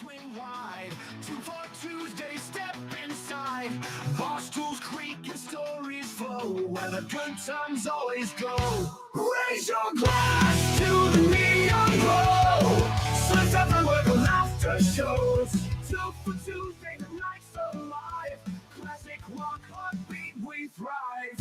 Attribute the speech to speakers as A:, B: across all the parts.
A: swing wide. 2 for Tuesday, step inside. Barstools creak and stories flow, where the good times always go. Raise your glass to the neon glow. Slips everywhere, the laughter shows. 2 for Tuesday, the night's alive. Classic rock, heartbeat, we thrive.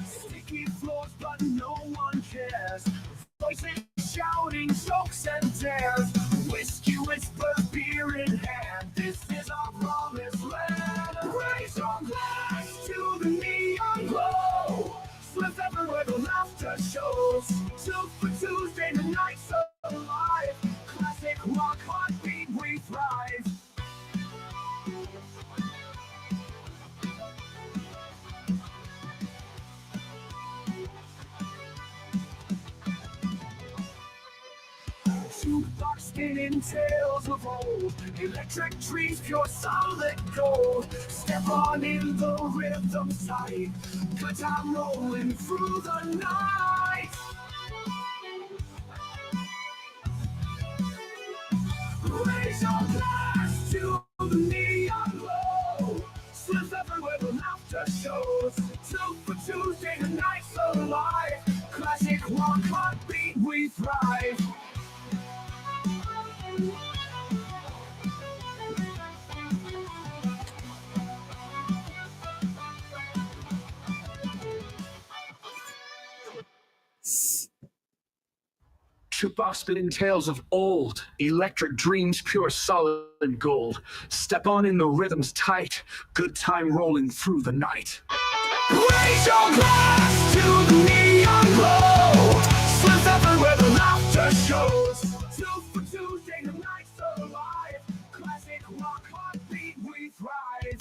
A: Sticky floors, but no one cares. Voices shouting, jokes and dares. Whiskey whispers, beer in hand. This is our promised land. Raise your glass to the neon glow. Slips everywhere, the laughter shows. 2 for Tuesday, the night's alive. Classic rock, heartbeat, we thrive. Jukebox spinning tales of old. Electric dreams, pure solid gold. Step on in the rhythm tight. Good time rolling through the night. Raise your glass to the neon glow. Slips everywhere, the laughter shows. 2 for Tuesday, the night's alive. Classic rock, heartbeat, we thrive. Jukebox spinning tales of old, electric dreams, pure solid gold. Step on in, the rhythm's tight, good time rolling through the night. Raise your glass to the neon glow. Slips everywhere, the laughter shows. 2 for Tuesday, the night's alive. Classic rock, heartbeat, we thrive.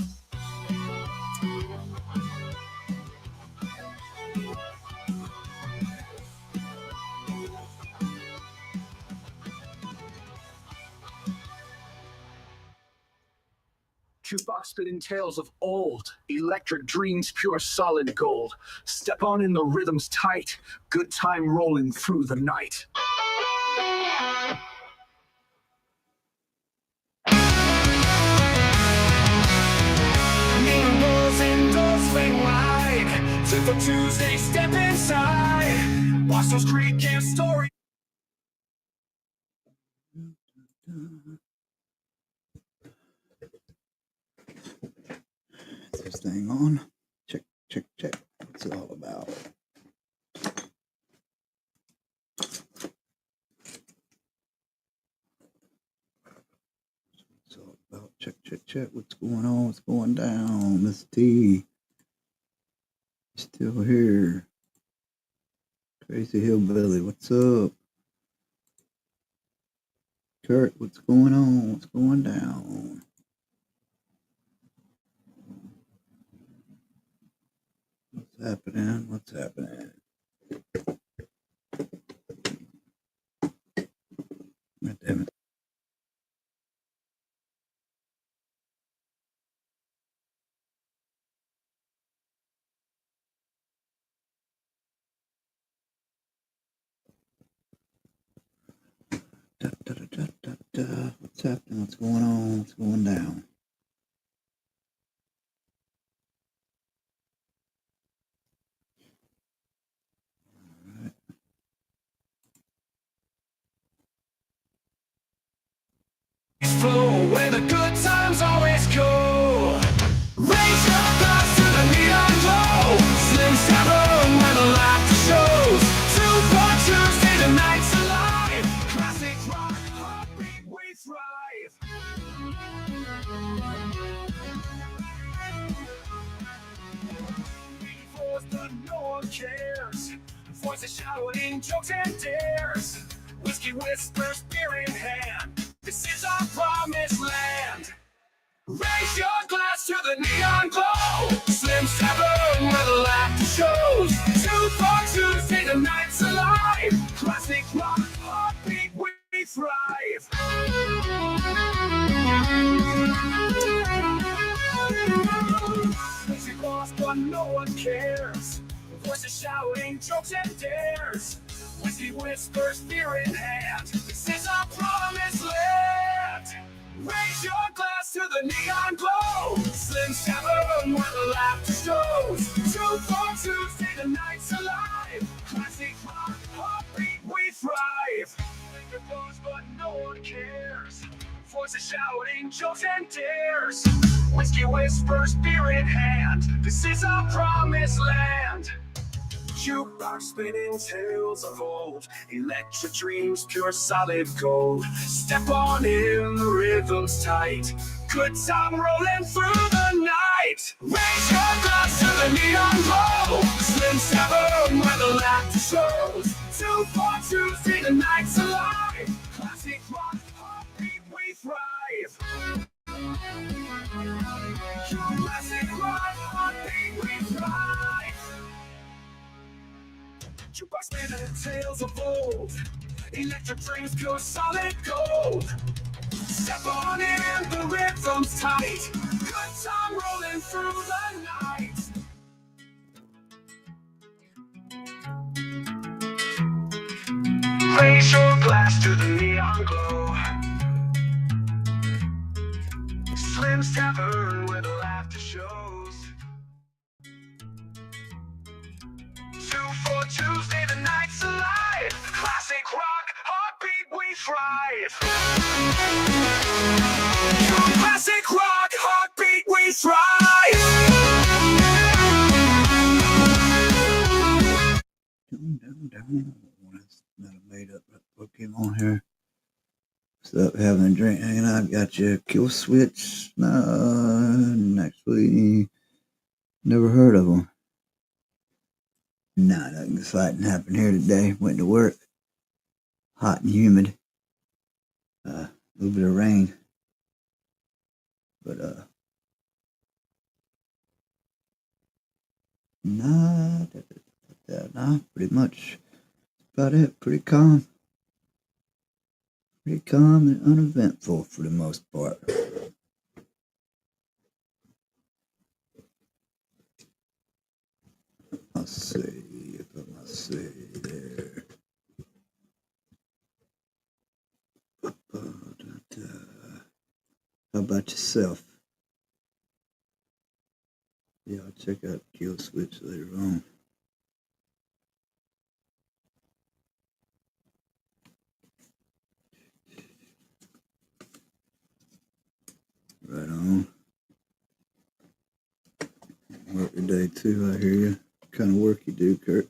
A: Jukebox spinning tales of old, electric dreams, pure solid gold. Step on in, the rhythm's tight, good time rolling through the night. Neon balls indoors swing wide. 2 for Tuesday, step inside. Barstools Creek and story.
B: Is this thing on? Check, check, check. What's it all about? What's it all about? Check, check, check. What's going on? What's going down? Miss T. Still here. Crazy Hillbilly. What's up? Kurt, what's going on? What's going down? What's happening? What's happening? God damn it. Da, da, da, da, da, da. What's happening? What's going on? What's going down?
A: Flow where the good times always go. Raise your glass to the neon glow. Slim Tavern where the laughter shows. 2 for Tuesday, the night's alive. Classic rock, heartbeat, we thrive. Before the no one cares. Voices shouting, jokes and dares. Whiskey whispers, beer in hand. This is our promised land. Raise your glass to the neon glow. Slim Tavern where the laughter shows. 2 for Tuesday, the night's alive. Classic rock, heartbeat, we thrive. but no one cares. Voices shouting jokes and dares. Whiskey whispers, beer in hand. This is our promised land. Raise your glass to the neon glow. Slim's Tavern where the laughter shows. 242, stay the nights alive. Classic rock, heartbeat, we thrive. Finger blows, but no one cares. Voices shouting jokes and dares. Whiskey whispers, beer in hand. This is our promised land. Jukebox spinning tales of old, electric dreams, pure solid gold. Step on in, the rhythm's tight. Good time rolling through the night. Raise your glass to the neon glow. Slim's Tavern where the laughter shows. 242, see the nights alive. Classic rock, heartbeat, we thrive. Classic rock, heartbeat, we thrive. Jukebox spinning tales of old, electric dreams, pure solid gold. Step on in, the rhythm's tight. Good time rolling through the night. Raise your glass to the neon glow. Slim's Tavern where the laughter shows. 242, stay the nights alive. Classic rock, heartbeat, we thrive. Classic rock, heartbeat, we thrive.
B: That's not a made up Pokemon here. What's up, having a drink, hanging out? Got your Kill Switch. No, actually, never heard of them. Nah, nothing exciting happened here today. Went to work. Hot and humid. A little bit of rain. But, nah, pretty much about it. Pretty calm. Pretty calm and uneventful for the most part. I'll see if I must say there. How about yourself? Yeah, I'll check out Kill Switch later on. Right on. Work today too, I hear you. What kind of work you do, Kurt?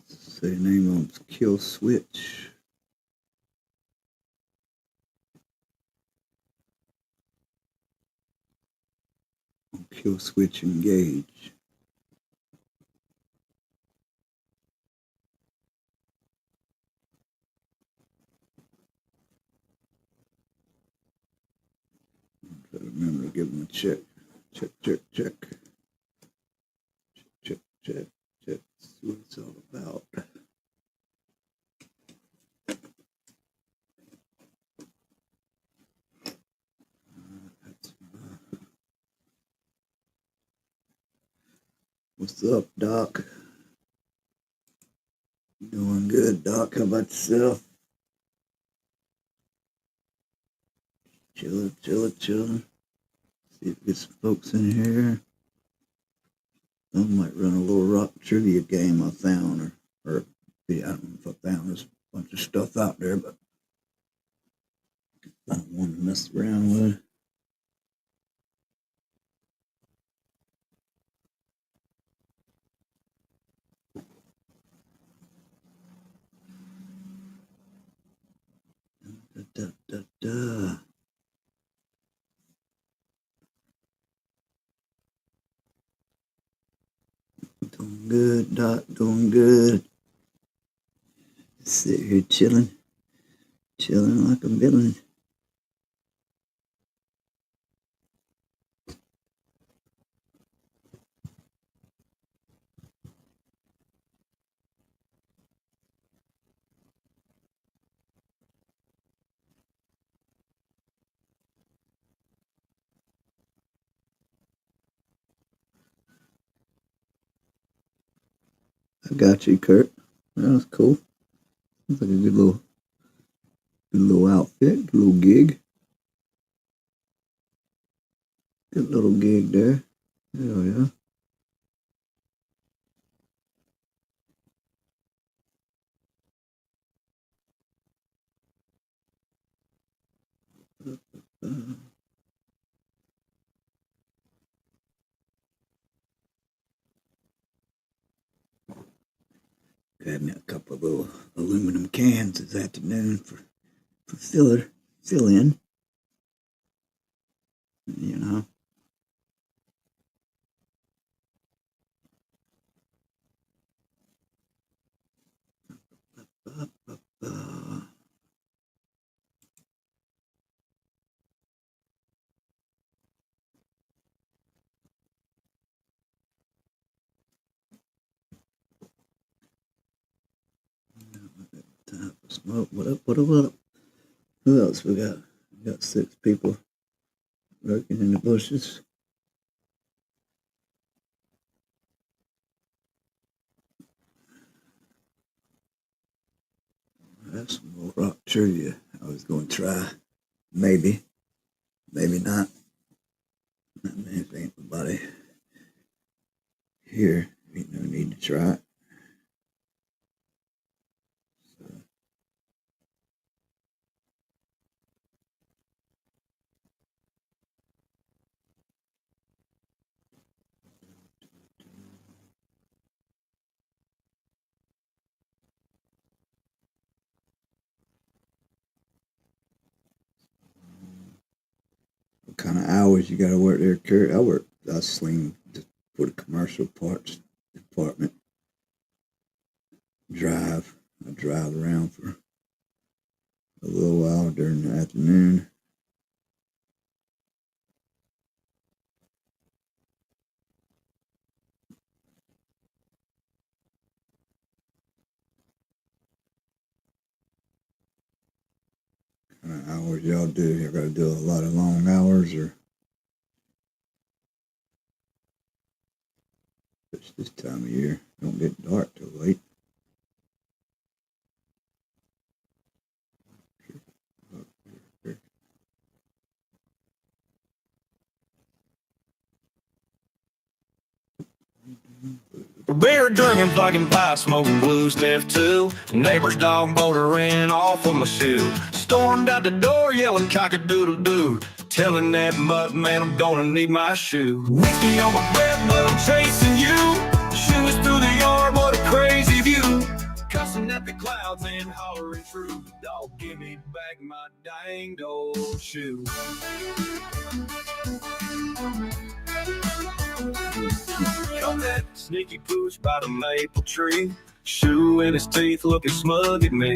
B: Say the name on Kill Switch. Kill Switch Engage. Try to remember to give them a check. Check. See what it's all about. What's up, Doc? Doing good, Doc. How about yourself? Chilling. See if we get some folks in here. I might run a little rock trivia game I found, or yeah, I don't know if I found. There's a bunch of stuff out there, but I don't want to mess around with. Doing good, Doc. Doing good. Sit here chilling like a villain. I got you, Kurt. That was cool. Looks like a good little outfit, good little gig. Good little gig there. Hell yeah. Grabbed me a couple of little aluminum cans this afternoon for fill in, you know. Uh, time for smoke. What up? What up? What up? Who else we got? We got 6 people lurking in the bushes. That's some more rock trivia I was going to try. Maybe. Maybe not. I mean, if ain't nobody here, ain't no need to try it. So, what kind of hours you got to work there, Kurt? I sling for the commercial parts department. I drive around for a little while during the afternoon. What kind of hours y'all do? Y'all got to do a lot of long hours, or it's this time of year? Don't get dark till late.
A: Beer drinking, fucking pie, smoking blue sniff too. Neighbor's dog bouldering off of my shoe. Stormed out the door, yelling cock-a-doodle-doo. Telling that mud man I'm gonna need my shoe. Whiskey on my breath, but I'm chasing you. Shoes through the yard, what a crazy view. Cussing at the clouds and hollering true. Dog, give me back my danged old shoe. Come that sneaky pooch by the maple tree. Shoe in his teeth, looking smug at me.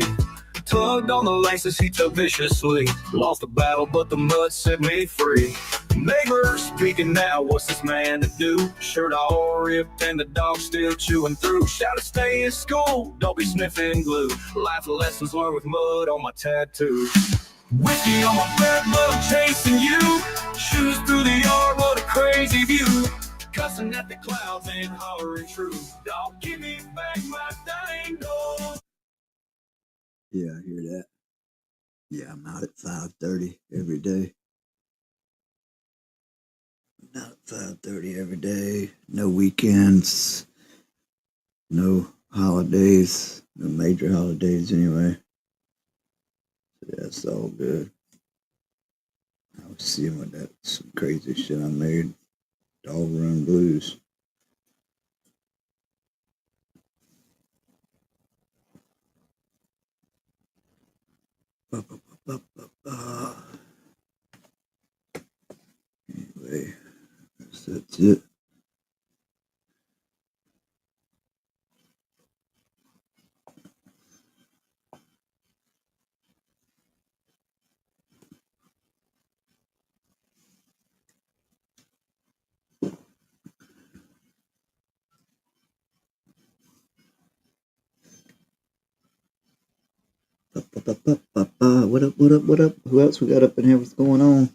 A: Tugged on the laces, he took viciously. Lost the battle, but the mud set me free. Neighbor speaking now, what's this man to do? Shirt all ripped and the dog still chewing through. Shouted, stay in school, don't be sniffing glue. Life lessons learned with mud on my tattoo. Whiskey on my breath, but I'm chasing you. Shoes through the yard, what a crazy view. Cussing at the clouds and hollering true. Dog, give me back my dang dog.
B: Yeah, I hear that. Yeah, I'm out at 5:30 every day. I'm out at 5:30 every day. No weekends. No holidays. No major holidays anyway. So yeah, it's all good. I was seeing what that some crazy shit I made. Dog Run Blues. Anyway, that's it. What up, what up, what up? Who else we got up in here? What's going on?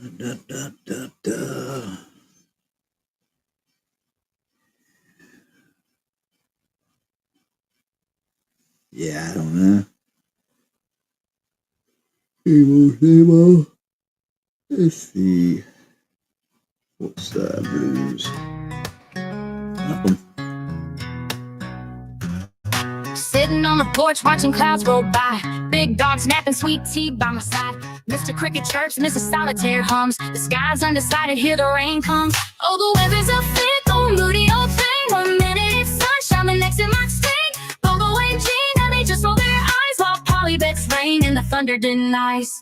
B: Da, da, da, da. Yeah, I don't know. Same. Let's see. What's blues? Welcome.
C: Sitting on the porch watching clouds roll by. Big dog snapping sweet tea by my side. Mr. Cricket chirps, Mrs. Solitaire hums. The sky's undecided, here the rain comes. Oh, the weather's a fickle, moody old thing. 1 minute it's sunshine, the next it might stink. Bobo and Gina, they just roll their eyes while Polly bets rain and the thunder denies.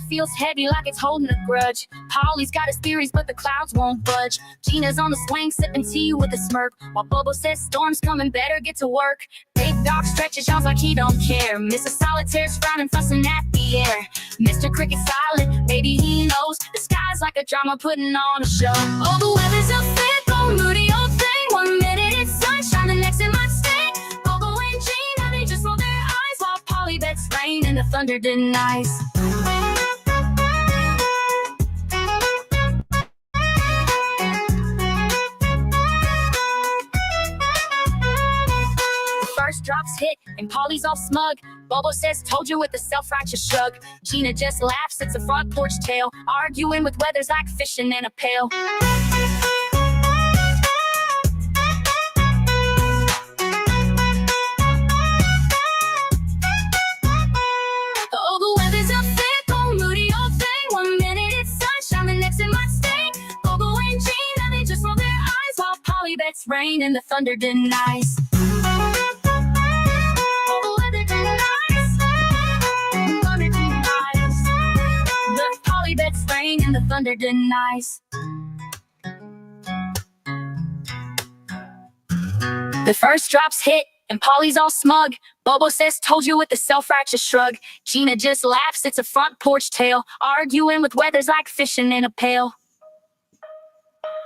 C: Feels heavy like it's holding a grudge. Polly's got his theories, but the clouds won't budge. Gina's on the swing, sipping tea with a smirk, while Bobo says storm's coming, better get to work. Big dog stretches yaws like he don't care. Mrs. Solitaire's frowning, fussing at the air. Mr. Cricket silent, maybe he knows the sky's like a drama putting on a show. Oh, the weather's a fickle, moody old thing. 1 minute it's sunshine, the next it might stink. Bobo and Gina, they just roll their eyes while Polly bets rain and the thunder denies. First drops hit, and Polly's all smug. Bobo says, told you with a self-righteous shrug. Gina just laughs, it's a front porch tale. Arguing with weather's like fishing in a pail. Oh, the weather's a fickle, moody old thing. 1 minute it's sunshine, the next it might stink. Bobo and Gina, they just roll their eyes while Polly bets rain and the thunder denies. And the thunder denies. The first drops hit, and Polly's all smug. Bobo says, told you with a self-righteous shrug. Gina just laughs, it's a front porch tale. Arguing with weather's like fishing in a pail.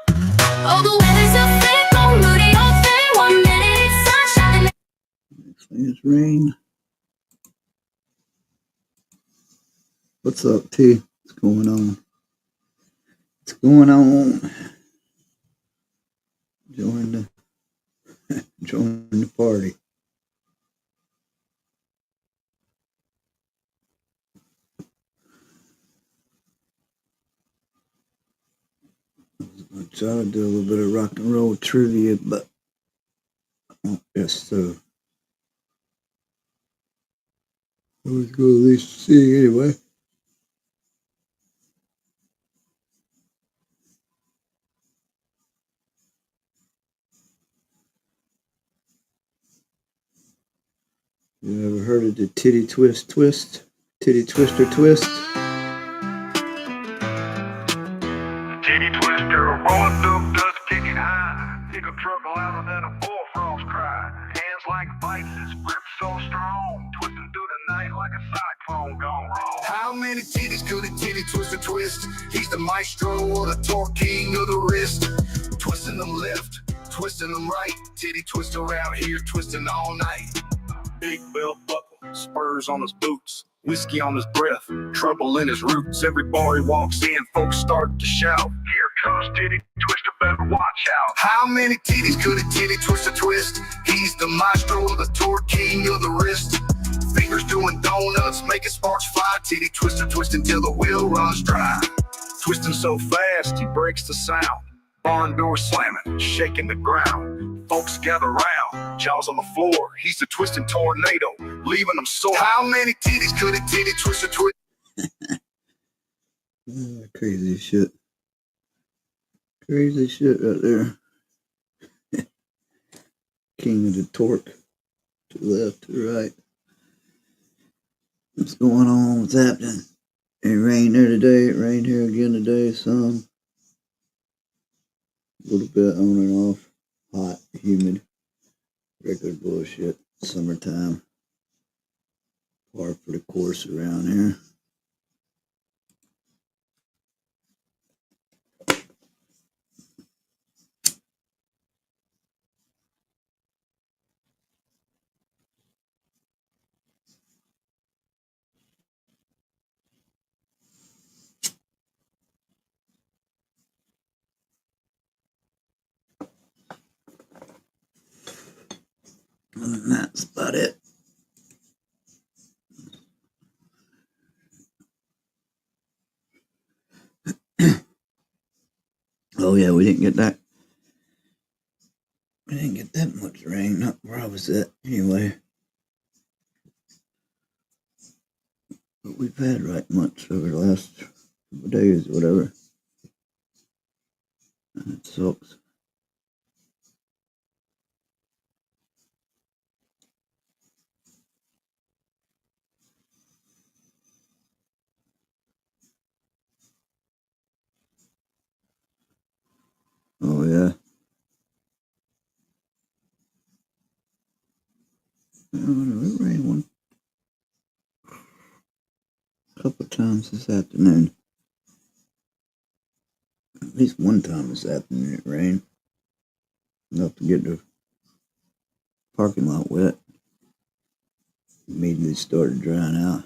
C: Oh, the weather's a fickle, moody old thing. 1 minute it's sunshine.
B: Next thing is rain. What's up, T? What's going on? What's going on? Join the party. I'll try to do a little bit of rock and roll trivia, but I won't just let's go at least see anyway. You ever heard of the titty twist twist? Titty twister twist?
A: Titty twister, rolling through dust, kicking high. Pick a truckle out and then a bullfrog's cry. Hands like vices, grip so strong. Twisting through the night like a cyclone gone wrong. How many titties could a titty twister twist? He's the maestro or the torque king of the wrist. Twisting them left, twisting them right. Titty twister around here, twisting all night. Big belt buckle, spurs on his boots, whiskey on his breath, trouble in his roots. Every bar he walks in, folks start to shout, here comes Titty Twister, better watch out. How many titties could a titty twister twist? He's the maestro, the torque king of the wrist. Fingers doing donuts, making sparks fly. Titty Twister twisting till the wheel runs dry. Twisting so fast, he breaks the sound. Barn door slamming, shaking the ground. Folks gather round, jaws on the floor. He's the twisting tornado, leaving them sore. How many titties could a titty twister twist?
B: Crazy shit. Crazy shit right there. King of the torque. To the left, to the right. What's going on? What's happening? It rained there today. It rained here again today. Some. A little bit on and off. Hot, humid. Regular bullshit. Summertime. Par for the course around here. That's about it. Oh yeah, we didn't get that. We didn't get that much rain. Not where I was at, anyway. But we've had right much over the last couple of days, or whatever. And it sucks. Oh yeah. It rained one couple times this afternoon. At least one time this afternoon it rained. Enough to get the parking lot wet. Immediately started drying out.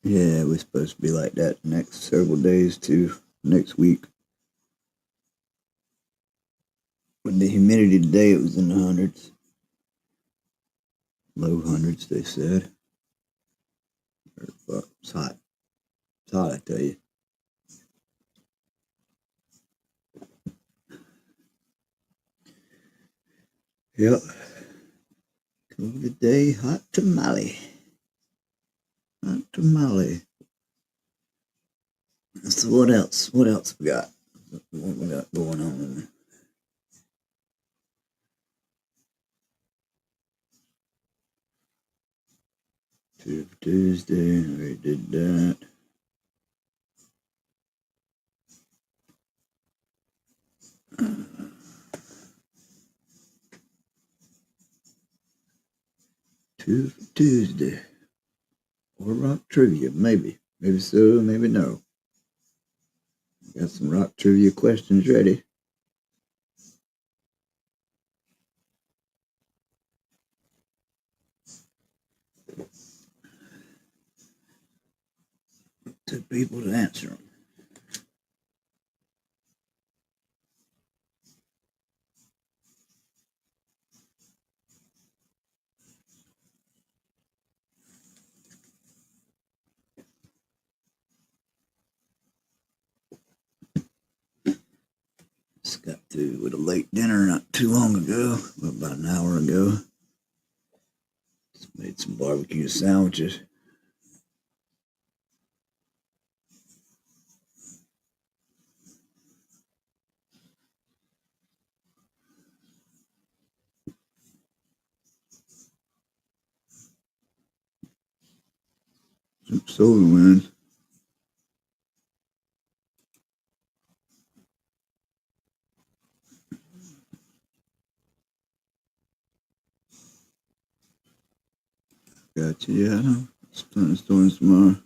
B: Yeah, we're supposed to be like that the next several days too. Next week. With the humidity today, it was in the hundreds. Low hundreds, they said. It's hot. It's hot, I tell you. Yep. COVID day, hot tamale. Hot tamale. So what else? What else we got? What we got going on? Tuesday, we did that. Tuesday. Or rock trivia, maybe. Maybe so, maybe no. Got some rock trivia questions ready. To people to answer them. Just got through with a late dinner not too long ago, about an hour ago. Just made some barbecue sandwiches. Some soda wins. Gotcha, yeah, I know. Starting tomorrow.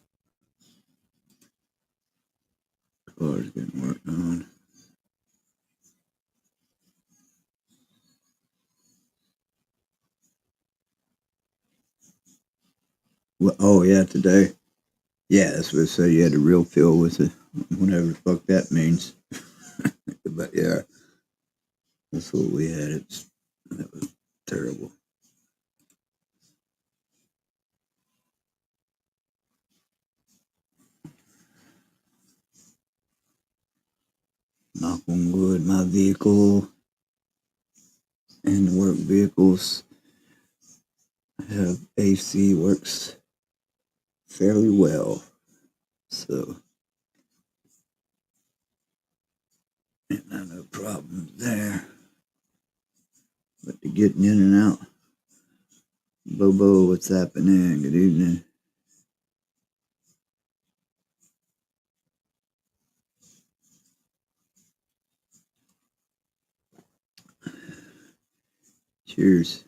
B: Car's getting worked on. Well, oh yeah, today. Yeah, that's what it said. You had a real feel with it, whatever the fuck that means. But yeah, that's what we had. That was terrible. Knock on wood, my vehicle and the work vehicles have AC, works fairly well. So, not no problems there. But the getting in and out. Bobo, what's happening? Good evening. Cheers.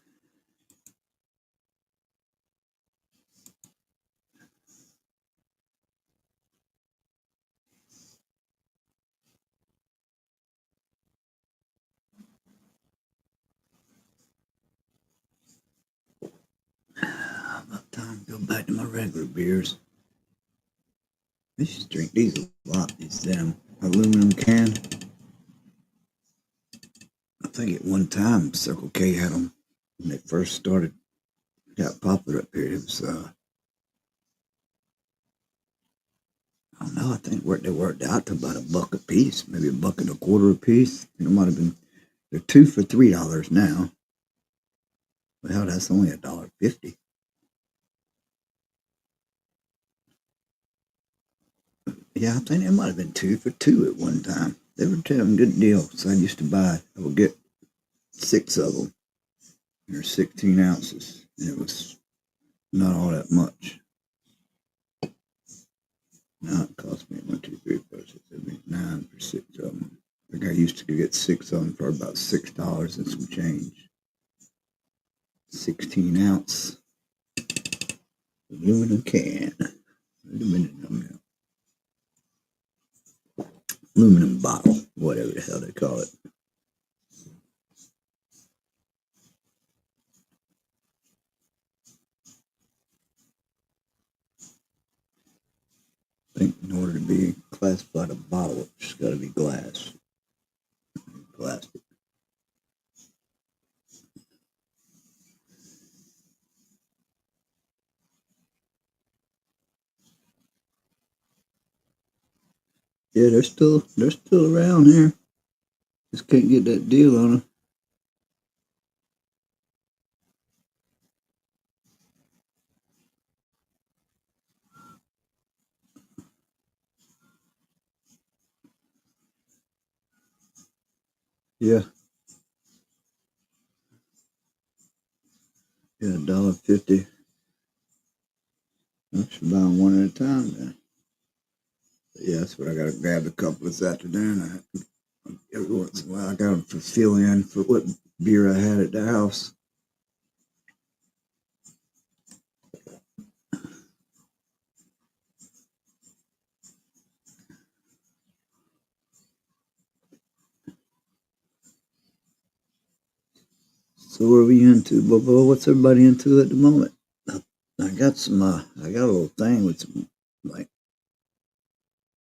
B: About time to go back to my regular beers. I used to drink these a lot, these damn aluminum can. I think at one time Circle K had them when they first started, got popular up here. It was, I don't know, I think they worked out to about $1 a piece, maybe $1.25 a piece. It might have been, they're 2 for $3 now. Well, that's only $1.50. Yeah, I think it might have been 2 for $2 at one time. They were having good deals. So I used to buy, I would get 6 of them. They're 16 ounces. And it was not all that much. Now it cost me 1, 2, 3, 4, 6, 7, 8, 9 for 6 of them. I think I used to get 6 of them for about $6 and some change. 16 ounce aluminum can. Aluminum bottle, whatever the hell they call it. I think in order to be classified a bottle, it's got to be glass. Plastic. Yeah, they're still around here. Just can't get that deal on them. Yeah. Yeah, $1.50. I should buy them one at a time then. But yeah, that's what I gotta grab a couple this afternoon. Every once in a while I got them for fill in for what beer I had at the house. So what are we into, Bobo? What's everybody into at the moment? I got some. I got a little thing with some like.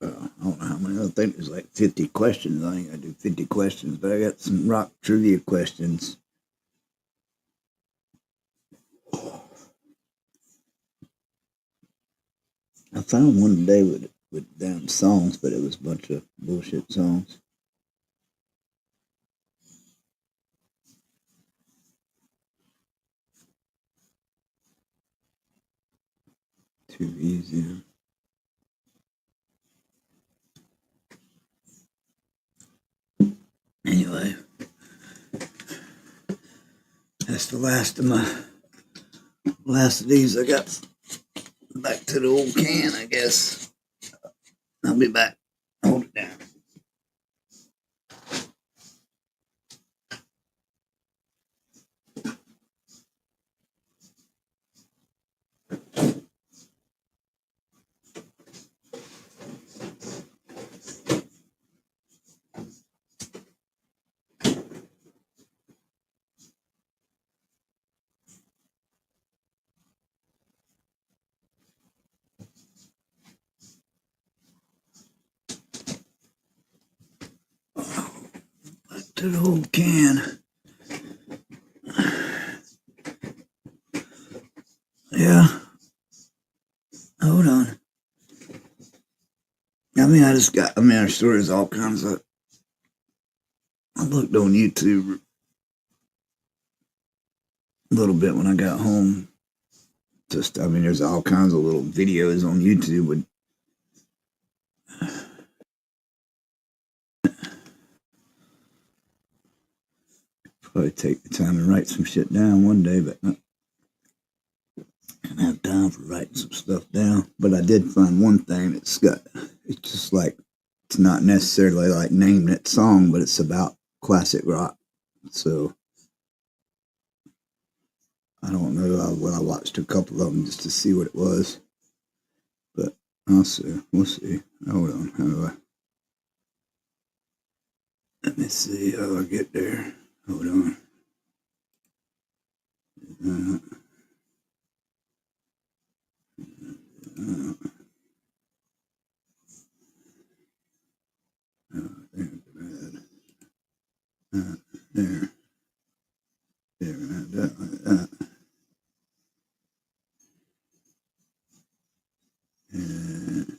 B: I don't know how many. I think there's like 50 questions. I think I do 50 questions, but I got some rock trivia questions. I found one today with damn songs, but it was a bunch of bullshit songs. Too easy. Anyway, that's the last of these. I got back to the old can, I guess. I'll be back. Hold it down. Back to the old can. Yeah. Hold on. Our stories all kinds of. I looked on YouTube a little bit when I got home. There's all kinds of little videos on YouTube with. Probably take the time to write some shit down one day, but I don't have time for writing some stuff down. But I did find one thing it's just like, it's not necessarily like naming it song, but it's about classic rock. So I don't know. I watched a couple of them just to see what it was, but I'll see. We'll see. Hold on. How do I? Let me see how I get there. Hold on. There. There, like that. And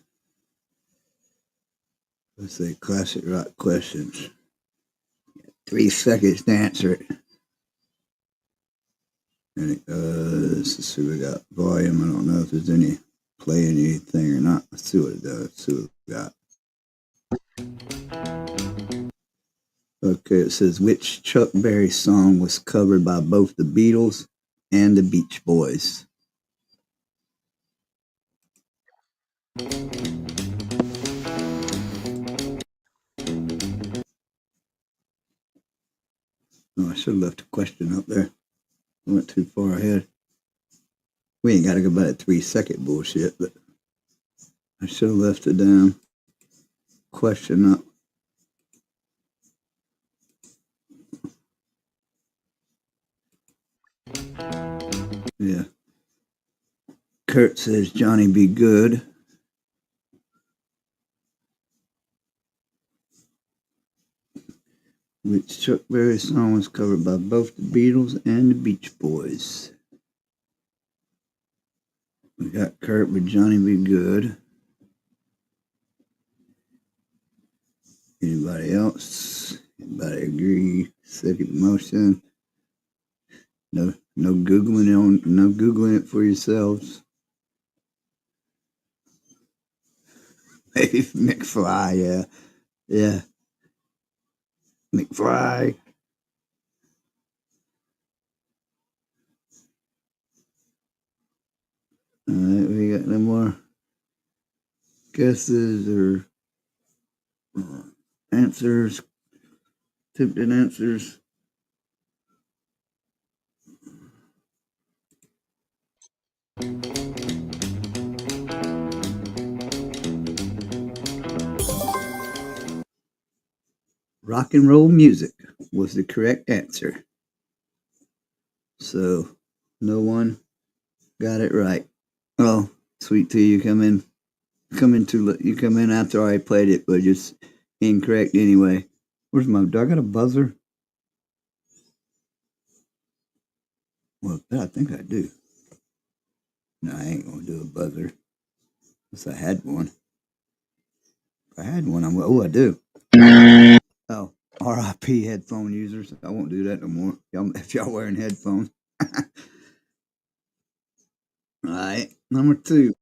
B: let's say classic rock questions. 3 seconds to answer it. And it goes. Let's see, we got volume. I don't know if there's any playing anything or not. Let's see what it does. Let's see what we got. Okay, it says, which Chuck Berry song was covered by both the Beatles and the Beach Boys? Oh, I should have left a question up there. I went too far ahead. We ain't got to go by that 3 second bullshit, but I should have left the damn question up. Yeah. Kurt says Johnny Be Good. Which Chuck Berry song was covered by both the Beatles and the Beach Boys? We got Kurt with Johnny Be Good. Anybody else? Anybody agree? Second motion. No googling it for yourselves. Maybe McFly, yeah. McFly. All right, we got no more guesses or answers, attempted answers. Rock and roll music was the correct answer. So no one got it right. Oh, Sweet Tea, you come in after I played it, but just incorrect anyway. Where's my? Do I got a buzzer? Well, I think I do. No, I ain't gonna do a buzzer. Unless I had one. If I had one, I do. Oh, RIP headphone users. I won't do that no more. If y'all wearing headphones. All right, number 2.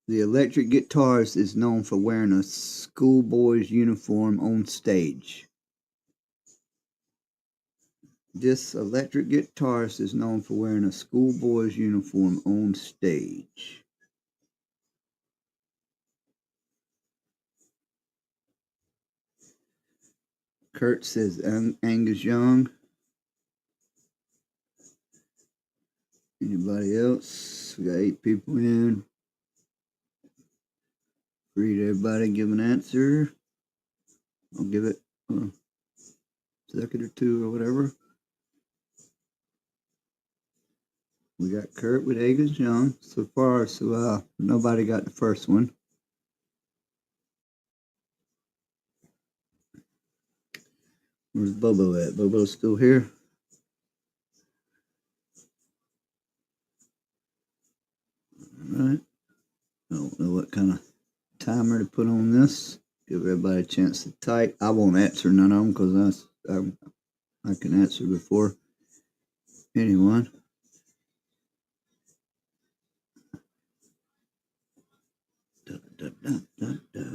B: The electric guitarist is known for wearing a schoolboy's uniform on stage. This electric guitarist is known for wearing a schoolboy's uniform on stage. Kurt says Angus Young. Anybody else? We got 8 people in. Read everybody, give an answer. I'll give it a second or 2 or whatever. We got Kurt with Angus Young so far, so nobody got the first one. Where's Bobo at? Bobo's still here? All right. I don't know what kind of timer to put on this. Give everybody a chance to type. I won't answer none of them because I can answer before anyone. Da, da, da, da.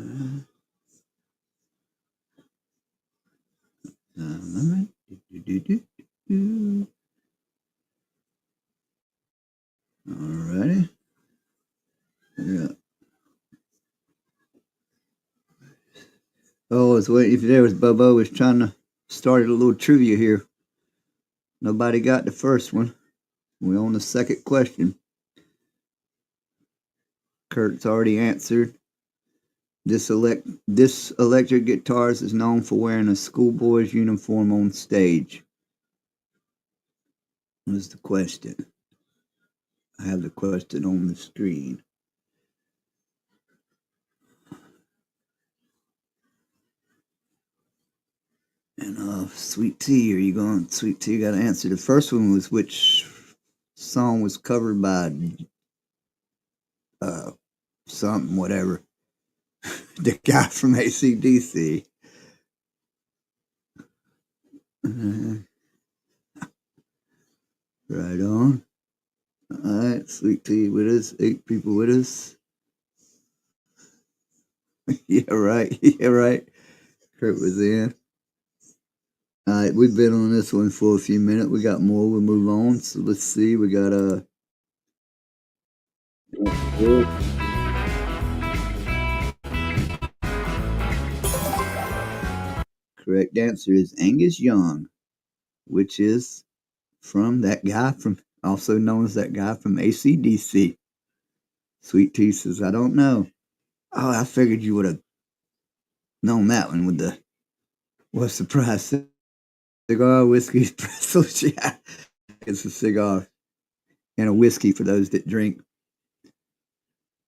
B: Alrighty. Yeah. Oh, I was waiting. If there was Bobo was trying to start a little trivia here. Nobody got the first one. We're on the second question. Kurt's already answered. This electric guitarist is known for wearing a schoolboy's uniform on stage. What is the question? I have the question on the screen. And Sweet Tea, are you going? Sweet Tea got to answer. The first one was which song was covered by something, whatever. The guy from AC/DC. Right on. All right, Sweet Tea with us. 8 people with us. Yeah, right. Yeah, right. Kurt was in. All right, we've been on this one for a few minutes. We got more. We'll move on. So let's see. We got correct answer is Angus Young, which is from that guy from, also known as that guy from AC/DC. Sweet Tea says, I don't know. Oh, I figured you would have known that one with the, what's the price? Cigar, whiskey, pretzels. Yeah, it's a cigar and a whiskey for those that drink.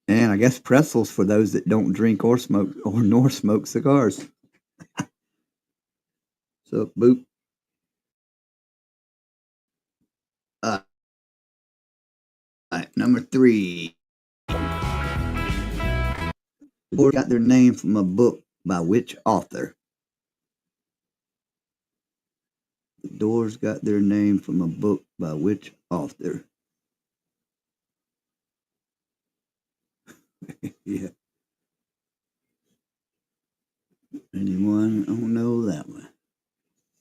B: And I guess pretzels for those that don't drink or smoke or nor smoke cigars. So, boop. All right, number 3. The Doors got their name from a book by which author? The Doors got their name from a book by which author? Yeah. Anyone? I don't know that one.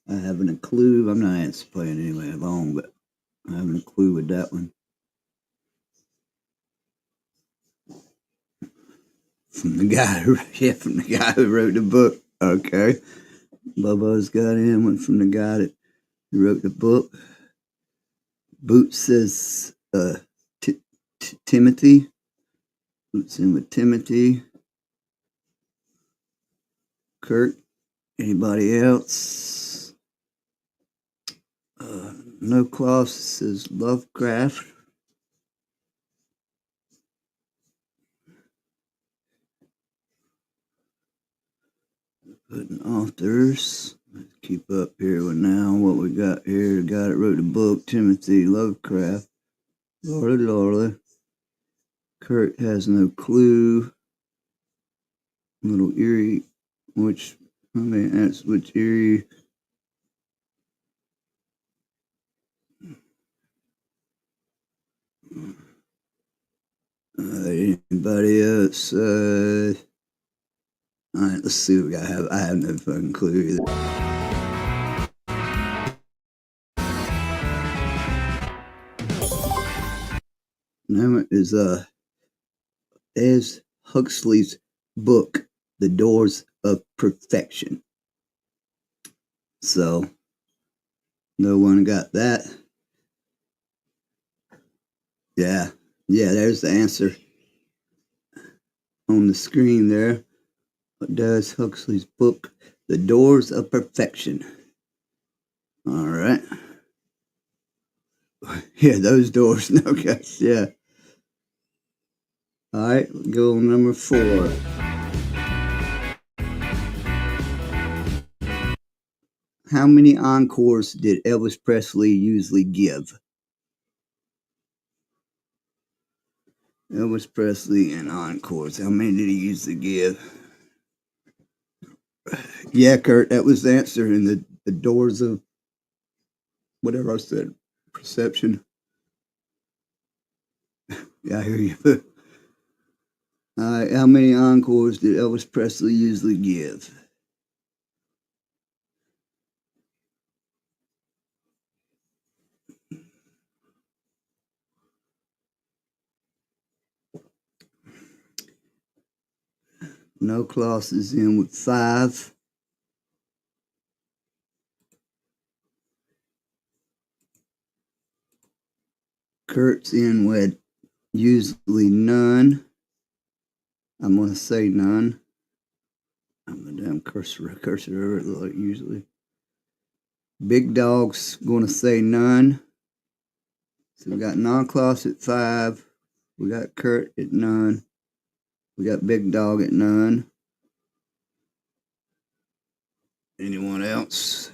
B: I haven't a clue. I'm not playing anyway long, but I haven't a clue with that one. From the guy who, from the guy who wrote the book. Okay. Bubba's got in one from the guy that wrote the book. Boots says Timothy. Boots in with Timothy. Kurt. Anybody else? No Claus says Lovecraft. Putting authors. Let's keep up here with now what we got here. The guy that wrote the book, Timothy Lovecraft. Lordy. Kurt has no clue. Little eerie, which, I mean, that's which eerie. Anybody else? All right, let's see what we got. I have no fucking clue either. Now is Huxley's book, The Doors of Perfection. So, no one got that. Yeah, there's the answer on the screen there. What does Huxley's book, The Doors of Perfection? All right. Yeah, those doors, no guys, yeah. All right, go on number 4. How many encores did Elvis Presley usually give? Elvis Presley and encores. How many did he usually give? Yeah, Kurt, that was the answer in the Doors of whatever I said. Perception. Yeah, I hear you. All right, how many encores did Elvis Presley usually give? No Claus is in with 5. Kurt's in with usually none. I'm going to say none. I'm a damn cursor over it like usually. Big Dog's going to say none. So we got Non-Claus at 5. We got Kurt at none. We got Big Dog at none. Anyone else?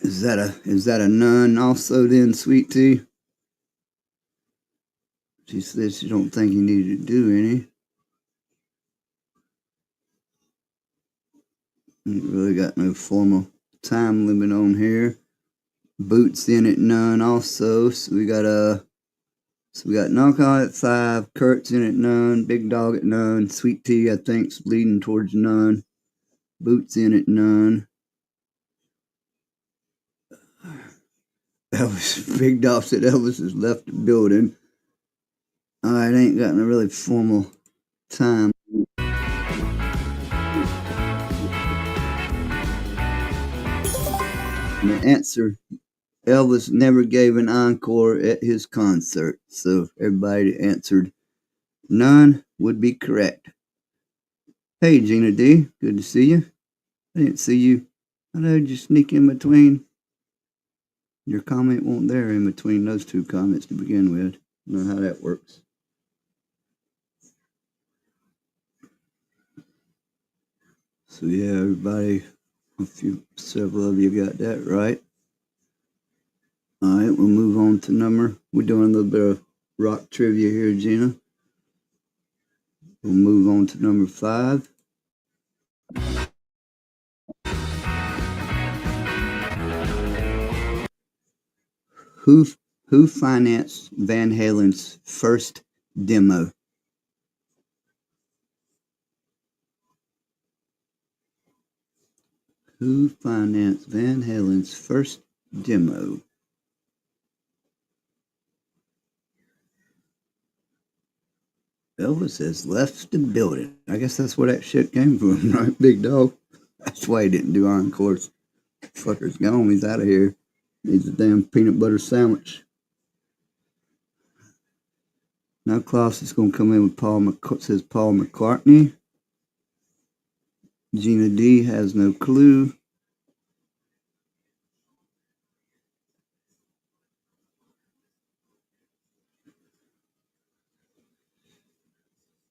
B: Is that a none also then, Sweet Tea? She said she don't think you need to do any. Ain't really got no formal time limit on here. Boots in at none also. So we got Knockout at 5, Kurt's in at none, Big Dog at none, Sweet Tea I think's leading towards none, Boots in at none. Elvis, Big Dog said Elvis has left the building. Alright, ain't got no really formal time. And the answer, Elvis never gave an encore at his concert. So everybody that answered none would be correct. Hey, Gina D, good to see you. I didn't see you. I know you sneak in between. Your comment won't there in between those two comments to begin with. I don't know how that works. So yeah, everybody, several of you got that right. All right, we'll move on to we're doing a little bit of rock trivia here, Gina. We'll move on to number 5. Who financed Van Halen's first demo? Who financed Van Halen's first demo? Elvis has left the building. I guess that's where that shit came from, right, Big Dog? That's why he didn't do encores. Fucker's gone. He's out of here. Needs a damn peanut butter sandwich. Now Klaus is going to come in with says Paul McCartney. Gina D has no clue.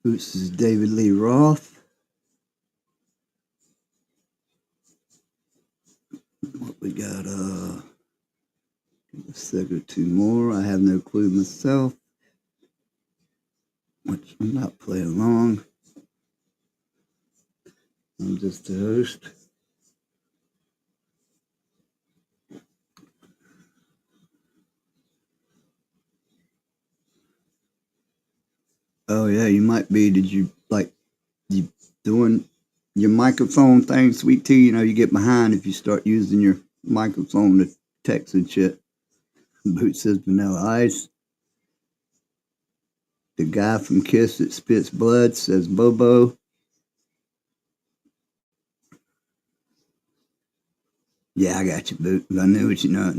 B: Boots is David Lee Roth. What we got? A second or two more. I have no clue myself. Which I'm not playing along. I'm just the host. Oh yeah, you might be. Did you doing your microphone thing, Sweet Tea? You know, you get behind if you start using your microphone to text and shit. Boots says Vanilla Ice. The guy from Kiss that spits blood says Bobo. Yeah, I got you, Boot. I knew what you know.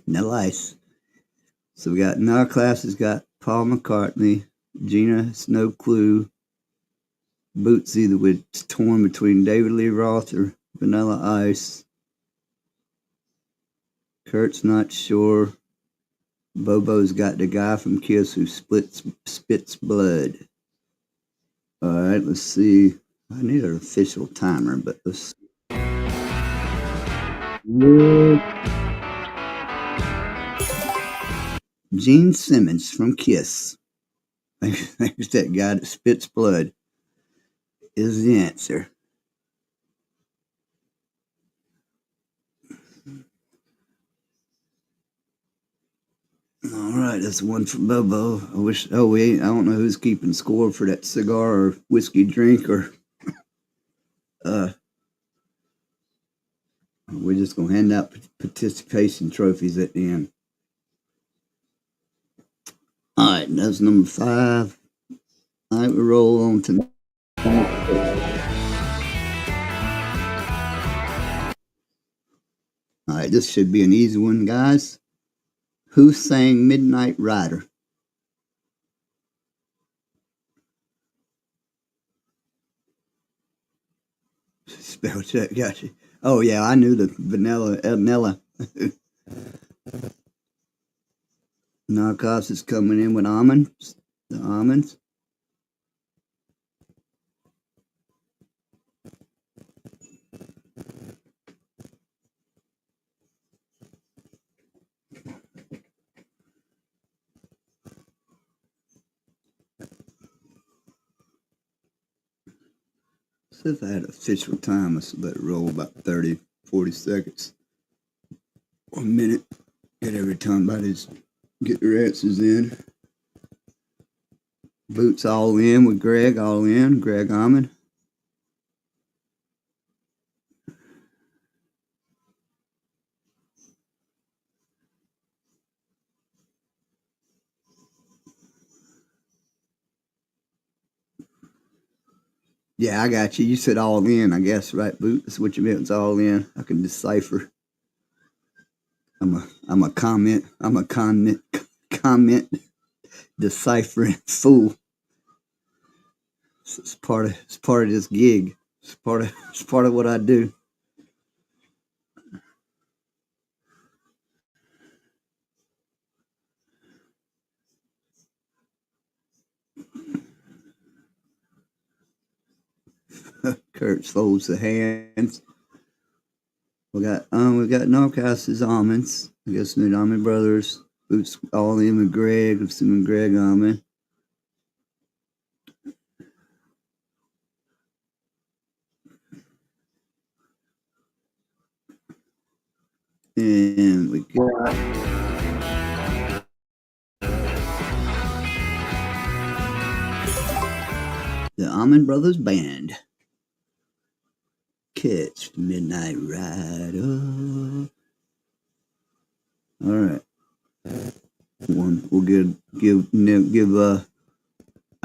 B: No Ice. So we got in our class has got Paul McCartney. Gina has no clue. Boots either with torn between David Lee Roth or Vanilla Ice. Kurt's not sure. Bobo's got the guy from Kiss who spits blood. All right, let's see. I need an official timer, but let's. Gene Simmons from Kiss. There's that guy that spits blood. Is the answer. All right, that's one for Bobo. I don't know who's keeping score for that cigar or whiskey drink or. We're just gonna hand out participation trophies at the end. All right, that's number 5. All right, we roll on to. All right, this should be an easy one, guys. Who sang Midnight Rider? Spell check, gotcha. Oh yeah, I knew the Nella. Narcos is coming in with almonds. The almonds. So if I had official time, I should let it roll about 30, 40 seconds or a minute. Get every time bodies get their answers in. Boots all in with Greg, all in. Greg Almond. Yeah, I got you. You said all in, I guess, right, Boot? That's what you meant. It's all in. I can decipher. I'm a comment deciphering fool. It's part of this gig. It's part of what I do. Kurt folds the hands. We got Narcas's almonds. I guess the Almond Brothers. Boots all in with Greg. Assuming Greg Almond. And we got the Almond Brothers Band. Catch the Midnight Rider. All right. We'll give I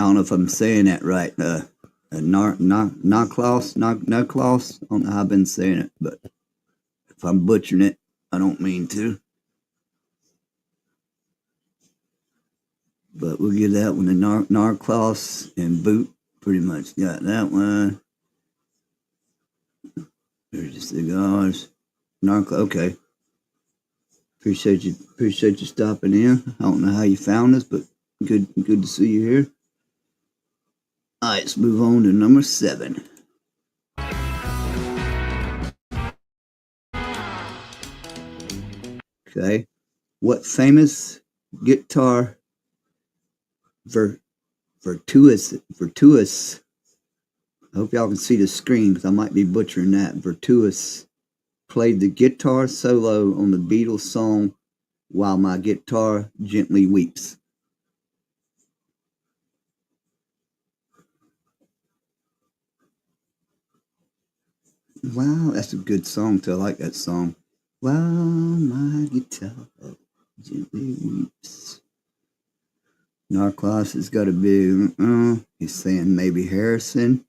B: don't know if I'm saying that right. Narklaus. I don't know how I've been saying it, but if I'm butchering it, I don't mean to. But we'll give that one to Narklaus, and Boot pretty much got that one. There's the cigars. Okay. Appreciate you stopping in. I don't know how you found us, but good to see you here. All right, let's move on to number 7. Okay. What famous guitar virtuous, I hope y'all can see the screen because I might be butchering that, virtuous played the guitar solo on the Beatles song While My Guitar Gently Weeps? Wow, that's a good song too. I like that song. While my guitar gently weeps. Narklaus has got to be, he's saying maybe Harrison.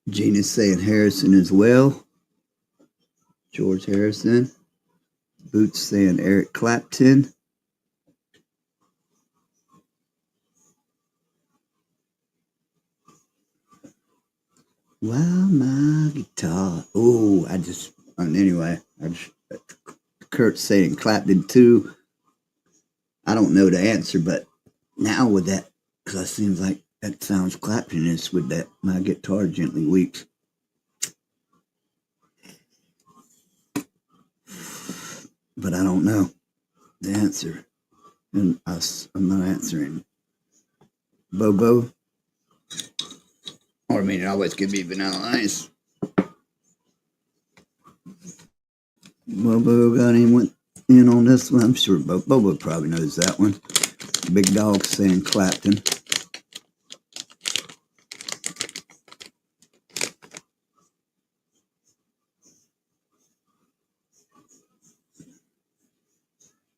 B: Gina's saying Harrison as well. George Harrison. Boots saying Eric Clapton. While my guitar. Oh, Kurt's saying Clapton too. I don't know the answer, but now with that, because it seems like that sounds Clapton-ish with that My Guitar Gently Weeps. But I don't know the answer. And I'm not answering. Bobo. Or it always could be Vanilla Ice. Bobo got him in on this one. I'm sure Bobo probably knows that one. Big Dog saying Clapton.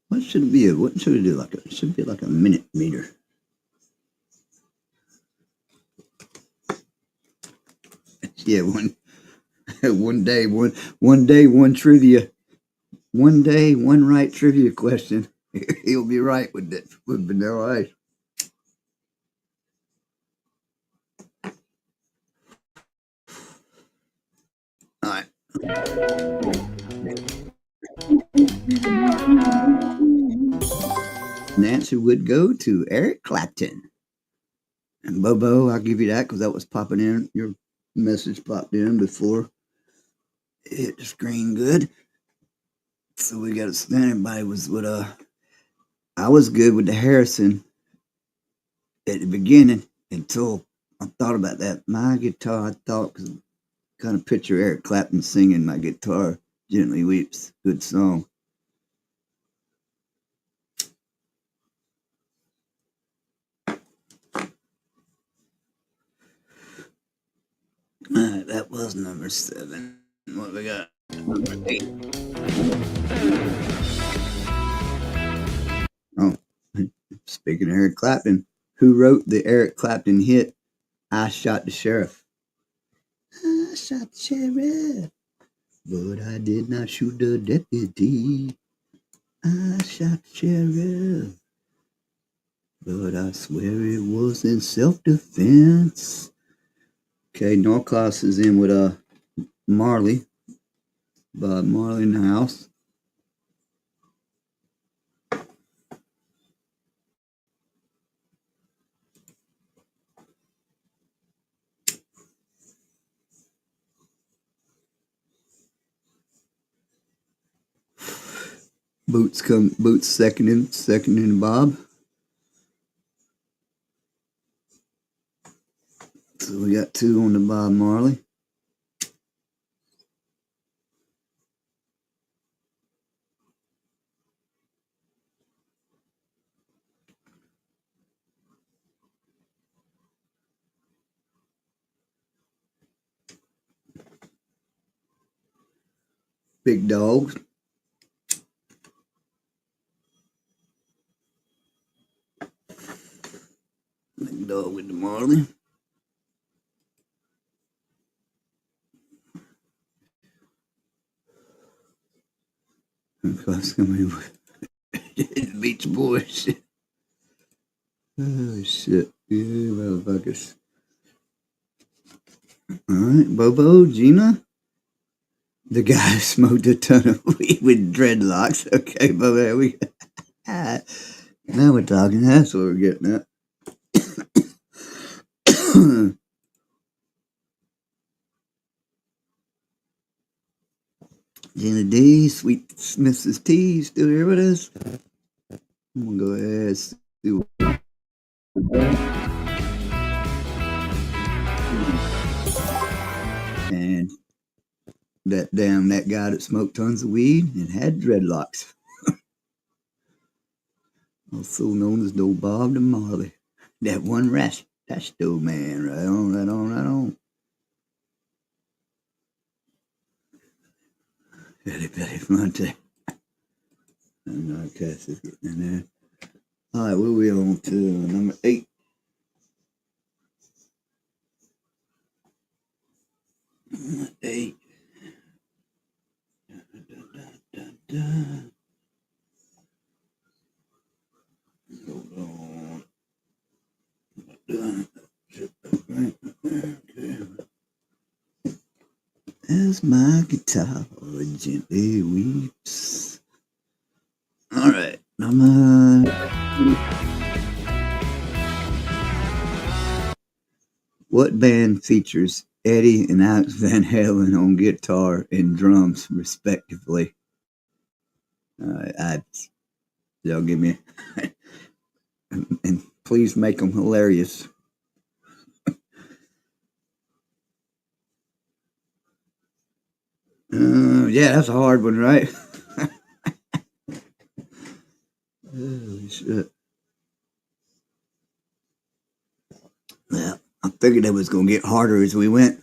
B: What should it be? What should it do? It should be like a minute meter. Yeah, one day, one trivia. One day, one right trivia question. He'll be right with Vanilla Ice. All right. The answer would go to Eric Clapton. And Bobo, I'll give you that because that was popping in your message popped in before it hit the screen good. So we got a standing by was what I was good with the Harrison at the beginning until I thought about that. My guitar, I thought, cause kind of picture Eric Clapton singing "My Guitar Gently Weeps." Good song. All right, that was number 7. What we got? Number 8. Oh, speaking of Eric Clapton, who wrote the Eric Clapton hit "I Shot the Sheriff"? I shot the sheriff, but I did not shoot the deputy. I shot the sheriff, but I swear it was in self-defense. Okay, Norcross is in with Marley, Bob Marley in the house. Boots seconding Bob. So we got 2 on the Bob Marley. Big Dog. Big Dog with the Marley. Of course, coming with the Beach Boys. Oh shit. Yeah, motherfuckers. Alright, Bobo, Gina. The guy smoked a ton of weed with dreadlocks. Okay, Bobo, now we're talking. That's what we're getting at. Gina D, Sweet Mrs. T, still here with us? I'm gonna go ahead and see what and that guy that smoked tons of weed and had dreadlocks. Also known as Old Bob the Marley. That one Rasto man. Right on, right on, right on. Billy Fonte. And Narcas is getting in there. Alright, what are we on to? Number 8. Number 8. Hold on. Okay. As my guitar gently weeps. Alright, number. What band features Eddie and Alex Van Halen on guitar and drums, respectively? Y'all give me, and please make them hilarious. Yeah, that's a hard one, right? Holy shit. Yeah, I figured it was going to get harder as we went.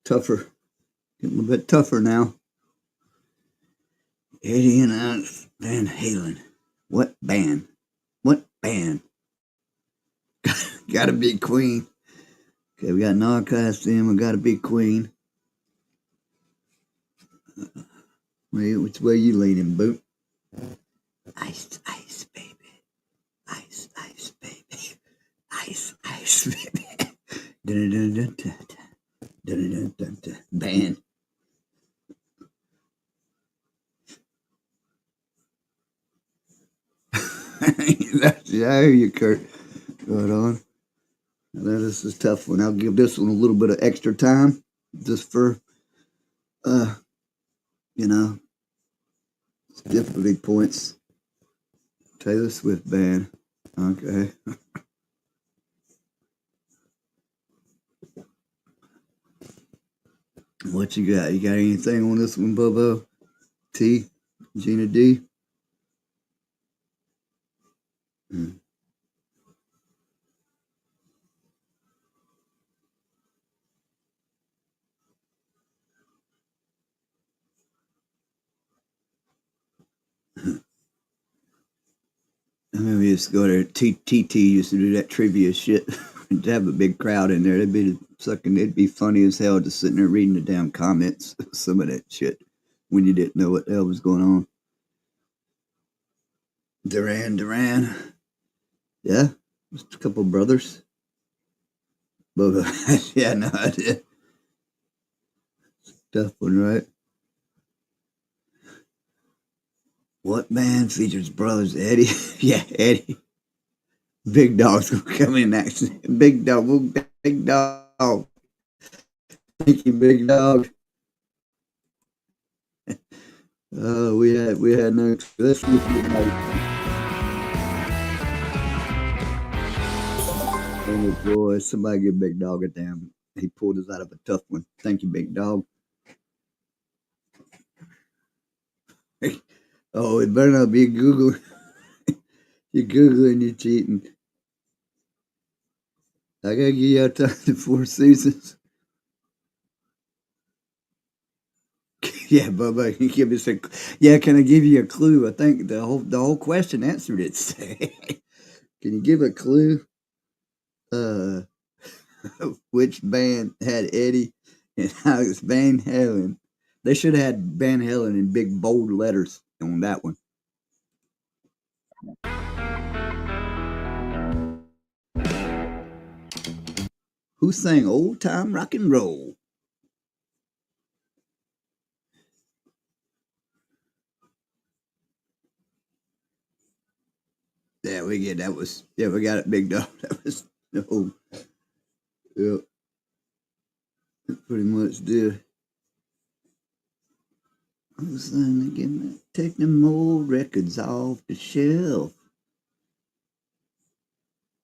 B: Tougher. Getting a bit tougher now. Eddie and Alex Van Halen. What band? What band? Gotta be Queen. Okay, we got Narcast in. We gotta be Queen. Which way you leaning, Boot? Ice, ice, baby. Ice, ice, baby. Ice, ice, baby. Dun, dun, dun, dun, dun, dun, dun, dun. Band. I hear you, Kurt. Right on. Now, this is a tough one. I'll give this one a little bit of extra time just for, you know, difficulty points. Taylor Swift band. Okay. What you got? You got anything on this one, Bobo? T? Gina D? Hmm. I remember we used to go there. TT used to do that trivia shit. To have a big crowd in there, it'd be funny as hell just sitting there reading the damn comments. Some of that shit when you didn't know what the hell was going on. Duran. Yeah, just a couple brothers. Bobo. Yeah, no idea. Tough one, right? What band features brothers Eddie? Yeah, Eddie. Big Dog's gonna come in next. Big Dog. Thank you, Big Dog. We had no. Let's look oh boy, somebody give Big Dog a damn. He pulled us out of a tough one. Thank you, Big Dog. Oh, it better not be Google. You're Googling, you're cheating. I gotta give you a time the Four Seasons. Yeah, Bubba, you give us a. Yeah, can I give you a clue? I think the whole question answered it. Can you give a clue? Which band had Eddie and how it's Van Halen? They should have had Van Halen in big bold letters on that one. Who sang Old Time Rock and Roll? Yeah, we get that was we got it, Big Dog. That was no. Yeah, it pretty much did. I was saying again, take them old records off the shelf.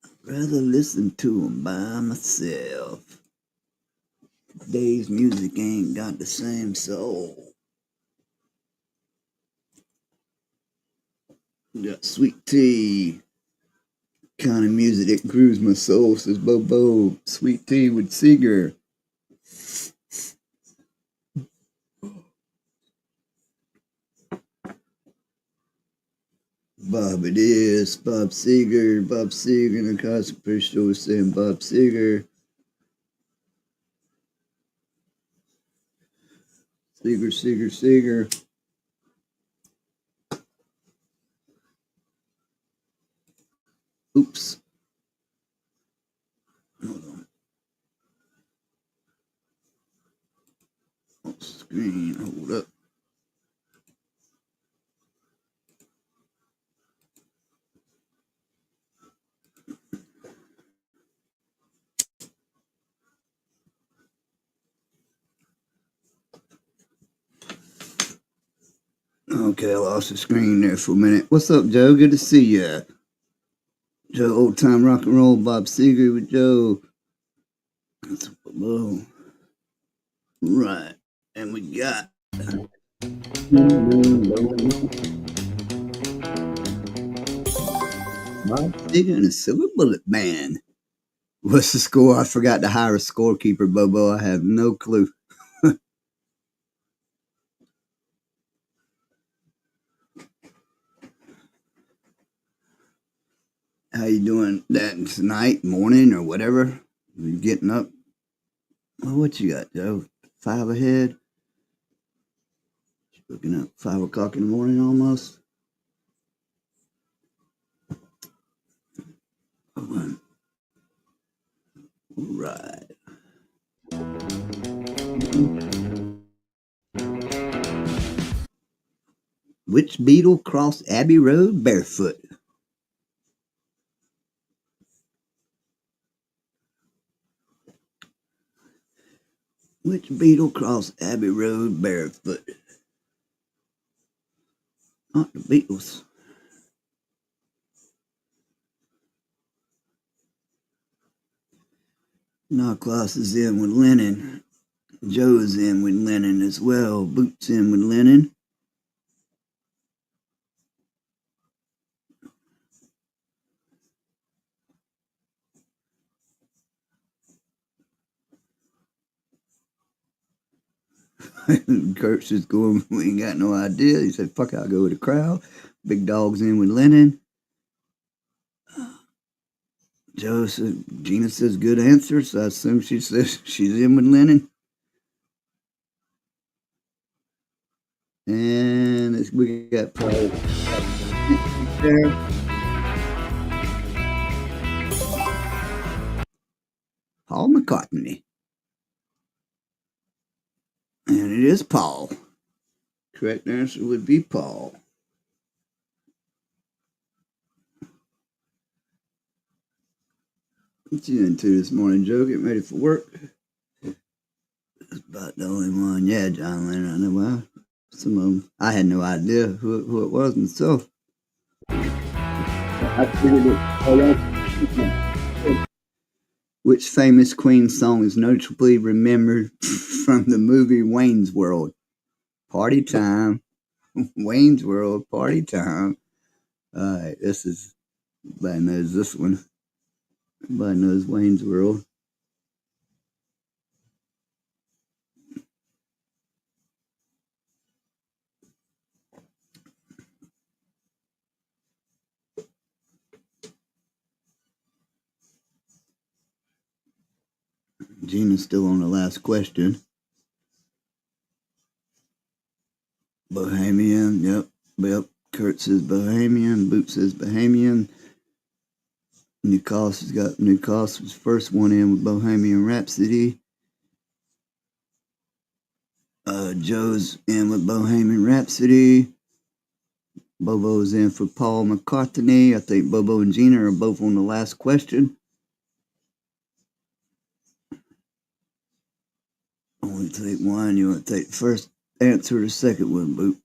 B: I'd rather listen to them by myself. Today's music ain't got the same soul. Got sweet tea. Kind of music that grooves my soul, says Bobo. Sweet tea with Seeger. Bob, it is. Bob Seger. And the concert pretty sure was saying Bob Seger. Seger. Oops. Hold on. Oh, screen. Hold up. Okay, I lost the screen there for a minute. What's up, Joe? Good to see you. Joe, Old Time Rock and Roll, Bob Seger with Joe. Bobo. Right. And we got Bob Seger and a Silver Bullet Band. What's the score? I forgot to hire a scorekeeper, Bobo. I have no clue. How you doing that tonight, morning, or whatever? You getting up? Well, what you got, Joe? 5 ahead? Looking at 5 o'clock in the morning almost. All right. Which Beatle crossed Abbey Road barefoot? Which Beatle crossed Abbey Road barefoot? Not the Beatles. Knocklaus is in with Lennon. Joe's in with Lennon as well. Boots in with Lennon. Kurt's just going, we ain't got no idea. He said, fuck it, I'll go with the crowd. Big Dog's in with Lennon. Joe said, Gina says good answer, so I assume she says she's in with Lennon. And we got Paul. Paul McCartney. And it is Paul. Correct answer would be Paul. What you into this morning, Joe? Getting ready for work? That's about the only one. Yeah, John Lennon. I know why. Some of them. I had no idea who it was myself. I figured it. Which famous Queen song is notably remembered from the movie Wayne's World? Party Time. Wayne's World, Party Time. All right, this is, everybody knows this one. Everybody knows Wayne's World. Gina's still on the last question. Bohemian, yep. Kurt says Bohemian. Boots says Bohemian. Newcastle's got Newcastle's first one in with Bohemian Rhapsody. Joe's in with Bohemian Rhapsody. Bobo's in for Paul McCartney. I think Bobo and Gina are both on the last question. Only take one. You want to take the first answer or the second one, Boop?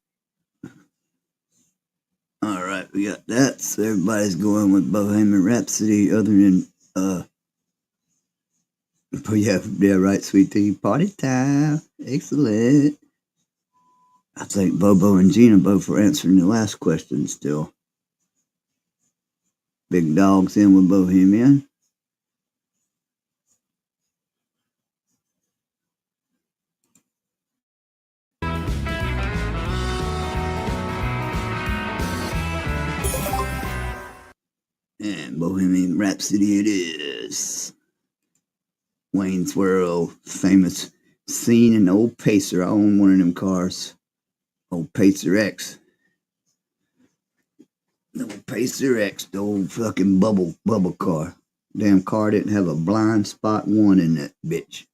B: All right, we got that. So everybody's going with Bohemian Rhapsody, other than but yeah, right, sweet tea. Party time. Excellent. I think Bobo and Gina both were answering the last question still. Big Dog's in with Bohemian. And Bohemian Rhapsody it is. Wayne's World, famous scene in the old Pacer. I own one of them cars. Old Pacer X. The old Pacer X, the old fucking bubble car. Damn car didn't have a blind spot one in that bitch.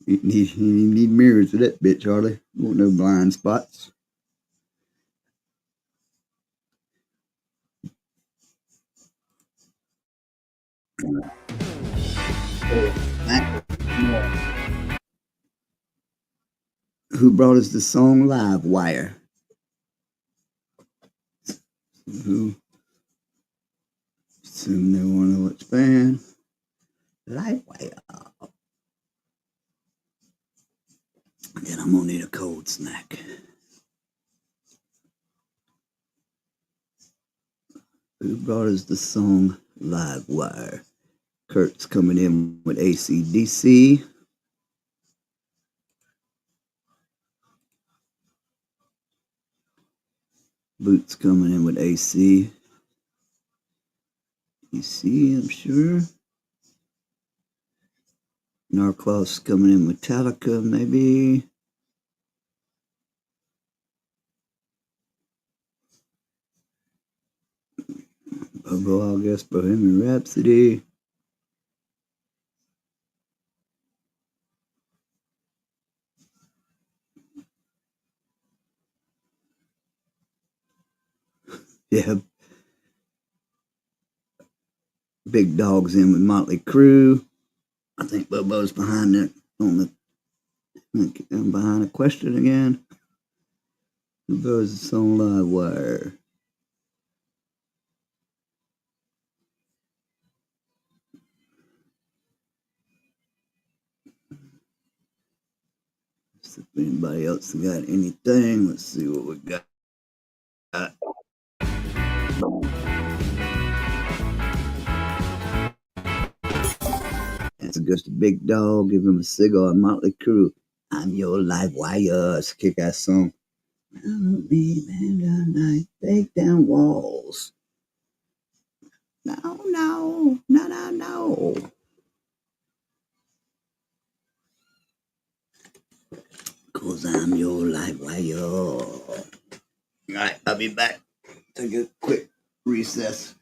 B: You need mirrors for that bitch, Harley. You want no blind spots. Who brought us the song Live Wire? Who? Assume they want to know which band. Live Wire. Then I'm gonna need a cold snack. Who brought us the song Live Wire? Kurt's coming in with AC/DC. Boots coming in with AC. DC, I'm sure. Narclos coming in with Metallica, maybe. Bobo, I guess, Bohemian Rhapsody. Yeah. Big Dog's in with Motley Crue. I think Bobo's behind it on the behind a question again. Bobo's on live wire. If anybody else got anything, let's see what we got. It's just a big dog, give him a cigar, Motley Crue. I'm your live wire. It's a kick-ass song. I'll be man down night, break down walls. No. Cause I'm your live wire. All right, I'll be back. Take a quick recess.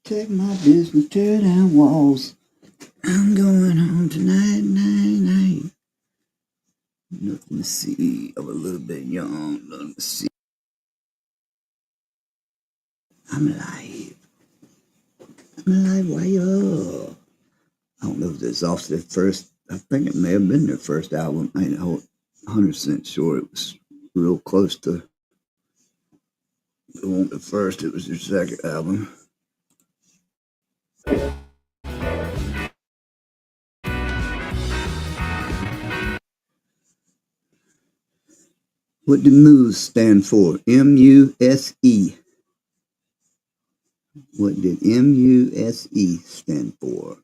B: Take my business, tear down walls. I'm going home tonight, night. Nothing to see. I'm a little bit young. Nothing to see. I'm alive. Wire. I don't know if this is off their first. I think it may have been their first album. I ain't 100% sure. It was real close to. It wasn't the first. It was their second album. What do MUSE stand for? MUSE. What did MUSE stand for?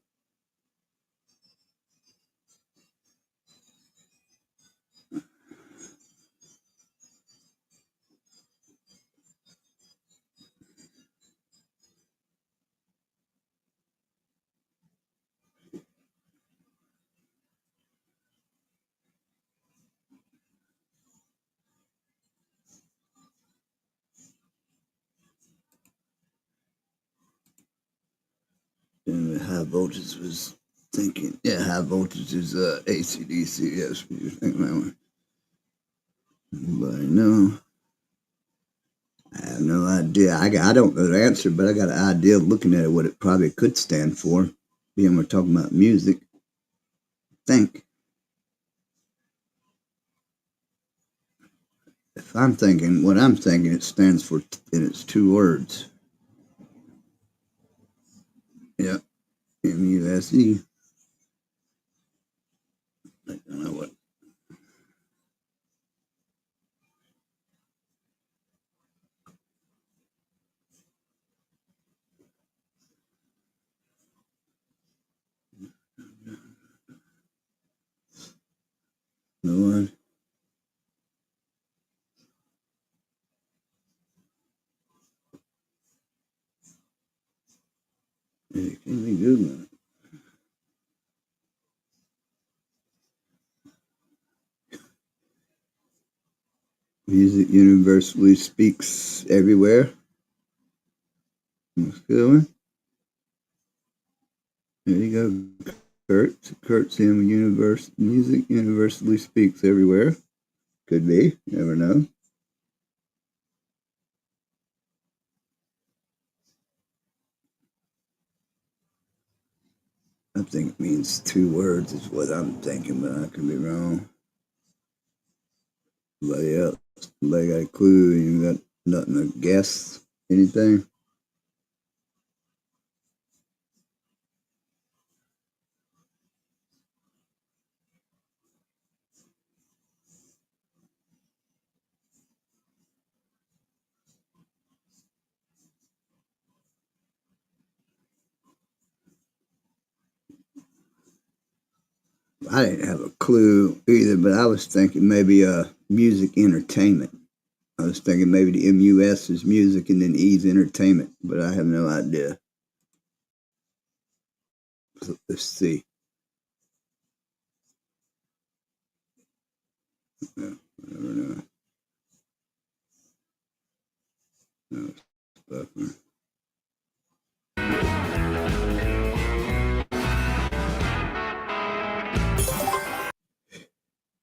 B: And high voltage was thinking, yeah, high voltage is AC/DC. Yes, what you think that one? Anybody know? I have no idea. I don't know the answer, but I got an idea of looking at it, what it probably could stand for. Being we're talking about music. Think. If I'm thinking, what I'm thinking, it stands for, and it's two words. Yep. MUSE. I don't know what. No one. It can be good. Music universally speaks everywhere. That's a good one. There you go, Kurt. Kurt's in music universally speaks everywhere. Could be. You never know. I think it means two words is what I'm thinking, but I could be wrong. Anybody else? Anybody got a clue? You got nothing to guess? Anything? I didn't have a clue either, but I was thinking maybe music entertainment. I was thinking maybe the MUS is music and then E's entertainment, but I have no idea. So let's see. I don't know. No, buffer.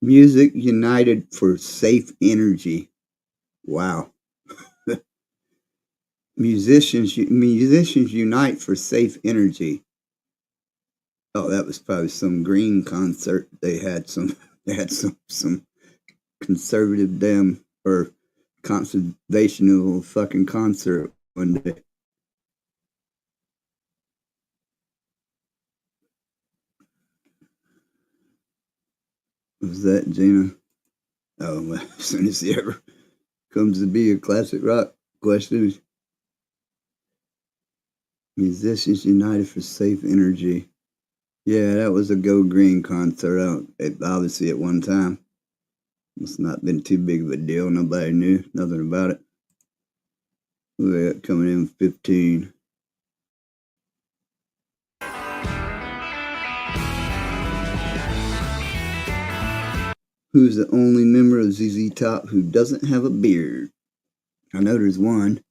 B: Music United for Safe Energy. Wow. Musicians unite for safe energy. Oh, that was probably some green concert. They had some conservative damn or conservational fucking concert one day. Was that Gina? Oh, well, as soon as it ever comes to be a classic rock question. Musicians United for Safe Energy. Yeah, that was a Go Green concert. Obviously, at one time, must not been too big of a deal. Nobody knew nothing about it. We're coming in 15. Who's the only member of ZZ Top who doesn't have a beard? I know there's one.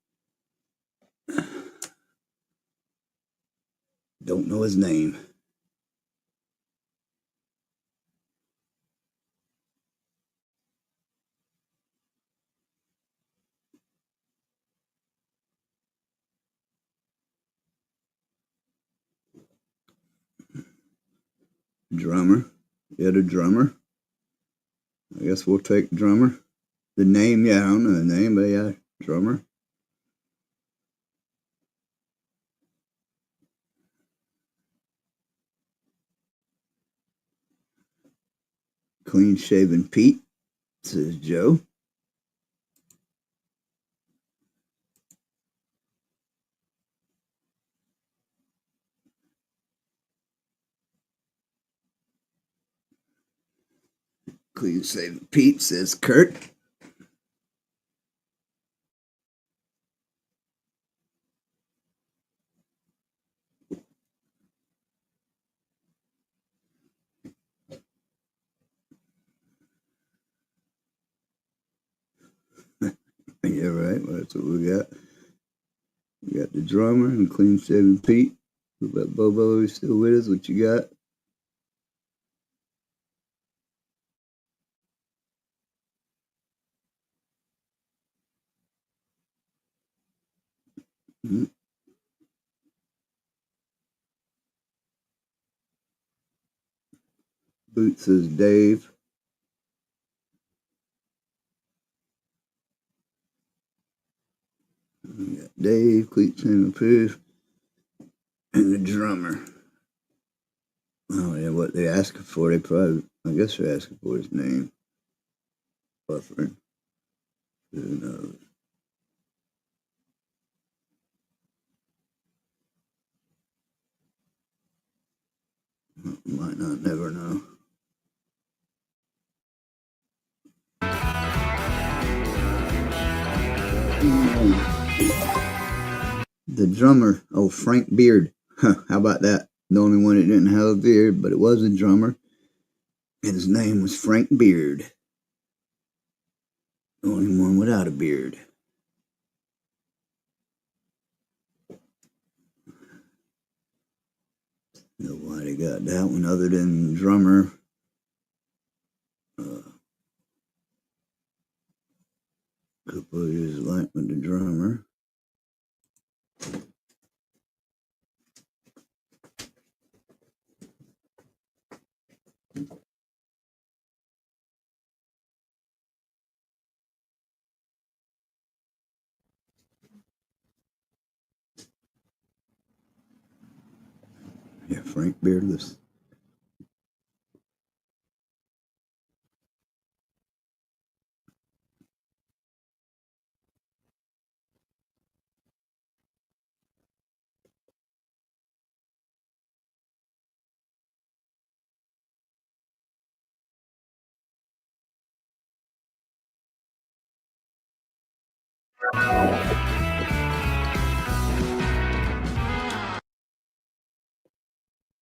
B: Don't know his name. Drummer. Yeah, the drummer. I guess we'll take drummer. The name, yeah, I don't know the name, but yeah, drummer. Clean Shaven Pete, says Joe. Clean Shaven Pete, says Kurt. Yeah, right. Well, that's what we got. We got the drummer and Clean Shaven Pete. What about Bobo? He's still with us? What you got? Mm-hmm. Boots says Dave. We got Dave, Clean Shaven Pete, and the drummer. Oh, yeah, what they asking for, they probably, I guess they're asking for his name. Buffering. Who knows? Might not never know. The drummer, oh, Frank Beard. Huh, how about that? The only one that didn't have a beard, but it was a drummer. And his name was Frank Beard. The only one without a beard. Know why they got that one other than drummer. Couple of years like with the drummer. Yeah, Frank Beardless.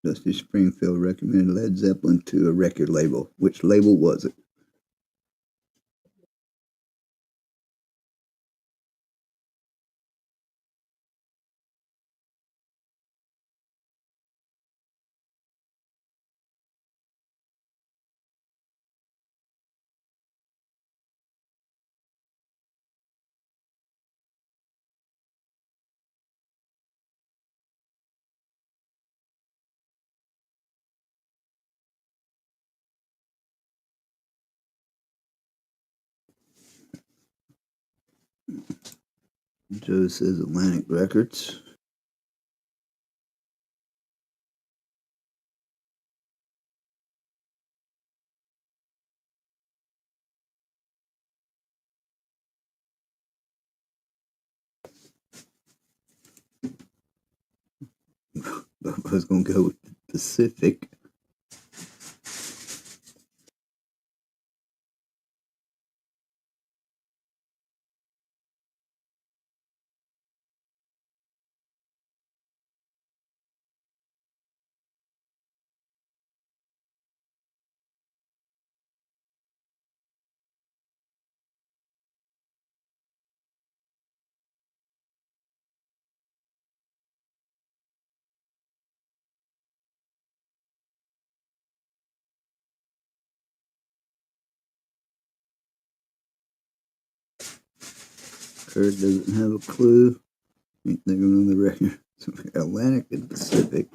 B: Dusty Springfield recommended Led Zeppelin to a record label. Which label was it? Joe says Atlantic Records. I was gonna go with Pacific. Kurt doesn't have a clue. Ain't thinking on the record. Atlantic and Pacific.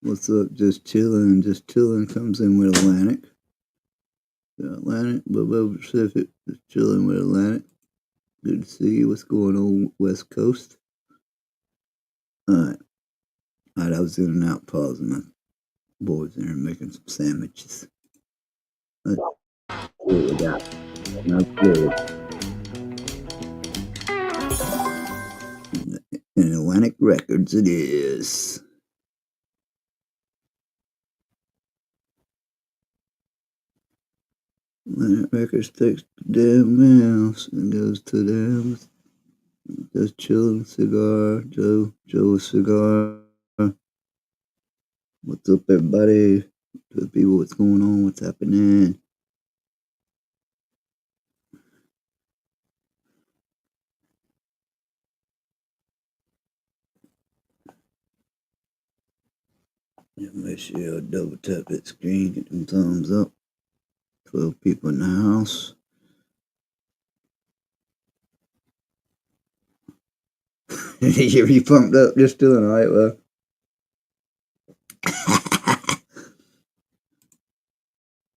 B: What's up? Just chilling. Just chilling comes in with Atlantic. Atlantic, Bobo Pacific. Just chilling with Atlantic. Good to see you. What's going on, West Coast? Alright. Alright, I was in and out pausing. My boys in there making some sandwiches. Let's see what we got. In Atlantic Records it is. Atlantic Records takes the damn mouse and goes to them. Just chilling, cigar, Joe a cigar. What's up, everybody? To the people, what's going on? What's happening? Yeah, make sure you double tap that screen, get them thumbs up. 12 people in the house. You pumped up, just doing all right, well.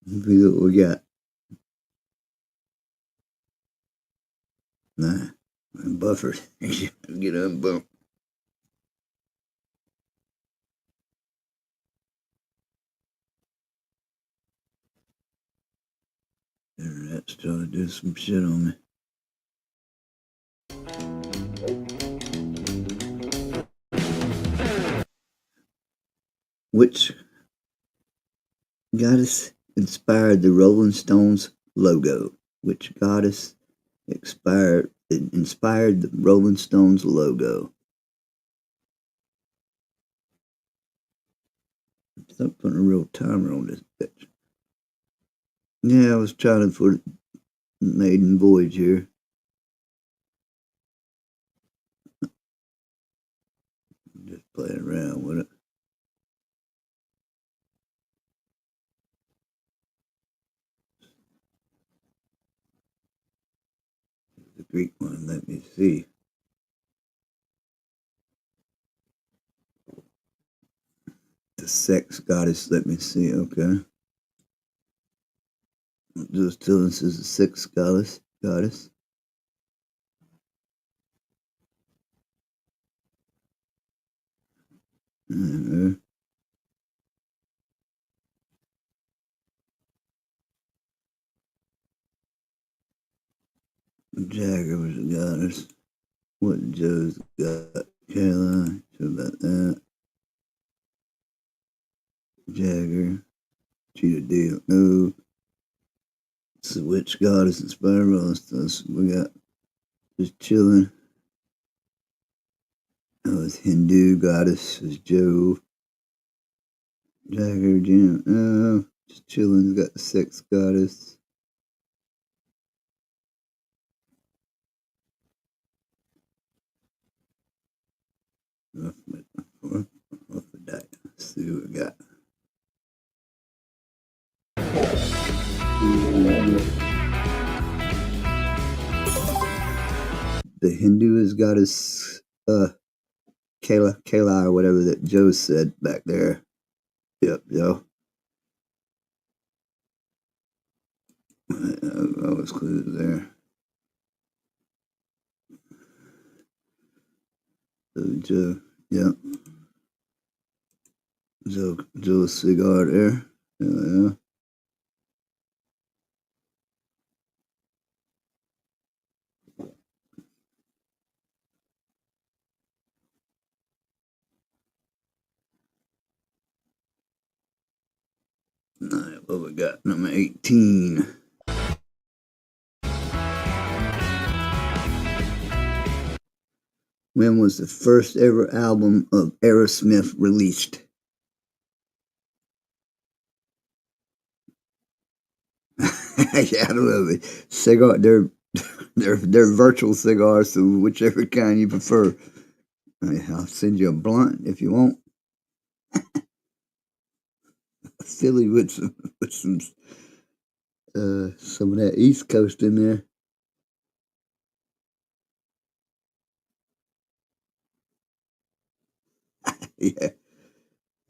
B: See what we got. Nah, I'm buffered. Get unbumped. Internet's trying to do some shit on me. Which goddess inspired the Rolling Stones logo? Which goddess inspired the Rolling Stones logo? Stop putting a real timer on this bitch. Yeah, I was trying for maiden voyage here. Just playing around with it. The Greek one, let me see. The sex goddess, let me see, okay. Just telling us is the sex goddess. Jagger was a goddess. What Joe's got? Caroline, sure about that. Jagger, Cheetah Deal, no. It's the witch goddess inspired Rolling Stones. We got just chilling. Oh, it's Hindu goddess is Joe. Jagger, Jim, no. Just chilling. Got the sex goddess. see what we got. The Hindu has got his Kayla or whatever that Joe said back there. Yep, Joe. I was clues there. So Joe, yep. Joe's cigar there. Yeah. All right, what we got? Number 18. When was the first ever album of Aerosmith released? Yeah, I don't know. Cigar, they're virtual cigars, so whichever kind you prefer. I'll send you a blunt if you want. Philly with some of that East Coast in there. Yeah,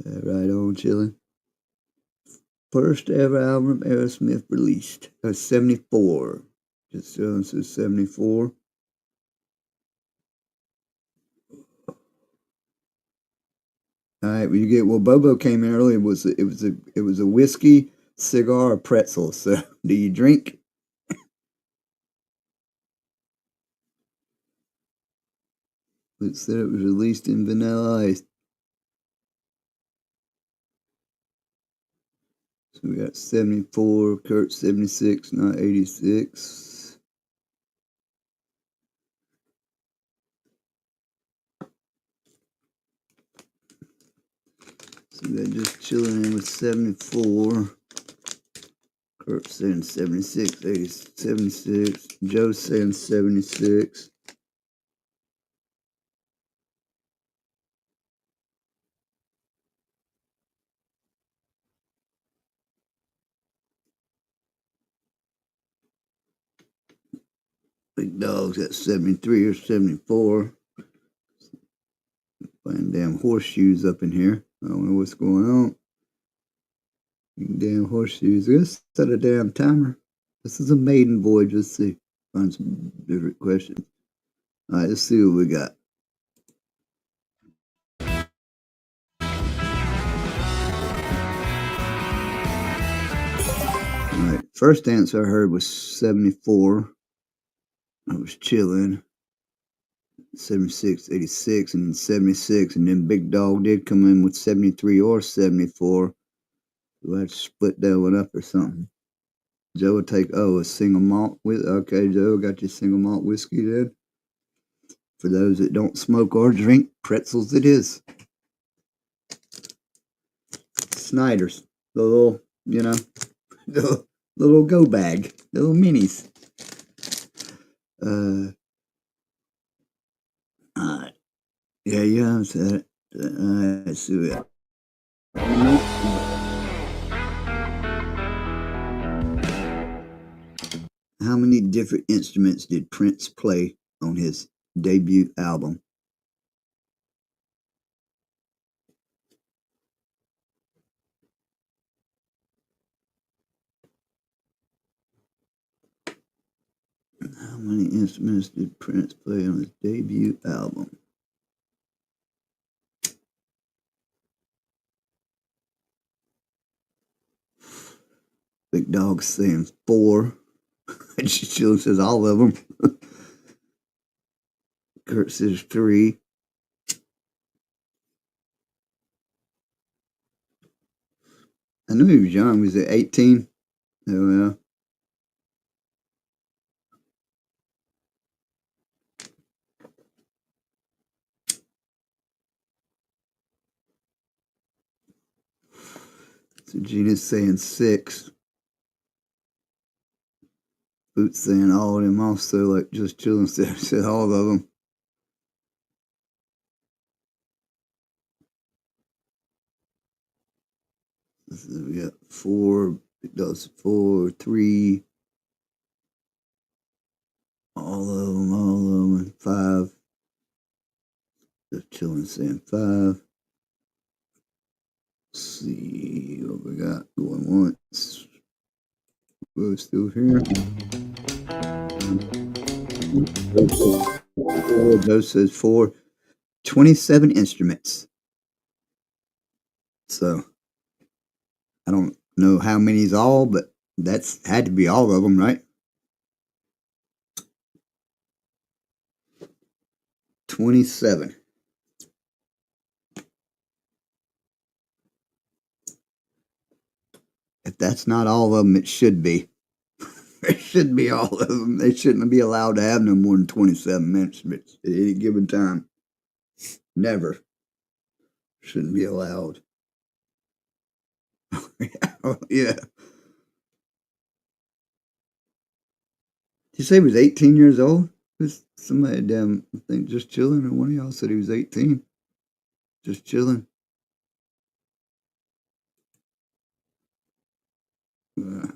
B: right on, chillin'. First ever album Aerosmith released. 74. Just chillin' says 74. All right, well, you get Bobo came in early. It was a whiskey, cigar, or pretzel. So, do you drink? It said it was released in Vanilla Ice. So we got 74, Kurt 76, not 86. So they're just chilling in with 74. Kurt saying 76, 80, 76. Joe saying 76. Big Dog's at 73 or 74. Playing damn horseshoes up in here. I don't know what's going on. Damn horseshoes. Let's set a damn timer. This is a maiden voyage. Let's see. Find some different questions. All right, let's see what we got. All right, first answer I heard was 74. I was chilling. 76, 86, and 76, and then Big Dog did come in with 73 or 74. So I had to split that one up or something. Joe would take, a single malt. Okay, Joe, got your single malt whiskey then. For those that don't smoke or drink, pretzels it is. Snyder's, the little, the little go bag, the little minis. Alright. Yeah, I said it. Let's see it. How many different instruments did Prince play on his debut album? How many instruments did Prince play on his debut album? Big Dog saying 4. And she says all of them. Kurt says 3. I knew he was young. Was it 18? Oh, yeah. So Gina's saying 6. Boots saying all of them also, like just chilling, said all of them. We got 4. It does 4, 3. All of them. 5. Just chilling, saying 5. Let's see what we got going once. We're still here. Those says 4. 27 instruments. So I don't know how many's all, but that's had to be all of them, right? 27. If that's not all of them, it should be. It should be all of them. They shouldn't be allowed to have no more than 27 instruments at any given time. Never. Shouldn't be allowed. Yeah. Did you say he was 18 years old? Was somebody damn, I think, just chilling, or one of y'all said he was 18. Just chilling. Uh,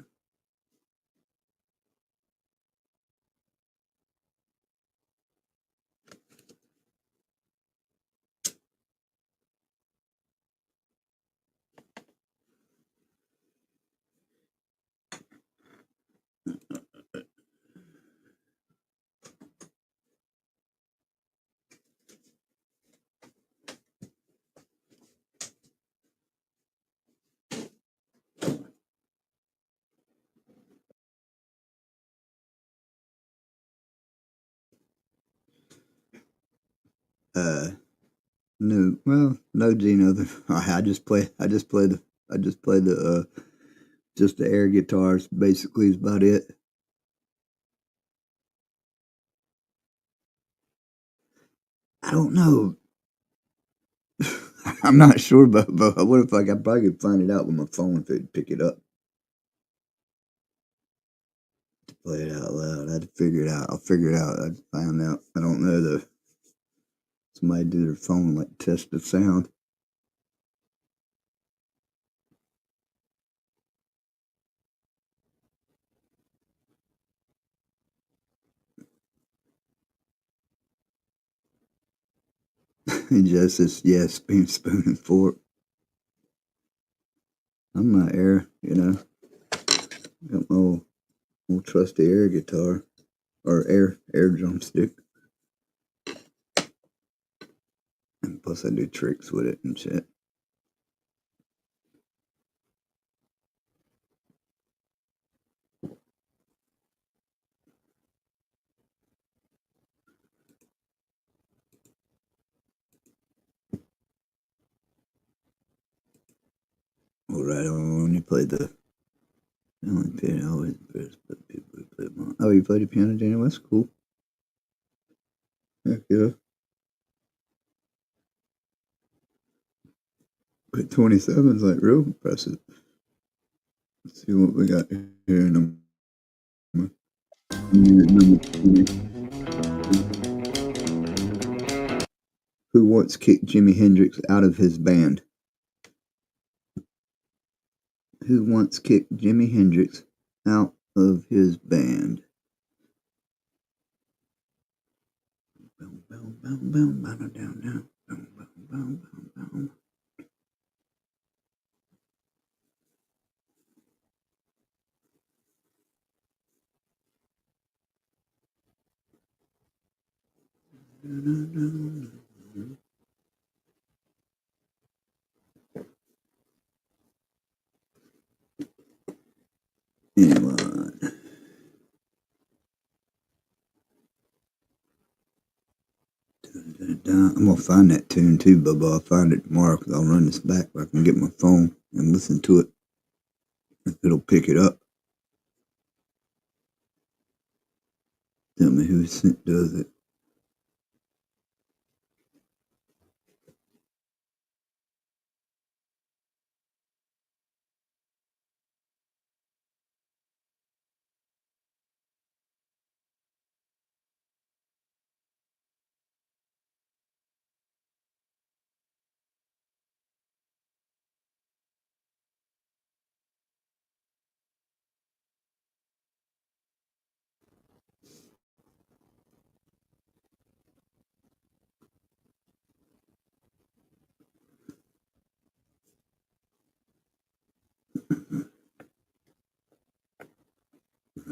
B: uh, no, well, no, Gino. I just play the just the air guitars. Basically, is about it. I don't know. I'm not sure, but what if I probably could find it out with my phone if it'd pick it up to play it out loud. I'd figure it out. I'll figure it out. I'd find out. I don't know somebody do their phone like test the sound. And just says yes, spoon and fork. I'm not air, Got my old trusty air guitar or air drumstick. And plus I do tricks with it and shit. Well, right on when you played the only piano, I always impressed by people who play piano. Oh, you played the piano, Daniel? That's cool. Heck yeah. But 27 is like real impressive. Let's see what we got here. Number 20. Who once kicked Jimi Hendrix out of his band? Who once kicked Jimi Hendrix out of his band? Boom, boom, boom, boom, boom, down, down. Boom, boom, boom, boom, boom. Anyone? I'm gonna find that tune too, Bubba. I'll find it tomorrow because I'll run this back where I can get my phone and listen to it. If it'll pick it up. Tell me who does it.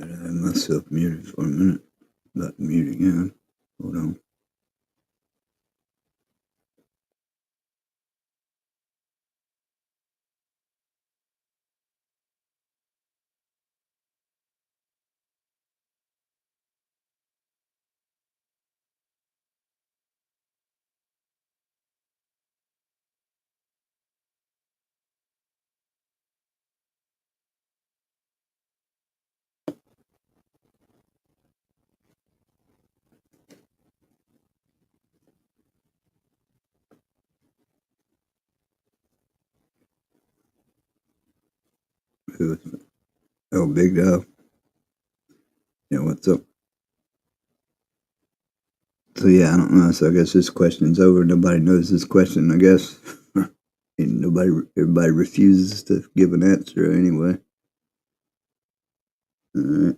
B: I have myself muted for a minute. About to mute again. Hold on. Oh, Big Dog. Yeah, what's up? So yeah, I don't know. So I guess this question's over. Nobody knows this question, I guess. And everybody refuses to give an answer anyway. All right.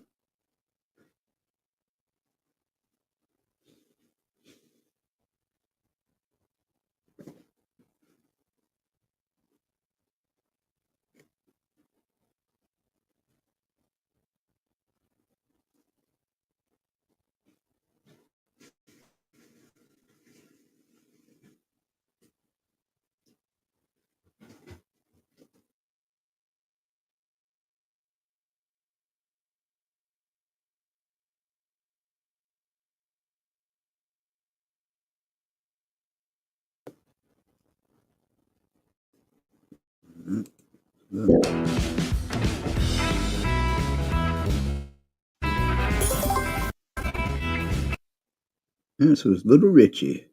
B: This was Little Richie.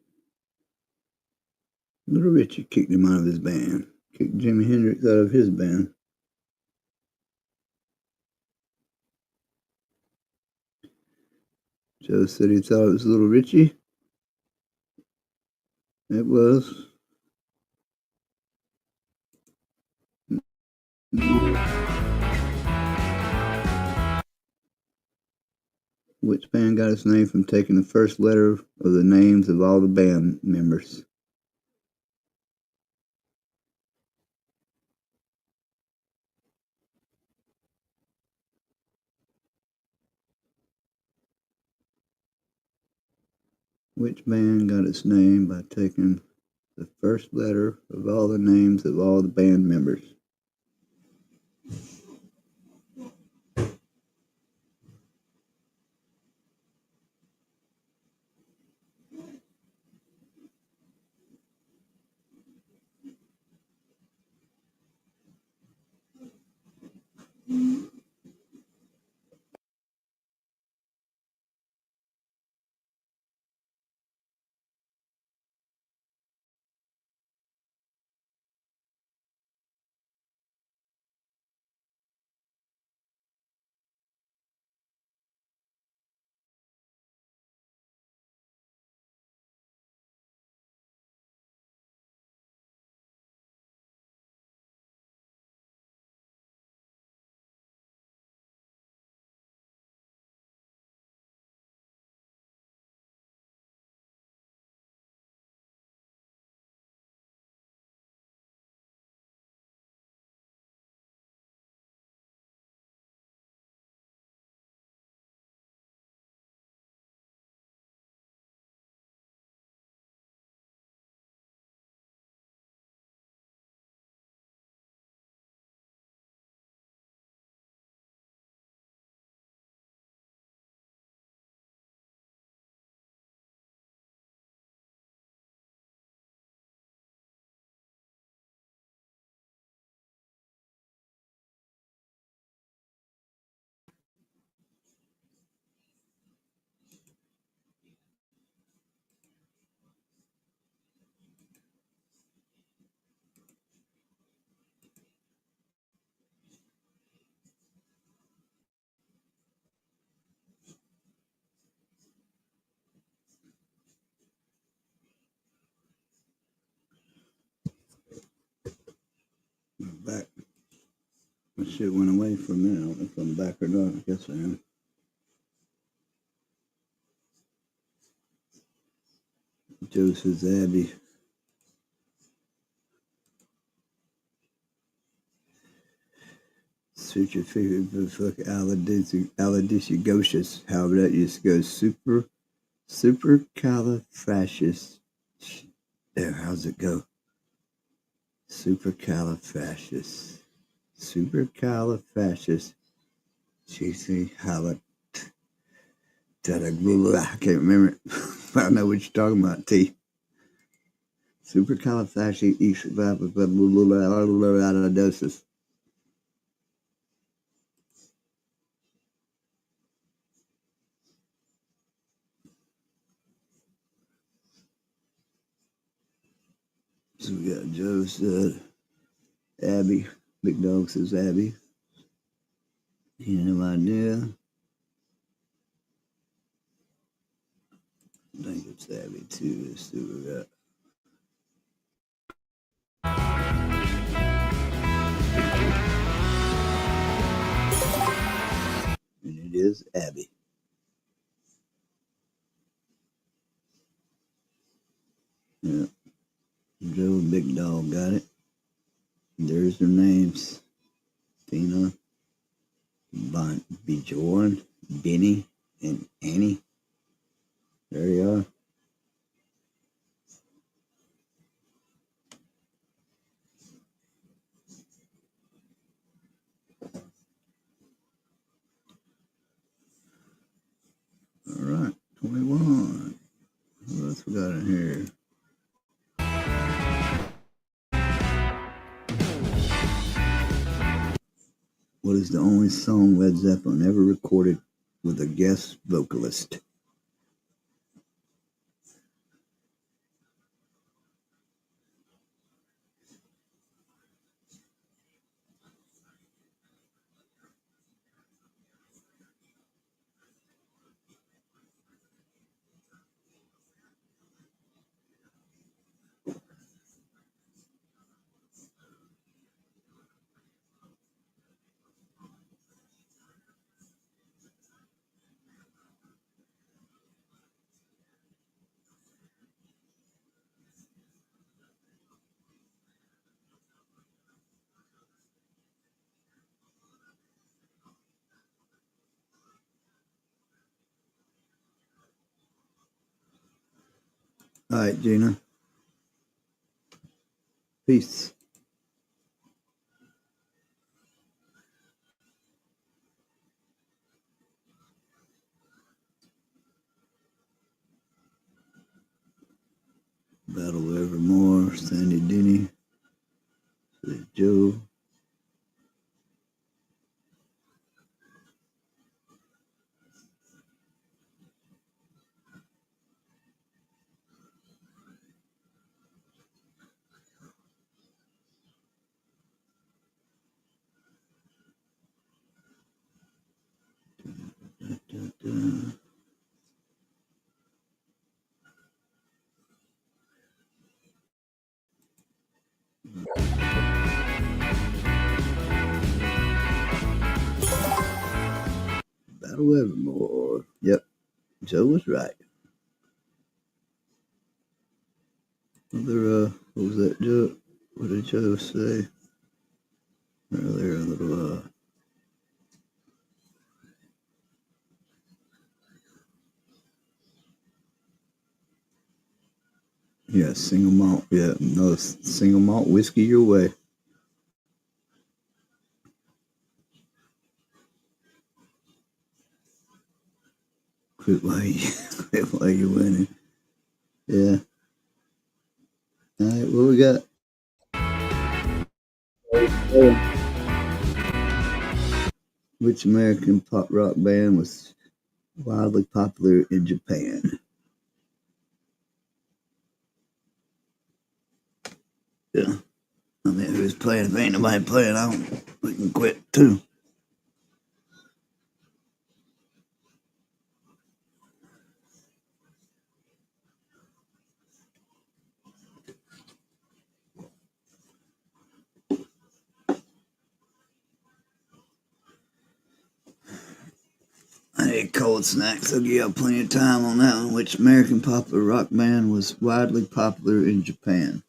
B: Little Richie kicked him out of his band. Kicked Jimi Hendrix out of his band. Joe said he thought it was Little Richie. It was. Which band got its name from taking the first letter of the names of all the band members? Which band got its name by taking the first letter of all the names of all the band members? I'm back. My shit went away for a minute. I don't know if I'm back or not. I guess I am. Joe says Abby. Switch your favorite motherfucker Aladisigocious. However that just goes supercalifragious. There, how's it go? Supercalifragious. Cheesy halot. I can't remember it. I don't know what you're talking about, T. Supercalifragilisticexpialidocious. So we got Joe said, Abby. Big Dog says Abby. He had no idea. I think it's Abby too. Let's see what we got. And it is Abby. Yeah. Joe and Big Dog got it. There's their names. Tina, Bjorn, Benny, and Annie. There you are. All right, 21. What else we got in here? What is the only song Led Zeppelin ever recorded with a guest vocalist? All right, Gina. Peace. Battle Evermore, Sandy Denny, Joe. Battle Evermore. Yep, Joe was right. What was that, Joe? What did Joe say earlier? A little, yeah, single malt. Yeah, no, single malt whiskey your way. Quit while you're winning. Yeah. All right, what we got? Which American pop rock band was wildly popular in Japan? Yeah. I mean, who's playing? If ain't nobody playing, we can quit too. I ate cold snacks. I'll give you plenty of time on that one. Which American popular rock band was widely popular in Japan?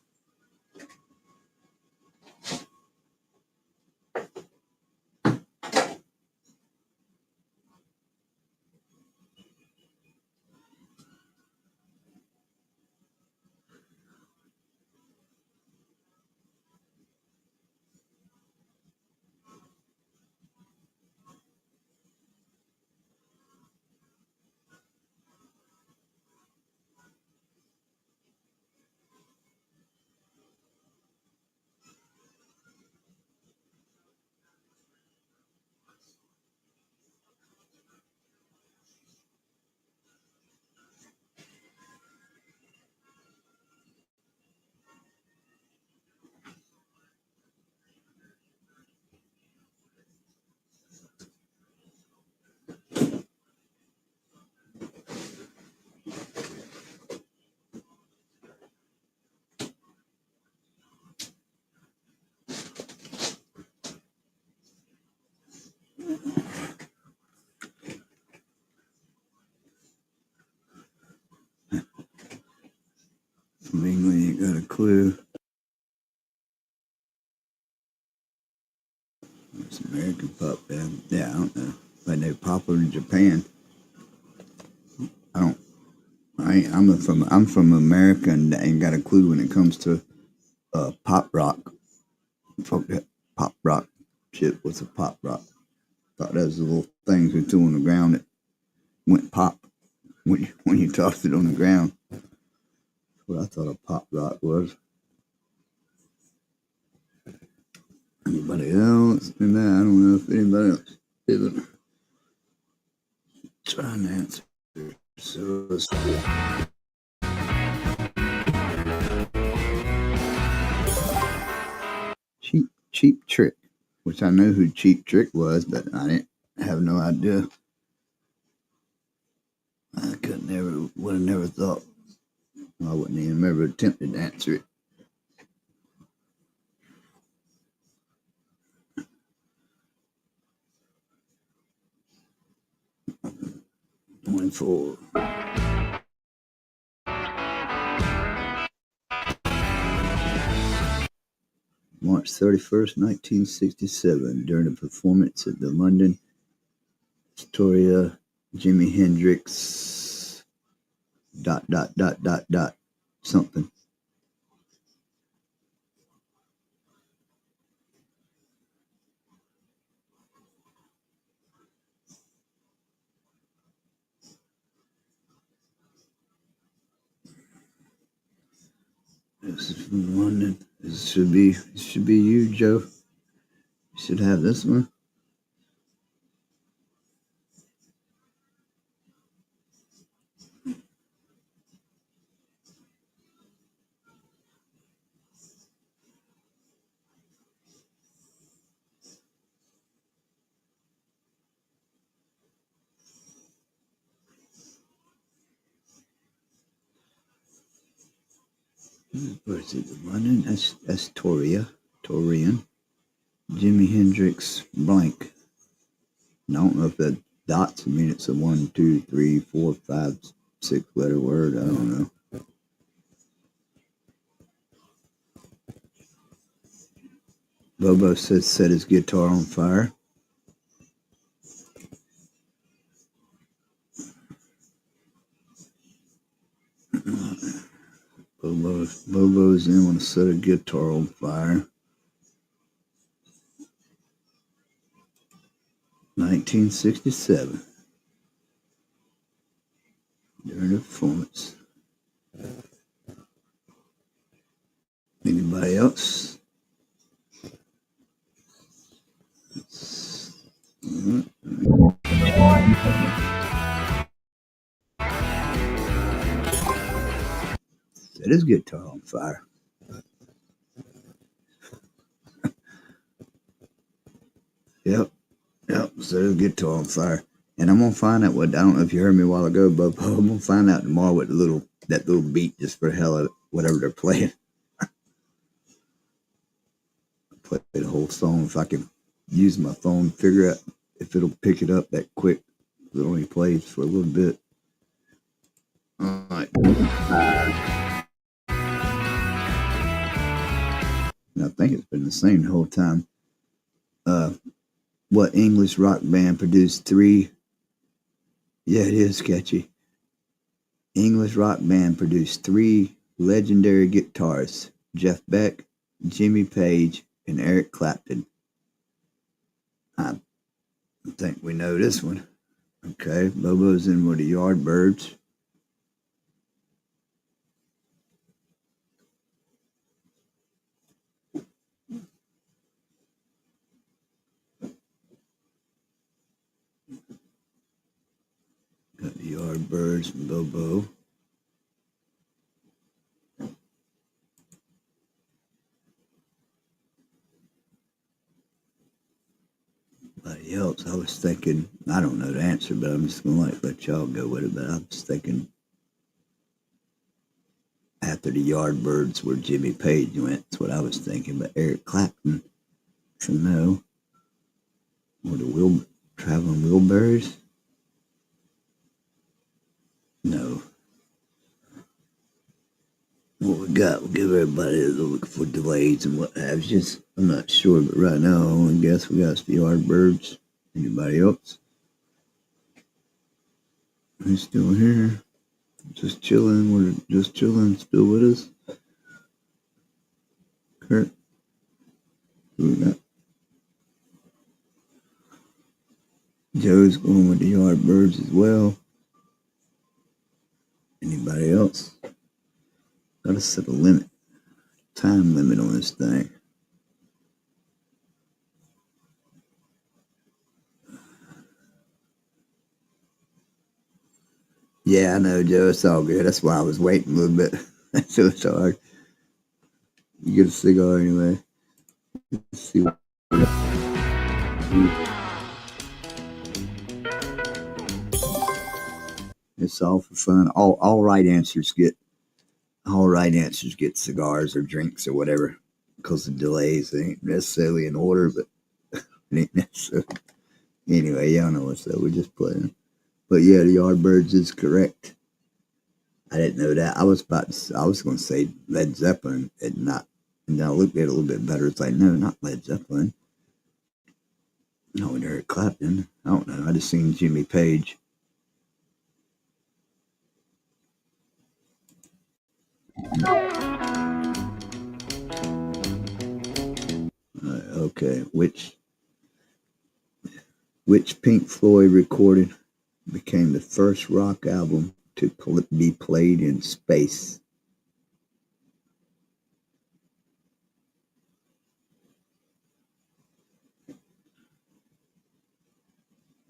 B: ain't got a clue. It's an American pop band. Yeah, I don't know. But they're popular in Japan. I'm from America and ain't got a clue when it comes to pop rock. Fuck that pop rock shit. What's a pop rock? Thought that was the little things we threw on the ground that went pop when you tossed it on the ground. That's what I thought a pop rock was. Anybody else? And I don't know if anybody else isn't trying to answer. So let's see. Cheap Trick, which I know who Cheap Trick was, but I didn't have no idea. I would have never thought. I wouldn't even ever attempted to answer it. Going forward. March 31st, 1967, during a performance at the London Astoria, Jimi Hendrix ... something. This is from London. This should be you, Joe. You should have this one. Where's it? London, Astoria, Torian, Jimi Hendrix, blank. And I don't know if that dots mean it's a 1, 2, 3, 4, 5, 6 letter word. I don't know. Bobo says set his guitar on fire. Bobo's in want to set a guitar on fire. 1967. During the performance. Anybody else? Set his guitar on fire. Yep, set his guitar on fire. And I'm gonna find out what, I don't know if you heard me a while ago, but I'm gonna find out tomorrow what that little beat, just for the hell of it, whatever they're playing. Play the whole song if I can use my phone, figure out if it'll pick it up that quick. It only plays for a little bit. All right. And I think it's been the same the whole time. What English rock band produced 3? Yeah, it is sketchy. English rock band produced 3 legendary guitarists: Jeff Beck, Jimmy Page, and Eric Clapton. I think we know this one. Okay, Bobo's in with the Yardbirds. Got the Yardbirds and Bobo. Anybody else? I was thinking, I don't know the answer, but I'm just going to let y'all go with it. But I was thinking after the Yardbirds where Jimmy Page went. That's what I was thinking. But Eric Clapton, to know. Or the Traveling Wilburys? No. what we got. We'll give everybody a look for delays and what have you. I'm not sure, but right now I only guess we got the Yardbirds. Anybody else? Who's still here? Just chilling. We're just chilling. Still with us? Kurt? Who we got? Joe's going with the Yardbirds as well. Anybody else? Gotta set a limit. Time limit on this thing. Yeah, I know, Joe. It's all good. That's why I was waiting a little bit. So it's hard. You get a cigar anyway. Let's see what. It's all for fun. All right answers get cigars or drinks or whatever. Because of delays, they ain't necessarily in order, but it ain't necessarily. Anyway, y'all know what's up. We're just playing. But yeah, the Yardbirds is correct. I didn't know that. I was going to say Led Zeppelin and not. And then I looked at it a little bit better. It's like, no, not Led Zeppelin. No, we heard Clapton. I don't know. I just seen Jimmy Page. Okay, which Pink Floyd recorded became the first rock album to be played in space?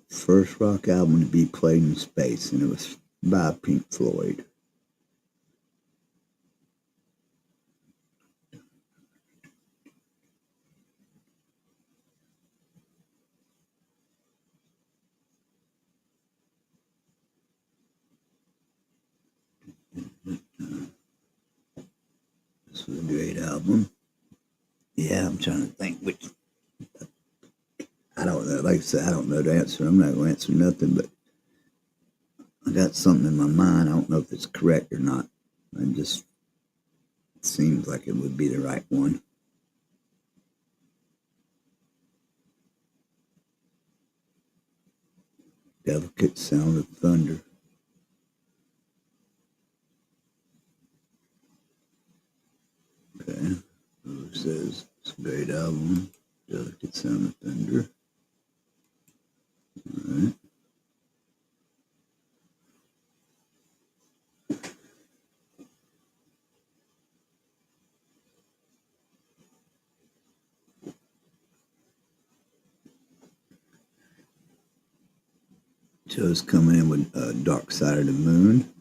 B: First rock album to be played in space, and it was by Pink Floyd. This was a great album. Yeah, I'm trying to think which. I don't know. Like I said, I don't know the answer. I'm not going to answer nothing, but I got something in my mind. I don't know if it's correct or not. It seems like it would be the right one. Delicate Sound of Thunder. Okay. Who says it's a great album? Delicate Sound of Thunder. All right. Joe's coming in with Dark Side of the Moon.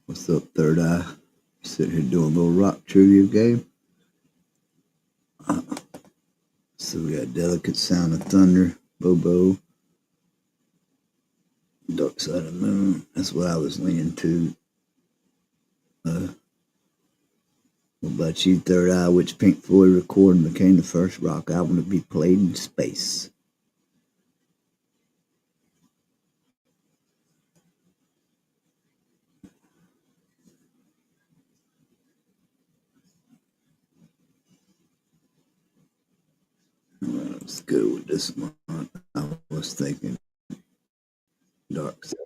B: What's up, Third Eye? Sitting here doing a little rock trivia game. So we got Delicate Sound of Thunder, Bobo, Dark Side of the Moon. That's what I was leaning to. What about you, Third Eye? Which Pink Floyd recording became the first rock album to be played in space? Let's go with this one. I was thinking Dark Side.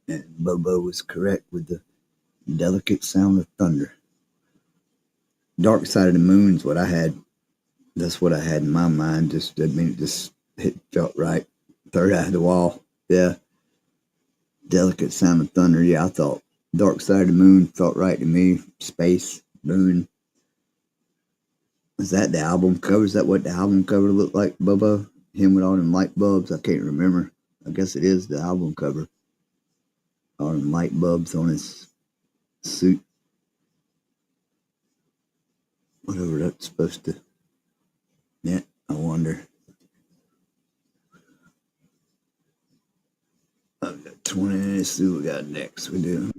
B: And Bobo was correct with the Delicate Sound of Thunder. Dark Side of the Moon is what I had. That's what I had in my mind. It felt right. Third Eye of the Wall. Yeah. Delicate Sound of Thunder. Yeah, I thought Dark Side of the Moon felt right to me. Space, moon. Is that the album cover? Is that what the album cover looked like, Bobo? Him with all them light bulbs? I can't remember. I guess it is the album cover. All them light bulbs on his suit. Whatever that's supposed to. Yeah, I wonder. I've got 20. Let's see what we got next. We do.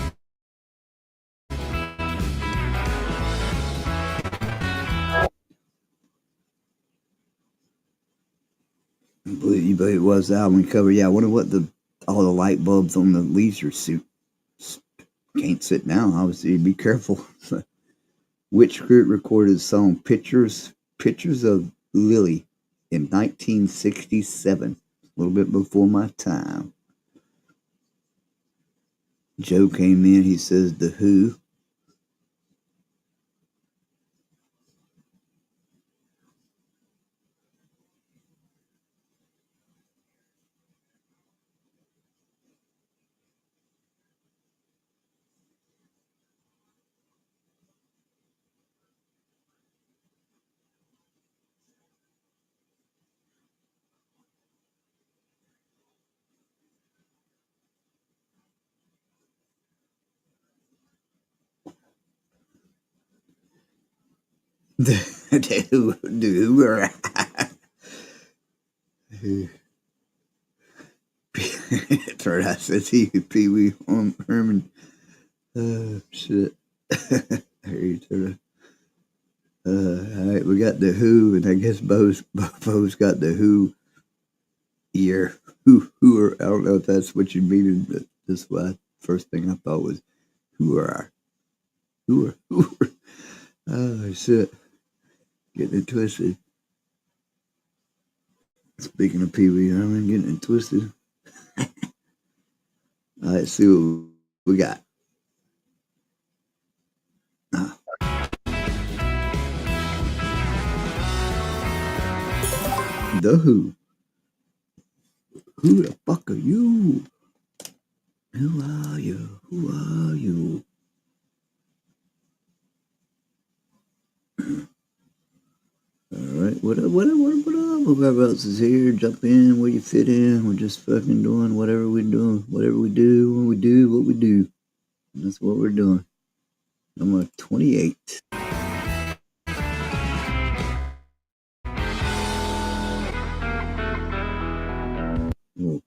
B: You believe it was the album cover? Yeah, I wonder what all the light bulbs on the leisure suit can't sit down. Obviously, be careful. Which group recorded the song Pictures of Lily in 1967? A little bit before my time. Joe came in, he says The Who. The Who are Third Eye says he Pee Wee Herman. Oh shit. All right, we got the Who, and I guess Bo's got the Who ear. Who are, I don't know if that's what you mean, but that's why first thing I thought was who are. Oh shit. Getting it twisted. Speaking of Pee Wee Herman, getting it twisted. All right, see what we got. The Who. Who the fuck are you? Who are you? Who are you? All right, what up? Whoever else is here, jump in where you fit in. We're just fucking doing whatever we're doing, whatever we do, when we do what we do. And that's what we're doing. Number 28. Oh,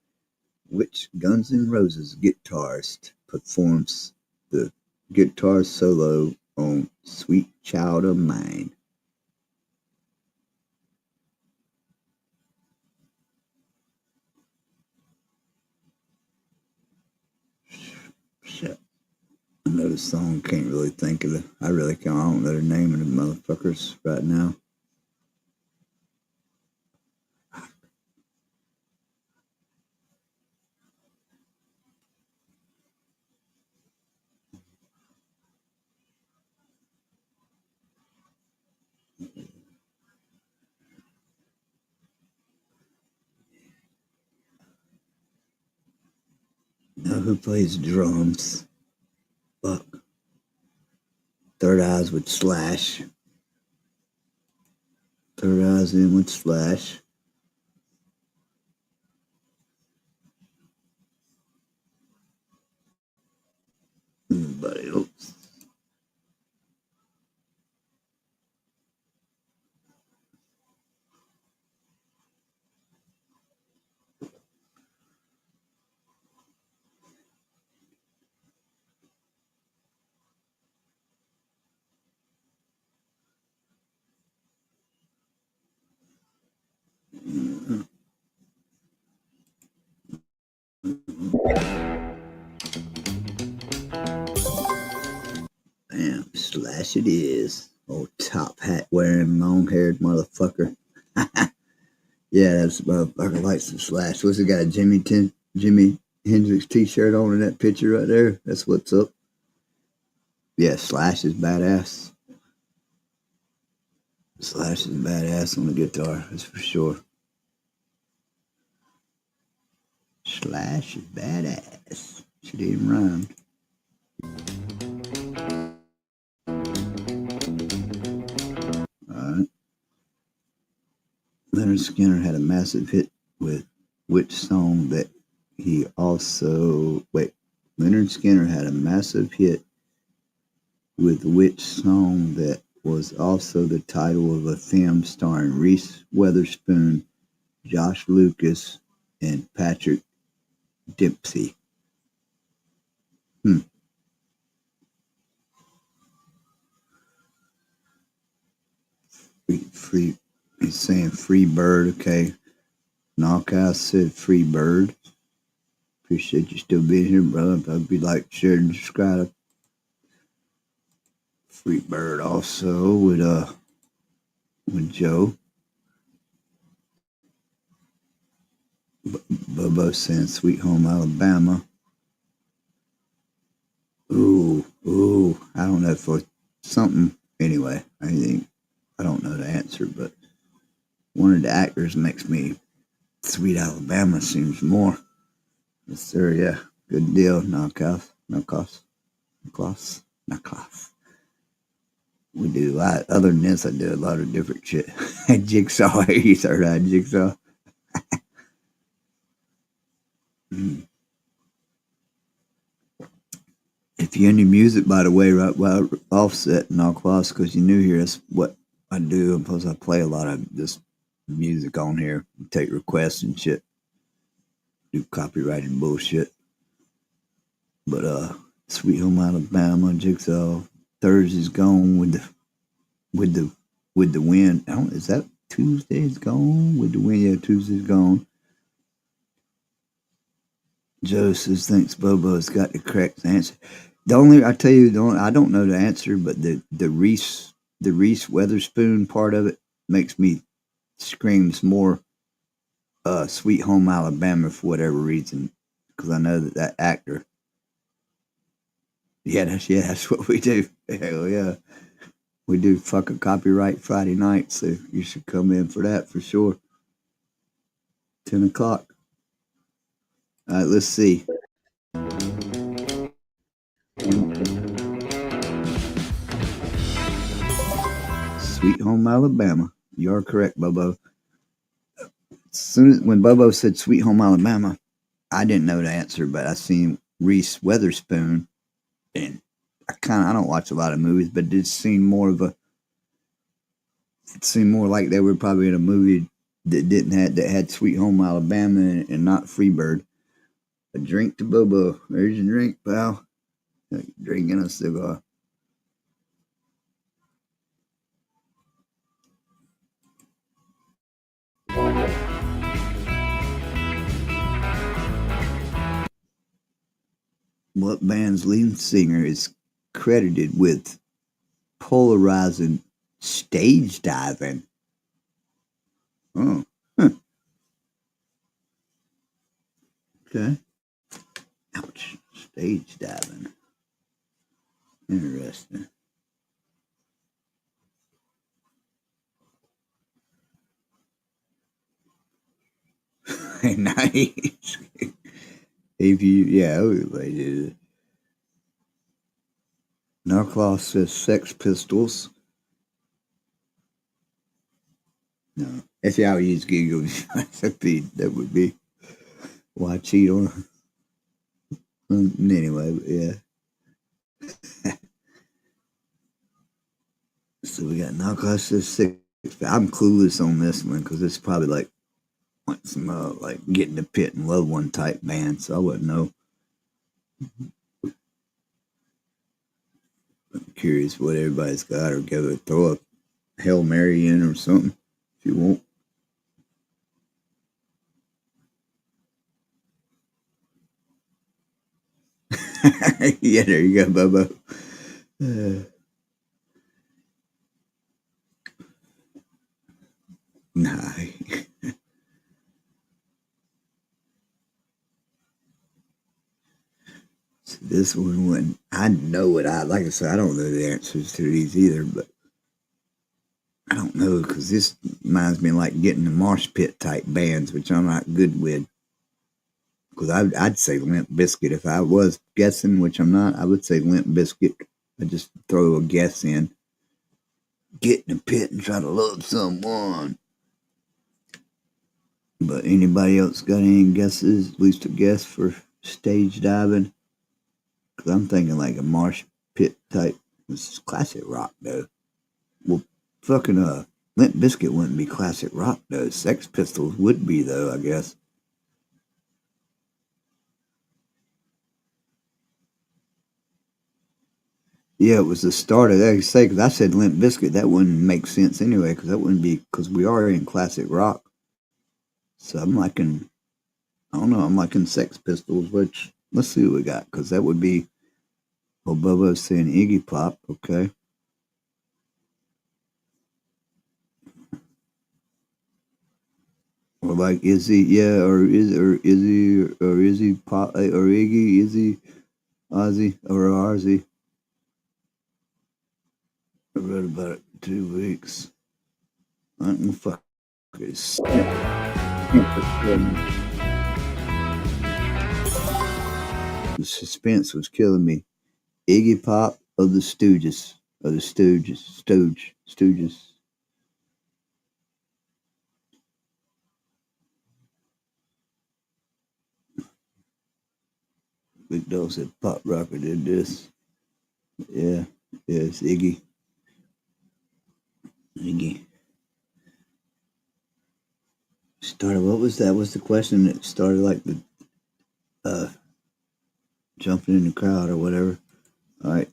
B: which Guns N' Roses guitarist performs the guitar solo on Sweet Child of Mine? Shit. I know the song, can't really think of it. I really can't. I don't know the name of the motherfuckers right now. Now who plays drums? Fuck. Third Eyes with Slash. Third Eyes in with Slash. Anybody else? Damn, Slash it is. Old top hat wearing, long haired motherfucker. Yeah, that's motherfucker likes some Slash. What's he got? A Jimi Hendrix t-shirt on in that picture right there? That's what's up. Yeah, Slash is badass. Slash is badass on the guitar, that's for sure. Slash is badass. She didn't rhyme. Alright. Leonard Skinner had a massive hit with which song that he also... Wait. Leonard Skinner had a massive hit with which song that was also the title of a film starring Reese Witherspoon, Josh Lucas, and Patrick Dempsey? Free. He's saying Free Bird. Okay. Knockout said Free Bird. Appreciate you still being here, brother. I'd be like, share, and subscribe. Free Bird also with Joe. Bubba saying Sweet Home Alabama. Ooh, I don't know for something. Anyway, I don't know the answer, but one of the actors makes me Sweet Alabama seems more. Yes, sir. Yeah, good deal. Knockoff. We do a lot. Other than this, I do a lot of different shit. Jigsaw. You heard that Jigsaw? If you're into music, by the way, right, well, Offset and all class, because you're new here, that's what I do. And plus, I play a lot of this music on here, take requests and shit, do copyrighted bullshit. But Sweet Home Alabama, Jigsaw, Thursday's gone with the wind. Is that Tuesday's gone with the wind? Yeah, Tuesday's gone. Joe says, thanks, Bobo's got the correct answer. I don't know the answer, but the Reese Witherspoon part of it makes me screams more Sweet Home Alabama for whatever reason, because I know that actor. Yeah, that's what we do. Hell yeah. We do fucking copyright Friday night, so you should come in for that for sure. 10 o'clock. All right, let's see. Sweet Home Alabama. You are correct, Bobo. When Bobo said Sweet Home Alabama, I didn't know the answer, but I seen Reese Witherspoon, and I don't watch a lot of movies, but it seemed more like they were probably in a movie that had Sweet Home Alabama and not Freebird. A drink to Bobo. There's your drink, pal. Drinking a cigar. What band's lead singer is credited with polarizing stage diving? Oh, huh. Okay. Ouch. Stage diving. Interesting. Nice. Everybody did it. Narclaw says Sex Pistols. No. If y'all use Google, that would be why cheat on. Anyway, but yeah. So we got Narclaw says Sex. I'm clueless on this one because it's probably like some like Get in the Pit and Love One type band, so I wouldn't know. I'm curious what everybody's got, or throw a Hail Mary in or something if you want. Yeah, there you go, Bobo. Nah. So this one wouldn't. I know it. Like I said, I don't know the answers to these either, but I don't know because this reminds me of like getting the mosh pit type bands, which I'm not good with. Because I'd say Limp Bizkit if I was guessing, which I'm not. I would say Limp Bizkit. I'd just throw a guess in. Get in the pit and try to love someone. But anybody else got any guesses? At least a guess for stage diving? Because I'm thinking like a marsh pit type. This is classic rock though. Well, fucking Limp Bizkit wouldn't be classic rock though. Sex Pistols would be though, I guess. Yeah, it was the start of that. I say, because I said Limp Bizkit, that wouldn't make sense anyway, because that wouldn't be, because we are in classic rock. So I'm liking, I don't know, I'm liking Sex Pistols, which, let's see what we got, because that would be, well, Bobo's saying Iggy Pop, okay. Or like Izzy, yeah, or Izzy Pop, or Iggy, Izzy, Ozzy, or Arzy. I read about it in 2 weeks. I don't know, fuck this. The suspense was killing me. Iggy Pop of the Stooges. Stooges. Big Dog said Pop Rocker did this. Yeah, it's Iggy. Started, what was that? What's the question that started like the jumping in the crowd or whatever? All right.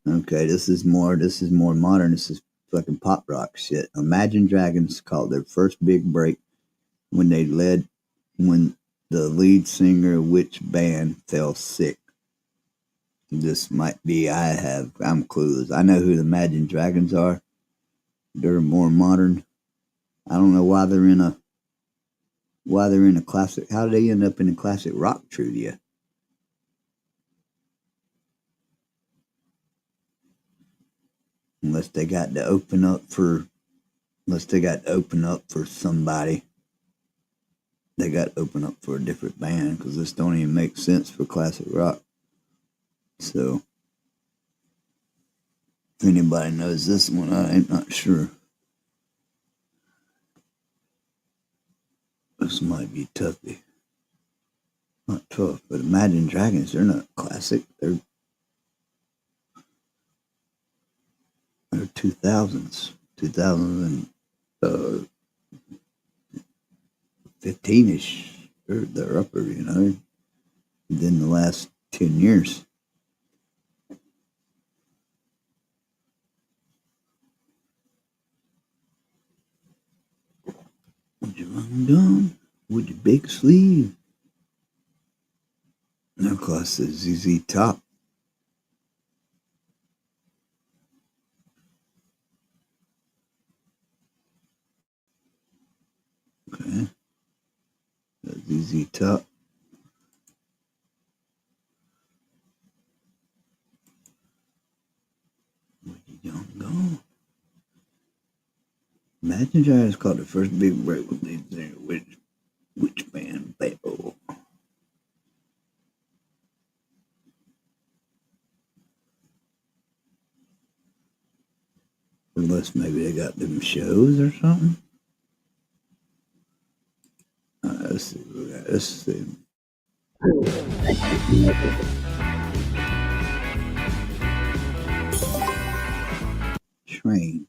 B: Okay, this is more modern. This is fucking pop rock shit. Imagine Dragons called their first big break when the lead singer of which band fell sick. This might be, I'm clueless. I know who the Imagine Dragons are. They're more modern. I don't know why they're in a classic. How did they end up in a classic rock trivia? Unless they got to open up for somebody. They got to open up for a different band, because this don't even make sense for classic rock. So if anybody knows this one, I'm not sure. This might be toughy. Not tough, but Imagine Dragons, they're not classic. They're 2000s, 2015-ish. They're upper, within the last 10 years. Would you run down with your big sleeve? No, class is ZZ Top. Okay. ZZ Top. Where you don't go? Imagine Dragons caught the first big break with lead singer which band? Babel. Unless maybe they got them shows or something. Let's see. Train.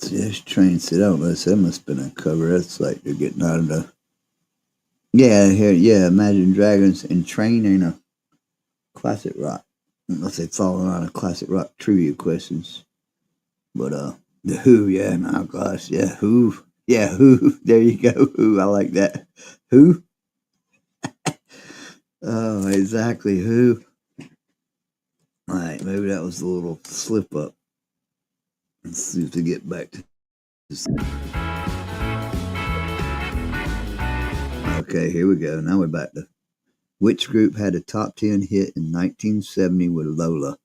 B: See, this Train sit out. That must have been a cover. That's like they're getting out of the. Yeah, here, yeah. Imagine Dragons and Train ain't a classic rock, unless they fall on a classic rock trivia questions. But the Who, yeah, no, gosh, yeah, Who, yeah, Who. There you go, Who. I like that. Who. Oh, exactly, Who. All right, maybe that was a little slip up. Let's see if we get back to this. Okay, here we go. Now we're back to which group had a top 10 hit in 1970 with Lola?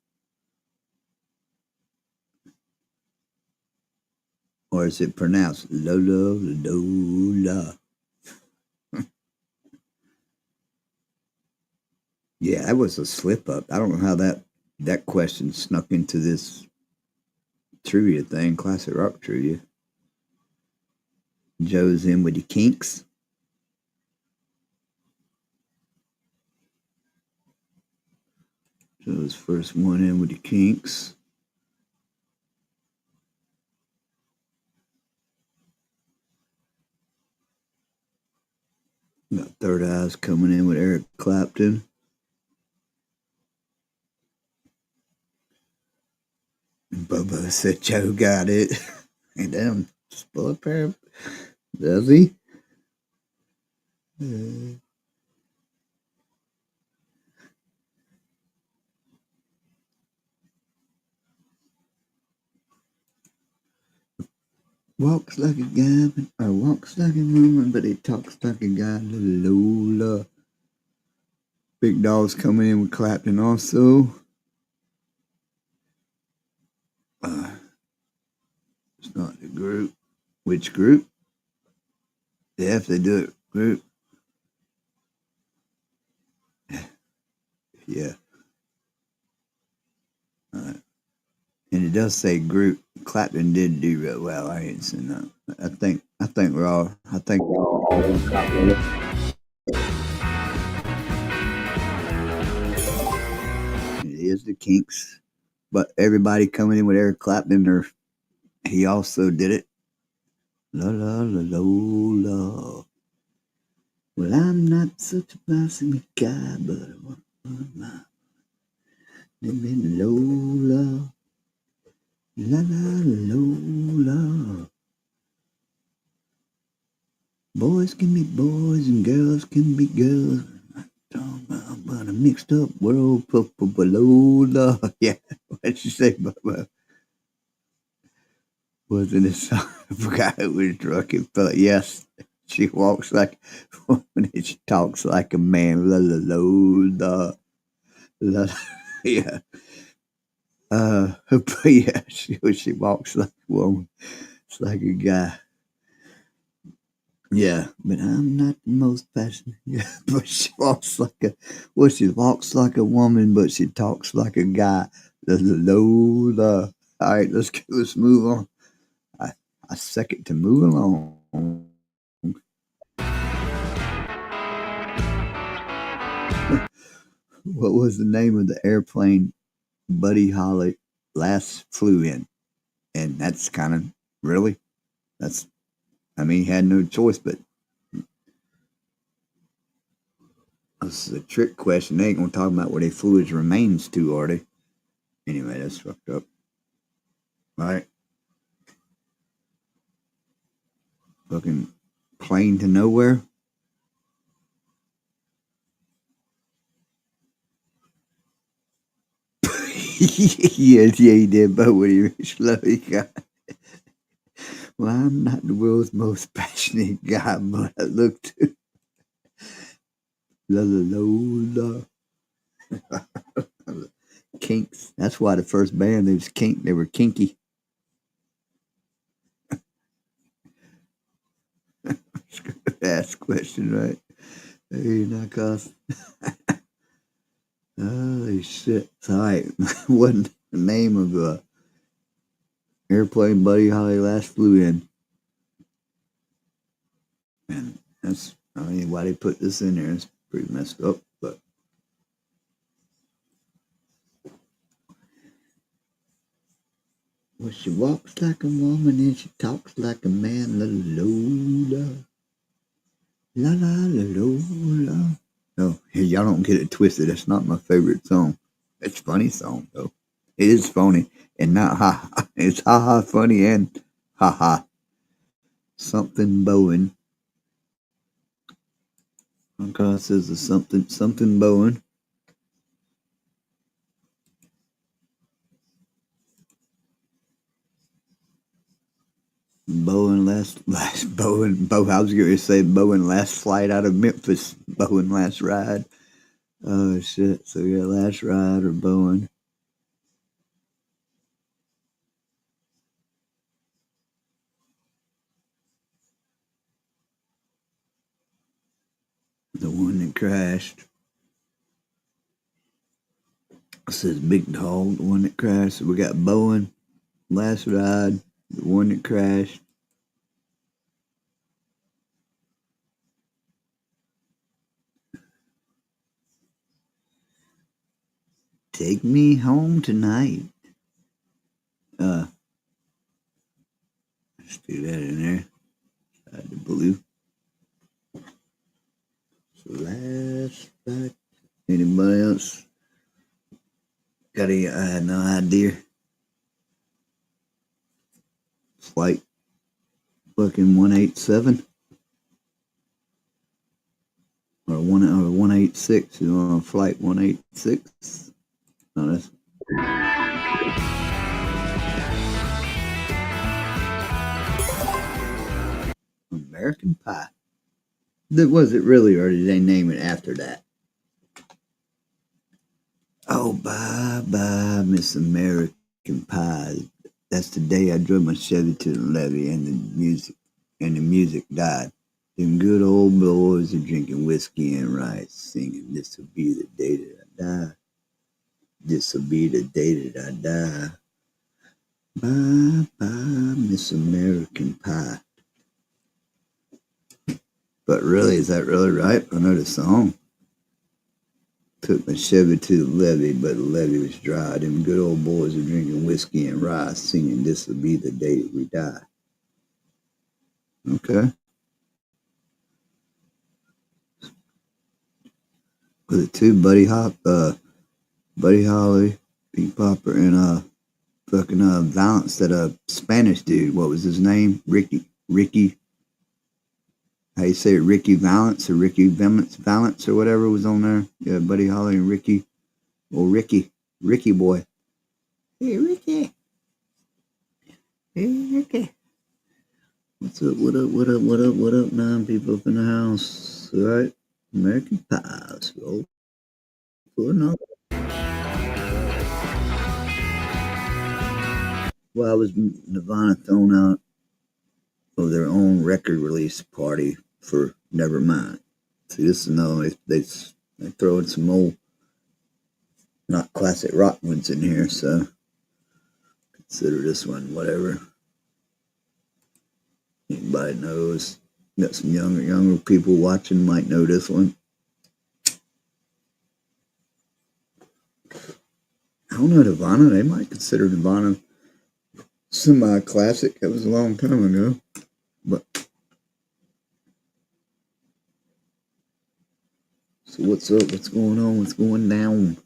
B: Or is it pronounced Lola, Lola? Yeah, that was a slip up. I don't know how that question snuck into this trivia thing, classic rock trivia. Joe's in with the Kinks. Joe's first one in with the Kinks. Got Third Eyes coming in with Eric Clapton. Bubba said Joe got it. And damn, split pair. Does he? Walks like a guy, or walks like a woman, but he talks like a guy. Lola. Big Dog's coming in with Clapton also. It's not the group. Which group? Yeah, if they do it, group. Yeah. And it does say group. Clapton did do real well. I ain't seen that. I think we're all. It is the Kinks, but everybody coming in with Eric Clapton, or he also did it. La la la la la. Well, I'm not such a bossy guy, but I want my Lola. La la Lola. Boys can be boys and girls can be girls. But a mixed up world, Lola. Yeah, what'd you say, Bubba? Wasn't it song? I forgot it was drunk. It felt, yes, she walks like a woman and she talks like a man. La la Lola. La, yeah. But yeah, she walks like a woman. It's like a guy. Yeah, but I'm not the most passionate. Yeah, but she walks like a woman, but she talks like a guy. Lola. All right, let's move on. I second to move along. What was the name of the airplane Buddy Holly last flew in? And that's kind of really, he had no choice, but this is a trick question. They ain't gonna talk about where they flew his remains to, are they? Anyway, that's fucked up. All right. Fucking plane to nowhere. Yes, yeah, he did, but when he reached low, he got. Well, I'm not the world's most passionate guy, but I look to. La la la la. Kinks. That's why the first band they was kink. They were kinky. Ask question, right? Hey, knock. Holy shit! Sorry, what the name of the airplane Buddy Holly last flew in? And that's, why they put this in there is pretty messed up, but. Well, she walks like a woman and she talks like a man. La Lola. La la la Lola. No, y'all don't get it twisted. That's not my favorite song. It's a funny song, though. It is funny and not ha ha. It's ha ha funny and ha ha. Something Bowen. Okay, it says a something Bowen. Bowen last Bowen. I was going to say Bowen last flight out of Memphis. Bowen last ride. Oh shit! So we got last ride or Bowen. The one that crashed. It says Big Dog, the one that crashed. So we got Bowen, last ride, the one that crashed. Take me home tonight. Let's do that in there. Add the blue. So last ride. Anybody else? I had no idea. fucking 187 or 186. You know, on flight 186. No, that's American Pie. Was it really, or did they name it after that? Oh, bye bye, Miss American Pie. That's the day I drove my Chevy to the levee and the music died. Them good old boys are drinking whiskey and rice, singing, "This'll be the day that I die. This'll be the day that I die. Bye bye, Miss American Pie." But really, is that really right? I know the song. Took my Chevy to the levee, but the levee was dry. Them good old boys are drinking whiskey and rye, singing, "This'll be the day that we die." Okay. Was it two Buddy Holly, Pink Popper, and fucking Valance, that Spanish dude? What was his name? Ricky. How you say it? Ricky Valance or Ricky Valance or whatever was on there. Yeah, Buddy Holly and Ricky. Well, Ricky boy. Hey, Ricky. Hey, Ricky. What's up? What up? 9 people up in the house. All right. American Pies. Roll for another. Well, was Nirvana thrown out of their own record release party for Nevermind? See, this is another, they throw in some old, not classic rock ones in here, so consider this one whatever. Anybody knows? Got some younger people watching might know this one. I don't know, Nirvana. They might consider Nirvana semi-classic. That was a long time ago, but so what's up? What's going on? What's going down?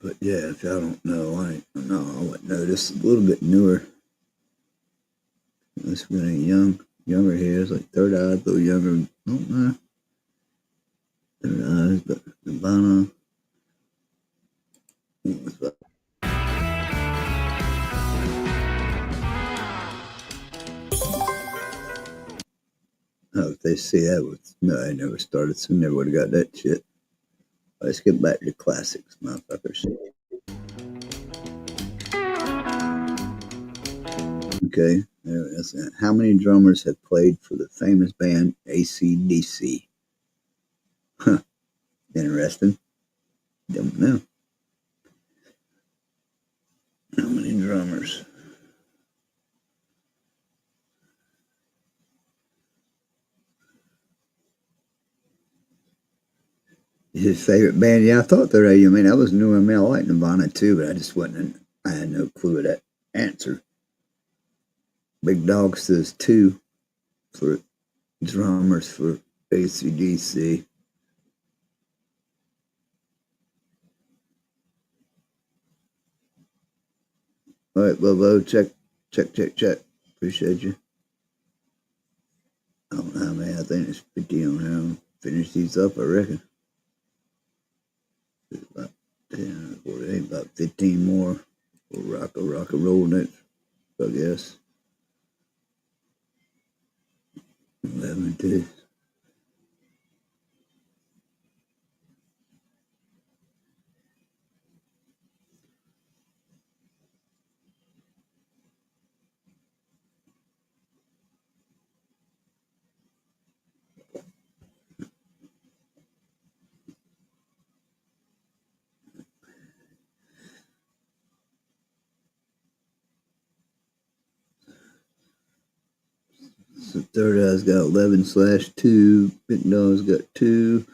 B: But yeah, if y'all don't know, I wouldn't know. This is a little bit newer. This really younger here. It's like Third Eye, a little younger. I don't know. Third Eyes, but Nirvana. Oh, if they see that was no, I never started, so never would have got that shit. Let's get back to the classics, motherfuckers. Okay, that's it. How many drummers have played for the famous band AC/DC? Huh. Interesting. Don't know. How many drummers? His favorite band? Yeah, I thought that. I mean, that was new. I mean, I like Nirvana too, but I just wasn't. I had no clue of that answer. Big Dog says 2 for drummers for AC/DC. All right, Bobo, check. Appreciate you. I don't know how many. I think it's 50 on here. I'll finish these up, I reckon. It's about 10, 48, about 15 more. We'll rock and roll next, I guess. 11 too. So Third Eye's got 11/2. Big Dog's got 2.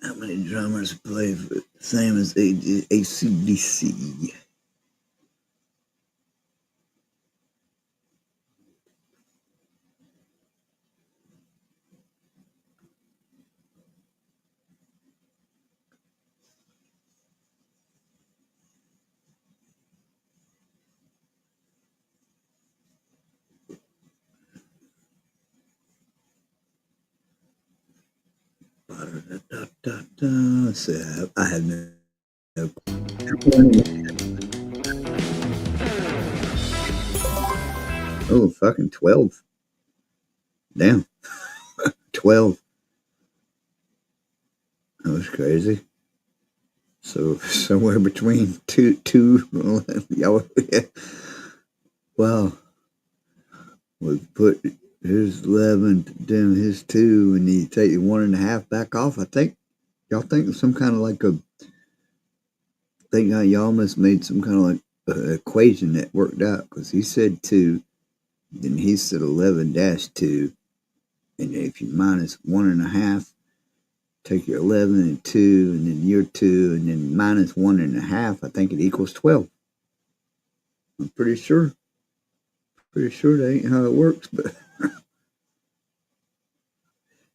B: How many drummers play for the same as AC/DC? Let's see, I have no. Oh, fucking 12. Damn. 12. That was crazy. So somewhere between two, y'all, wow. We put his 11 down his 2, and you take the 1.5 back off. I think y'all think some kind of like y'all must made some kind of like equation that worked out, because he said 2, then he said 11-2, and if you minus 1.5, take your 11 and 2, and then your 2, and then minus 1.5, I think it equals 12. I'm pretty sure. Pretty sure that ain't how it works, but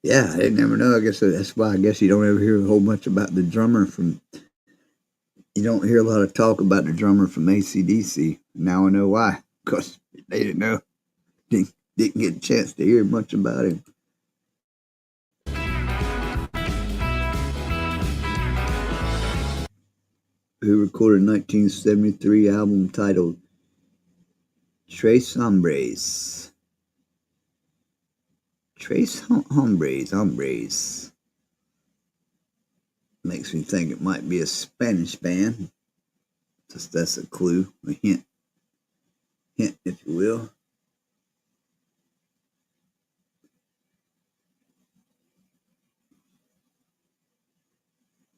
B: yeah, I never know. I guess that's why I guess you don't ever hear a whole bunch about the drummer from. You don't hear a lot of talk about the drummer from AC/DC. Now I know why, because they didn't know, didn't get a chance to hear much about him. Who recorded a 1973 album titled Tres Hombres. Tres Hombres. Makes me think it might be a Spanish band. Just that's a clue, a hint, if you will.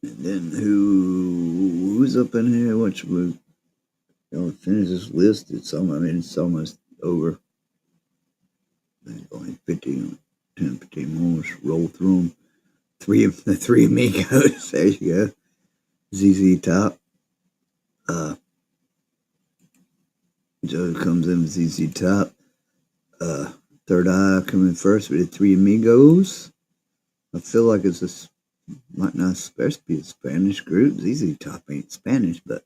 B: And then who's up in here? What should we finish this list? It's almost over. There's only 10, 15 more. Let's roll through them. The Three Amigos. There you go. ZZ Top. Joe comes in with ZZ Top. Third Eye coming first with the Three Amigos. I feel like might not especially be a Spanish group. ZZ Top ain't Spanish, but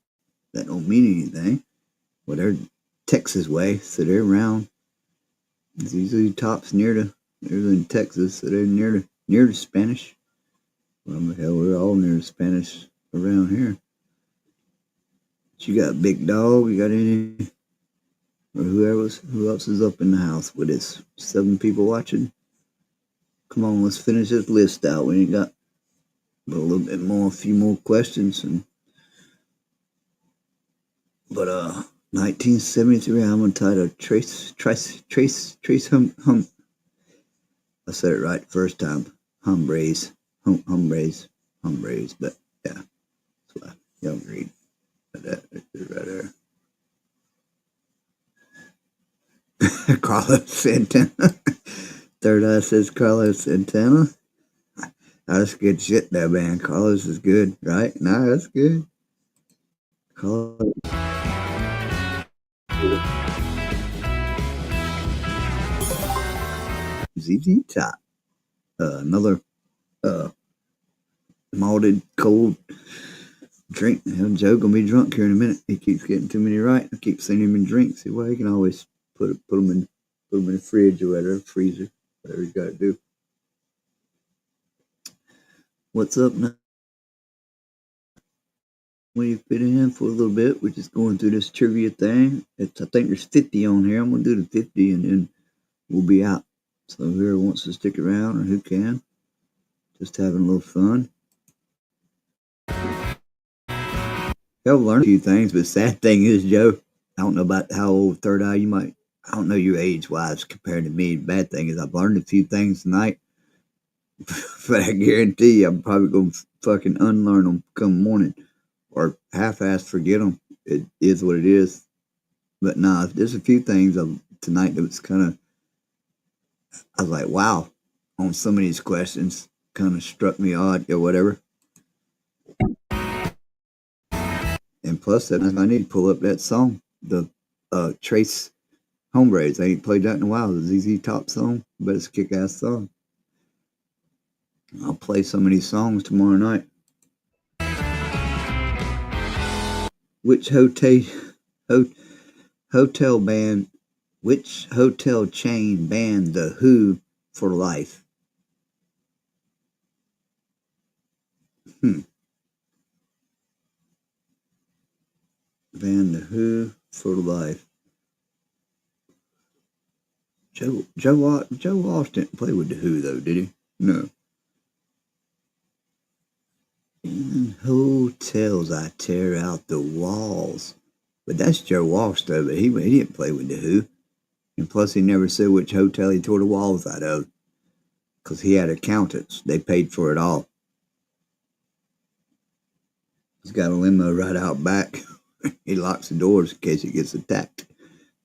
B: that don't mean anything. Well, they're Texas way, so they're around. ZZ Top's they're in Texas, so they're near the Spanish. Well, hell, we're all near the Spanish around here. But you got Big Dog, you got any, or who else is up in the house with us? 7 people watching. Come on, let's finish this list out. We ain't got a little bit more, a few more questions, 1973 album titled Trace Hum. I said it right the first time. Hombres, but yeah, that's why y'all read that right there. Carlos Santana. Third Eye says Carlos Santana. That's good shit, though, man. Carlos is good, right? No, that's good. Carlos. ZZ Top. Another malted cold drink. Joe gonna be drunk here in a minute. He keeps getting too many right. I keep sending him in drinks. See, well, he can always put them in the fridge or whatever, freezer, whatever you gotta do. What's up now? We fit in for a little bit. We're just going through this trivia thing. I think there's 50 on here. I'm gonna do the 50 and then we'll be out. So whoever wants to stick around or who can, just having a little fun. I've learned a few things, but the sad thing is, Joe, I don't know about how old Third Eye you might. I don't know your age wise compared to me. The bad thing is I've learned a few things tonight, but I guarantee you I'm probably going to fucking unlearn them come morning or half-ass forget them. It is what it is. But nah, there's a few things tonight that was kind of, I was like, wow, on some of these questions, kind of struck me odd or whatever. And plus, I need to pull up that song, the Tres Hombres. I ain't played that in a while. The ZZ Top song, but it's a kick-ass song. I'll play some of these songs tomorrow night. Which hotel chain banned The Who for life? Band The Who for life. Joe Walsh didn't play with The Who though, did he? No. In hotels, I tear out the walls. But that's Joe Walsh though. But he didn't play with The Who. And plus, he never said which hotel he tore the walls out of, because he had accountants. They paid for it all. He's got a limo right out back. He locks the doors in case he gets attacked.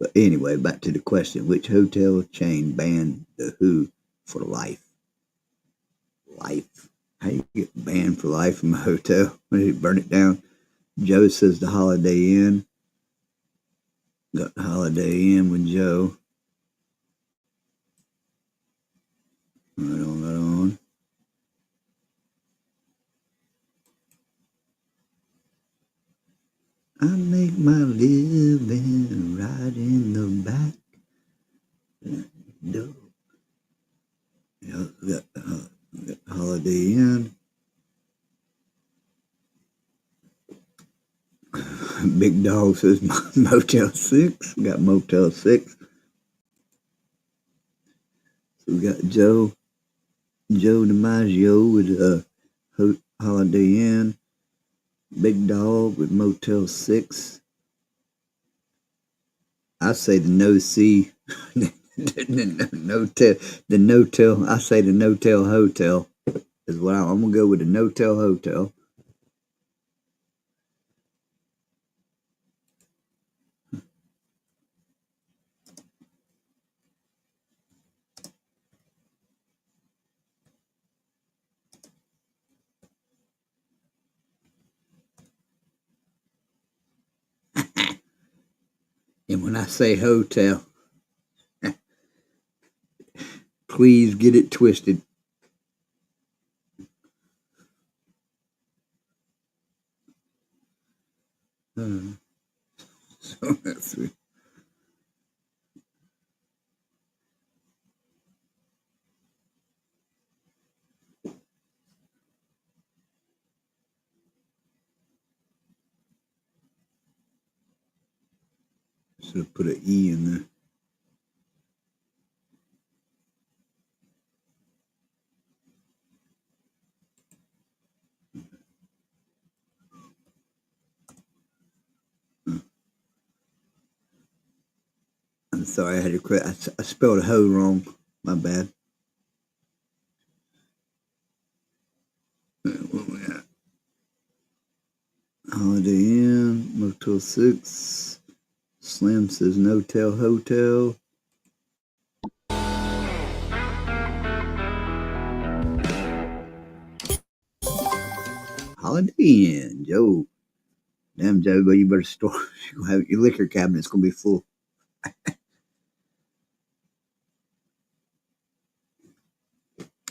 B: But anyway, back to the question. Which hotel chain banned The Who for life? Life. How you get banned for life from a hotel? When did he burn it down? Joe says the Holiday Inn. Got the Holiday Inn with Joe. Right on. I make my living right in the back door. Yeah, got Holiday Inn. Big Dog says Motel 6. Got Motel 6. So we got Joe DiMaggio with Holiday Inn. Big Dog with Motel 6. I say the no-see, the no-tell. I say the no-tell hotel is what I'm going to go with, the no-tell hotel. And when I say hotel, please get it twisted. So that's it. So put an E in there. I'm sorry, I had to quit. I spelled hoe wrong. My bad. What we got? Holiday Inn, Motel 6. Slim says no-tell hotel. Holiday Inn, Joe. Damn, Joe, you better store. Your liquor cabinet's going to be full.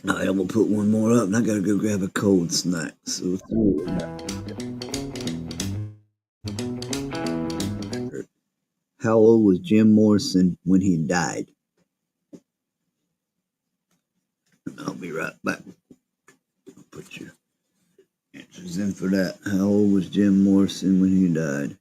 B: All right, I'm going to put one more up, and I got to go grab a cold snack. So, how old was Jim Morrison when he died? I'll be right back. I'll put your answers in for that. How old was Jim Morrison when he died?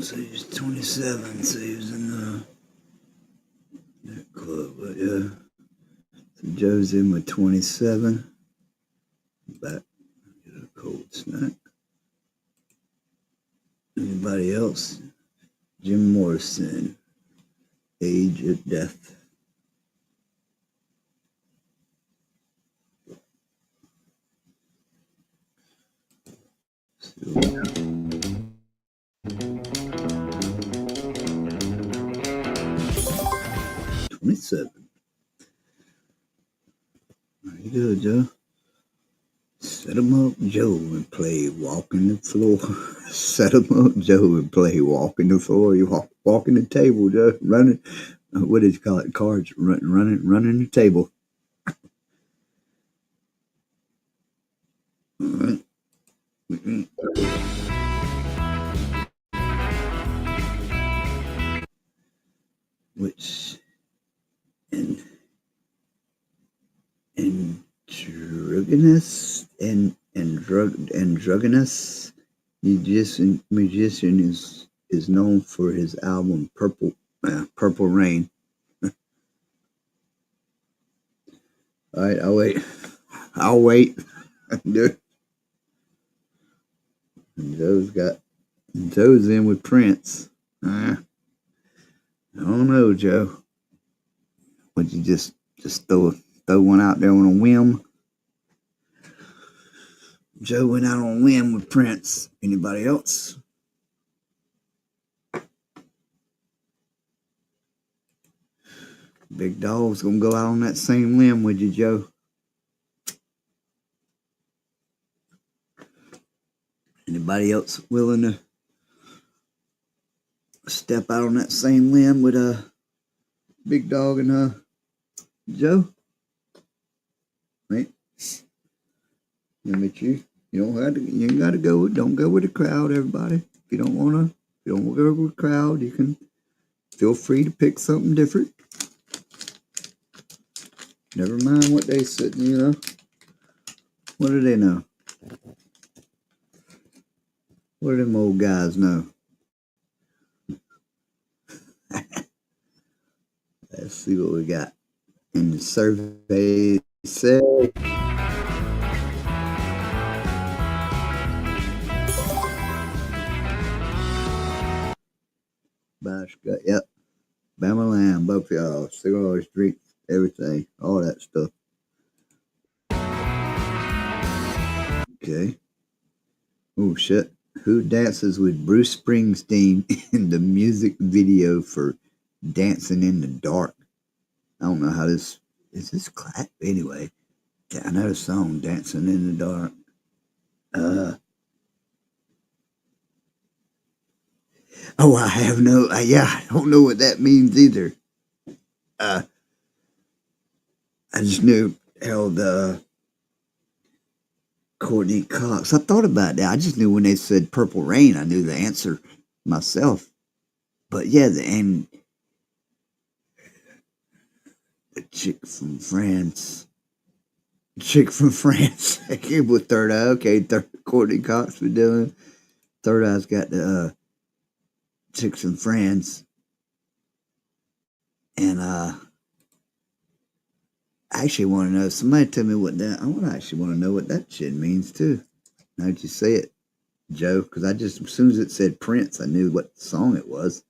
B: So he was 27, so he was in that club, but yeah. So Joe's in with 27. Back, get a cold snack. Anybody else? Jim Morrison, Age of Death. So, 27. Very good, Joe. Set 'em up, Joe, and play Walking the Floor. Set 'em up, Joe, and play Walking the Floor. You walking the table, Joe. Running, what did you call it? Cards. Running the table. All right. Which, androgynous musician is known for his album Purple Rain. All right, I'll wait. Joe's in with Prince. I don't know, Joe. Would you just throw one out there on a whim? Joe went out on a whim with Prince. Anybody else? Big Dog's gonna go out on that same limb with you, Joe. Anybody else willing to step out on that same limb with Big Dog and Joe? Right? Limit you. You ain't gotta go. Don't go with the crowd, everybody. If you don't wanna go with the crowd, you can feel free to pick something different. Never mind what they said, you know. What do they know? What do them old guys know? Let's see what we got. In the survey say yep. Bama Lamb, both y'all, cigars, drinks, everything, all that stuff. Okay. Oh shit. Who dances with Bruce Springsteen in the music video for Dancing in the Dark? I don't know how this is. This clap anyway. Yeah, I know the song Dancing in the Dark. Oh, I have no. I don't know what that means either. I just knew held Courtney Cox. I thought about that. I just knew when they said Purple Rain, I knew the answer myself. But yeah, and the chick from France. I came with Third Eye. Okay, Courtney Cox was doing. Third Eye's got the chicks from France. And I actually want to know. Somebody tell me what that. I actually want to know what that shit means too. Now that you say it, Joe, because as soon as it said Prince, I knew what song it was.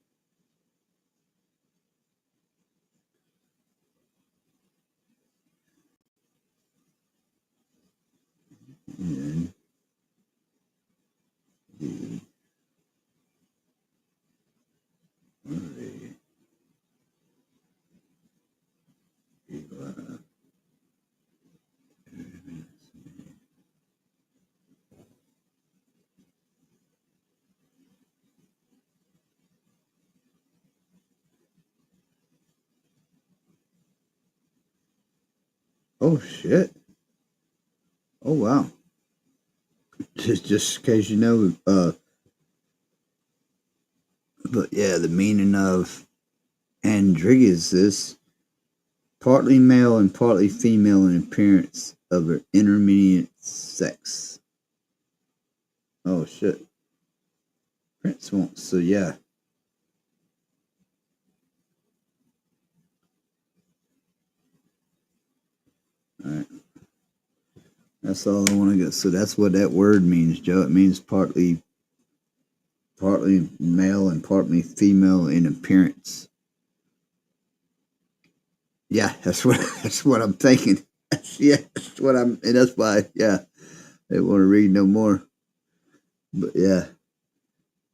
B: And oh shit! Oh wow! Just in case you know, but yeah, the meaning of androgynous is partly male and partly female in appearance of an intermediate sex. Oh shit! Prince wants so yeah. That's all I want to go. So that's what that word means, Joe. It means partly male and partly female in appearance. Yeah, that's what I'm thinking. Yeah, that's what I'm, and that's why. Yeah, I didn't want to read no more. But yeah.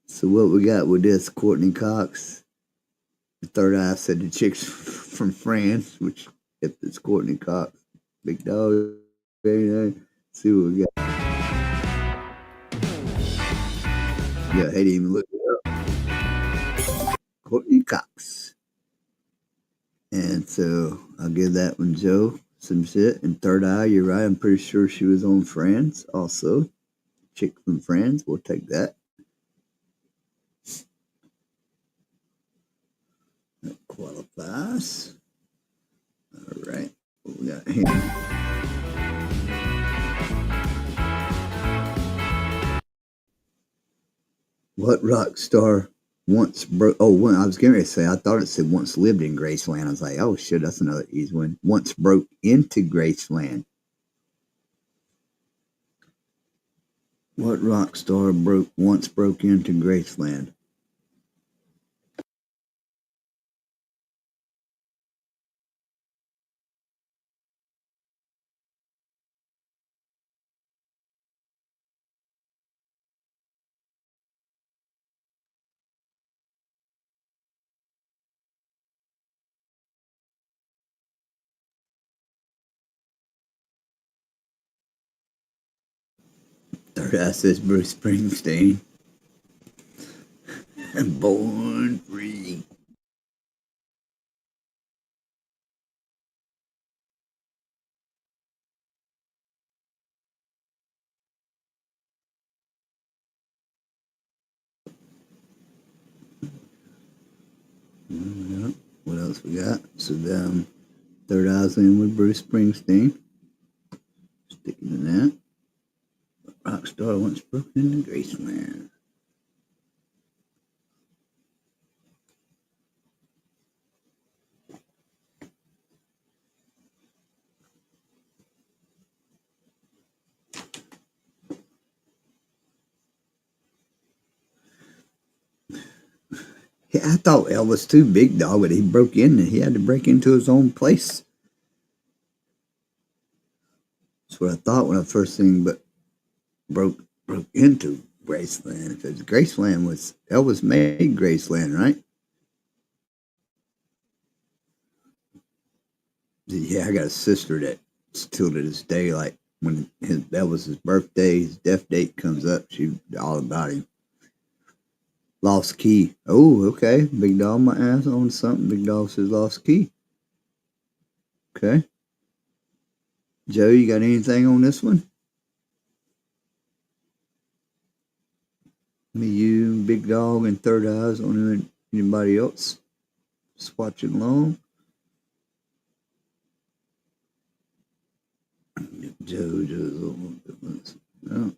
B: So what we got with this? Courtney Cox. The third eye said the chick's from France, which if it's Courtney Cox, big dog. See what we got. Yeah, I didn't even look it up. Courtney Cox. And so I'll give that one, Joe, some shit. And third eye, you're right. I'm pretty sure she was on Friends also. Chick from Friends. We'll take that. That qualifies. All right. What we got here? What rock star once broke? Oh, I was going to say, I thought it said once lived in Graceland. I was like, oh shit, that's another easy one. Once broke into Graceland. What rock star once broke into Graceland? Third eye says Bruce Springsteen. Born free. What else we got? So third eye's in with Bruce Springsteen. Sticking to that. Rockstar once broke into Graceland. Yeah, I thought Elvis too, big dog, but he broke in and he had to break into his own place. That's what I thought when I first seen, but broke into Graceland. If it's Graceland was Elvis made Graceland, right? Yeah, I got a sister that still to this day, like when that was his birthday, his death date comes up, she all about him. Lost key. Oh, okay. Big dog my ass on something. Big dog says lost key. Okay. Joe, you got anything on this one? Me, you, Big Dog, and Third Eyes on anybody else? Just watching along. Joe's. Oh.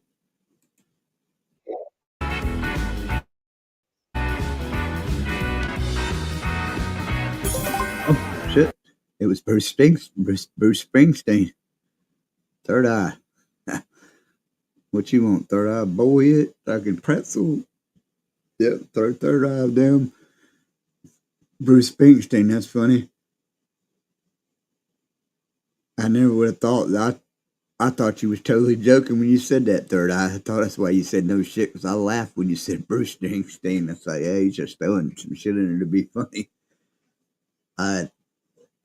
B: Oh, shit. It was Bruce Springsteen. Third Eye. What you want? Third Eye boy? Fucking pretzel? Yep, third eye of them. Bruce Springsteen. That's funny. I never would have thought that. I thought you was totally joking when you said that, Third Eye. I thought that's why you said no shit, because I laughed when you said Bruce Springsteen. I say, hey, he's just throwing some shit in there to be funny. I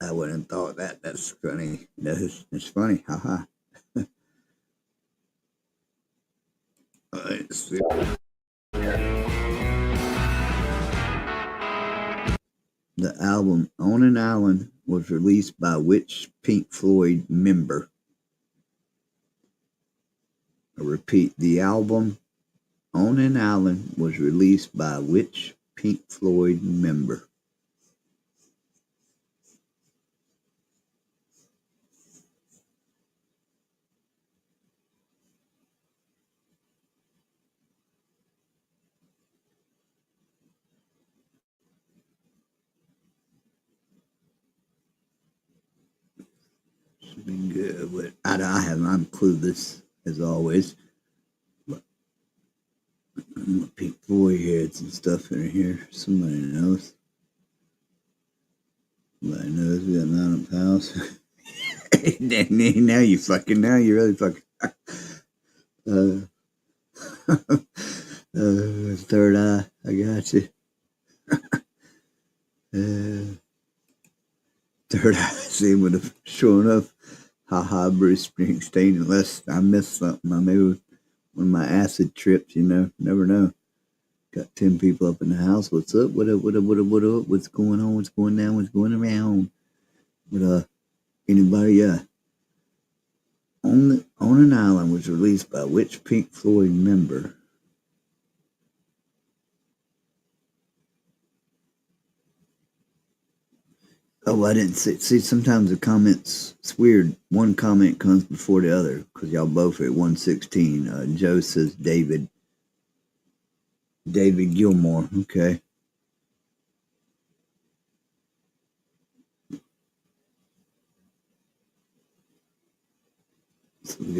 B: wouldn't have thought that. That's funny. It's funny. Haha. Let's see. The album On an Island was released by which Pink Floyd member? I repeat, the album On an Island was released by which Pink Floyd member? good. But I'm clueless as always. But Pink Floyd heads and stuff in here. Somebody knows. Somebody knows we got Mountain House. now you really fucking. Third Eye, I got you. Third Eye, see, would have shown up. Haha, Bruce Springsteen, unless I missed something. I maybe one of my acid trips, never know. Got 10 people up in the house. What's up? What up? What's going on? What's going down? What's going around? But anybody on an Island was released by which Pink Floyd member? Oh, I didn't see. Sometimes the comments, it's weird. One comment comes before the other because y'all both at 116. Joe says David Gilmour. Okay. So we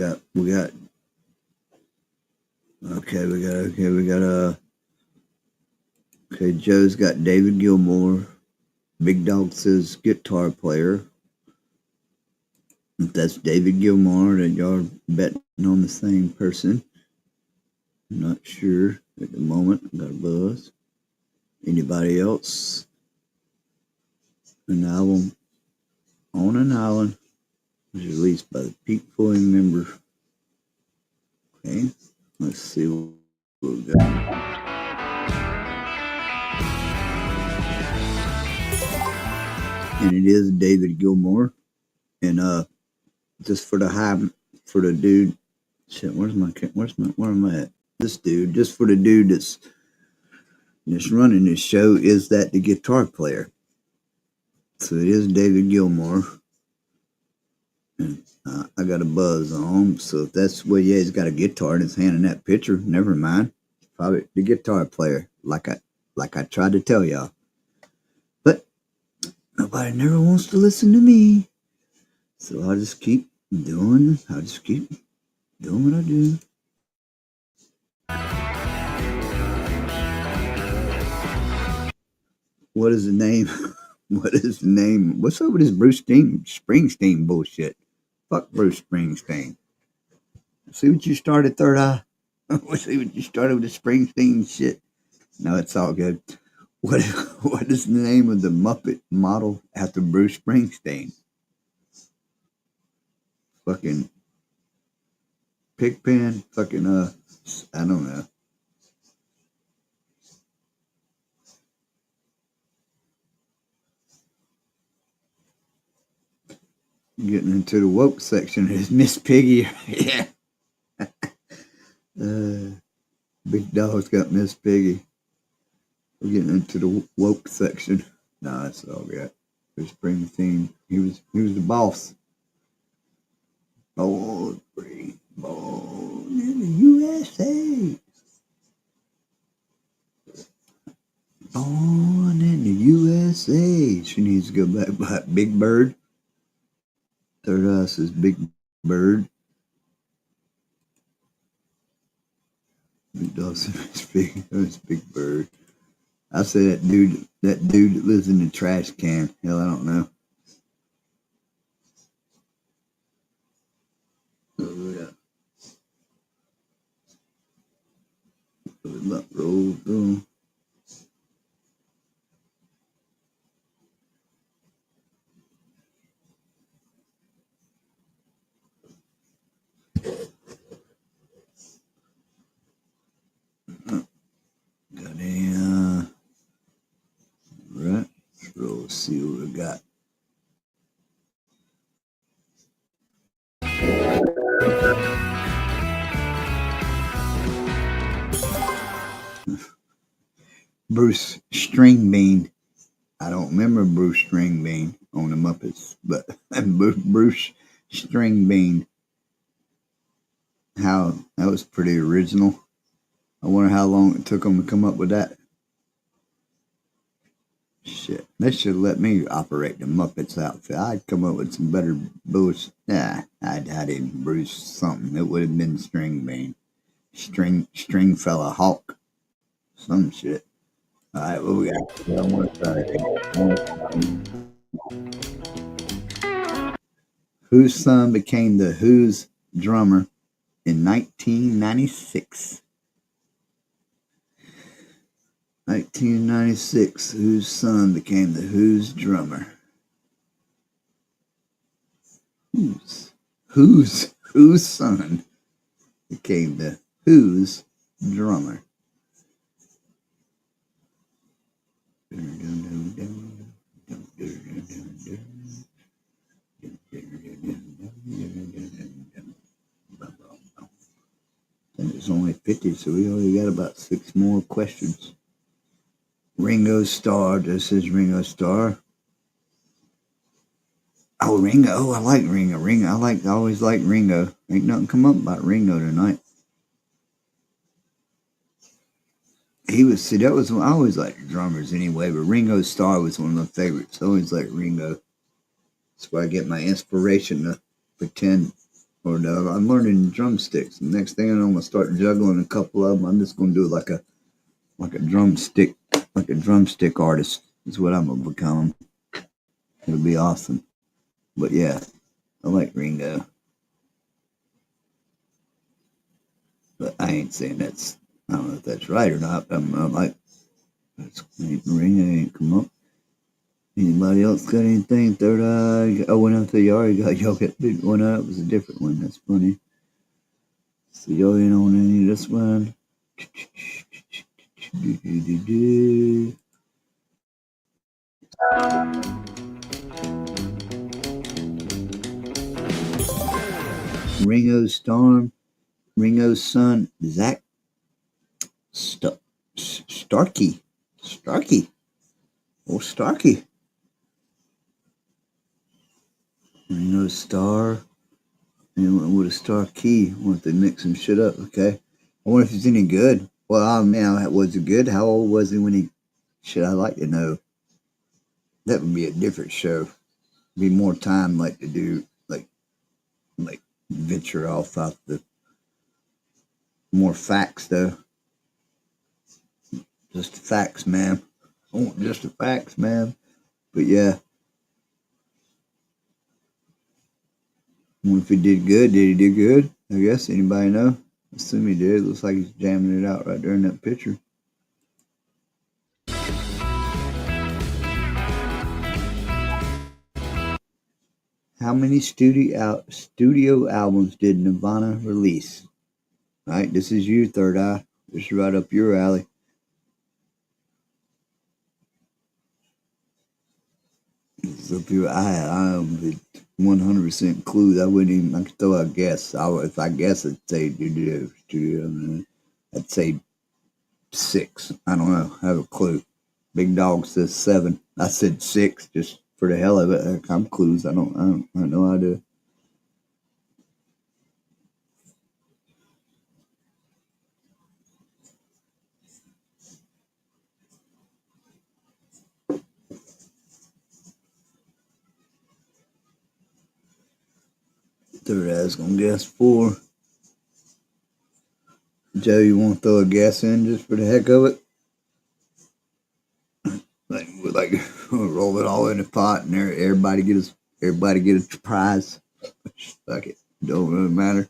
B: got. Okay, Joe's got David Gilmour. Big Dog says guitar player. If that's David Gilmour, then y'all are betting on the same person. I'm not sure at the moment. I got a buzz. Anybody else? An album on an Island was released by the Pink Floyd member. Okay, let's see what we got. And it is David Gilmour. And just for the dude, shit, where am I at? This dude, just for the dude that's running this show, is that the guitar player? So it is David Gilmour. And I got a buzz on, so if that's well, yeah, he's got a guitar in his hand in that picture. Never mind, it's probably the guitar player, like I tried to tell y'all. But nobody never wants to listen to me, so I'll just keep doing what I do. What is the name? What is the name? What's up with this Bruce Springsteen bullshit? Fuck Bruce Springsteen. See what you started, Third Eye? See what you started with the Springsteen shit? No, it's all good. What is the name of the Muppet model after Bruce Springsteen? Fucking Pigpen, fucking I don't know. Getting into the woke section is Miss Piggy. Yeah. Big Dog's got Miss Piggy. We're getting into the woke section. Nah, that's all we got. Bruce Springsteen. He was the boss. Born in the USA. Born in the USA. She needs to go back by Big Bird. Third Eye says Big Bird. Big Dog says Big Bird. I say that dude that lives in the trash can. Hell, I don't know. Roll through. Got a right. Let's see what we got. Bruce Stringbean. I don't remember Bruce Stringbean on the Muppets, but Bruce Stringbean. How that was pretty original. I wonder how long it took them to come up with that. Shit, they should have let me operate the Muppets outfit. I'd come up with some better bullshit. Nah, I didn't. Bruce something. It would have been String Bean. String fella Hawk. Some shit. Alright, what we got? I want to Whose son became the Who's drummer in 1996? 1996, whose son became the Who's drummer? Whose son became the Who's drummer? And it's only 50, so we only got about 6 more questions. Ringo Starr. This is Ringo Starr. Oh, Ringo. Oh, I like Ringo. I always like Ringo. Ain't nothing come up about Ringo tonight. I always liked drummers anyway, but Ringo Starr was one of my favorites. I always liked Ringo. That's where I get my inspiration to pretend. I'm learning drumsticks. The next thing I know, I'm gonna start juggling a couple of them. I'm just gonna do it like a drumstick artist. Is what I'm gonna become. It'll be awesome. But yeah, I like Ringo. But I ain't saying I don't know if that's right or not. I'm like, Ringo ain't come up. Anybody else got anything? Third Eye? Oh, went up to y'all got big one up. It was a different one. That's funny. So y'all ain't on any of this one. Ringo's son, Zach Starkey. Oh, Starkey. Ringo Starr. And with a Starkey. I wonder if they mix some shit up, okay? I wonder if he's any good. Well, man, was it good? How old was he when he... Should I like to know? That would be a different show. Be more time like to do, like venture off out the... More facts, though. Just the facts, man. I want just the facts, man. But yeah. I wonder if he did good. Did he do good? I guess. Anybody know? I assume he did. Looks like he's jamming it out right there in that picture. How many studio albums did Nirvana release? All right, this is you, Third Eye. This is right up your alley. This is up your eye. I am 100% clue. I could throw a guess. If I guess, I'd say studio. I'd say 6. I don't know. I have a clue. Big Dog says 7. I said 6 just for the hell of it. I'm clues. I don't have no idea. Third Eye's gonna guess 4. Joe, you want to throw a guess in just for the heck of it? Like roll it all in a pot and everybody get a prize. Fuck it, don't really matter.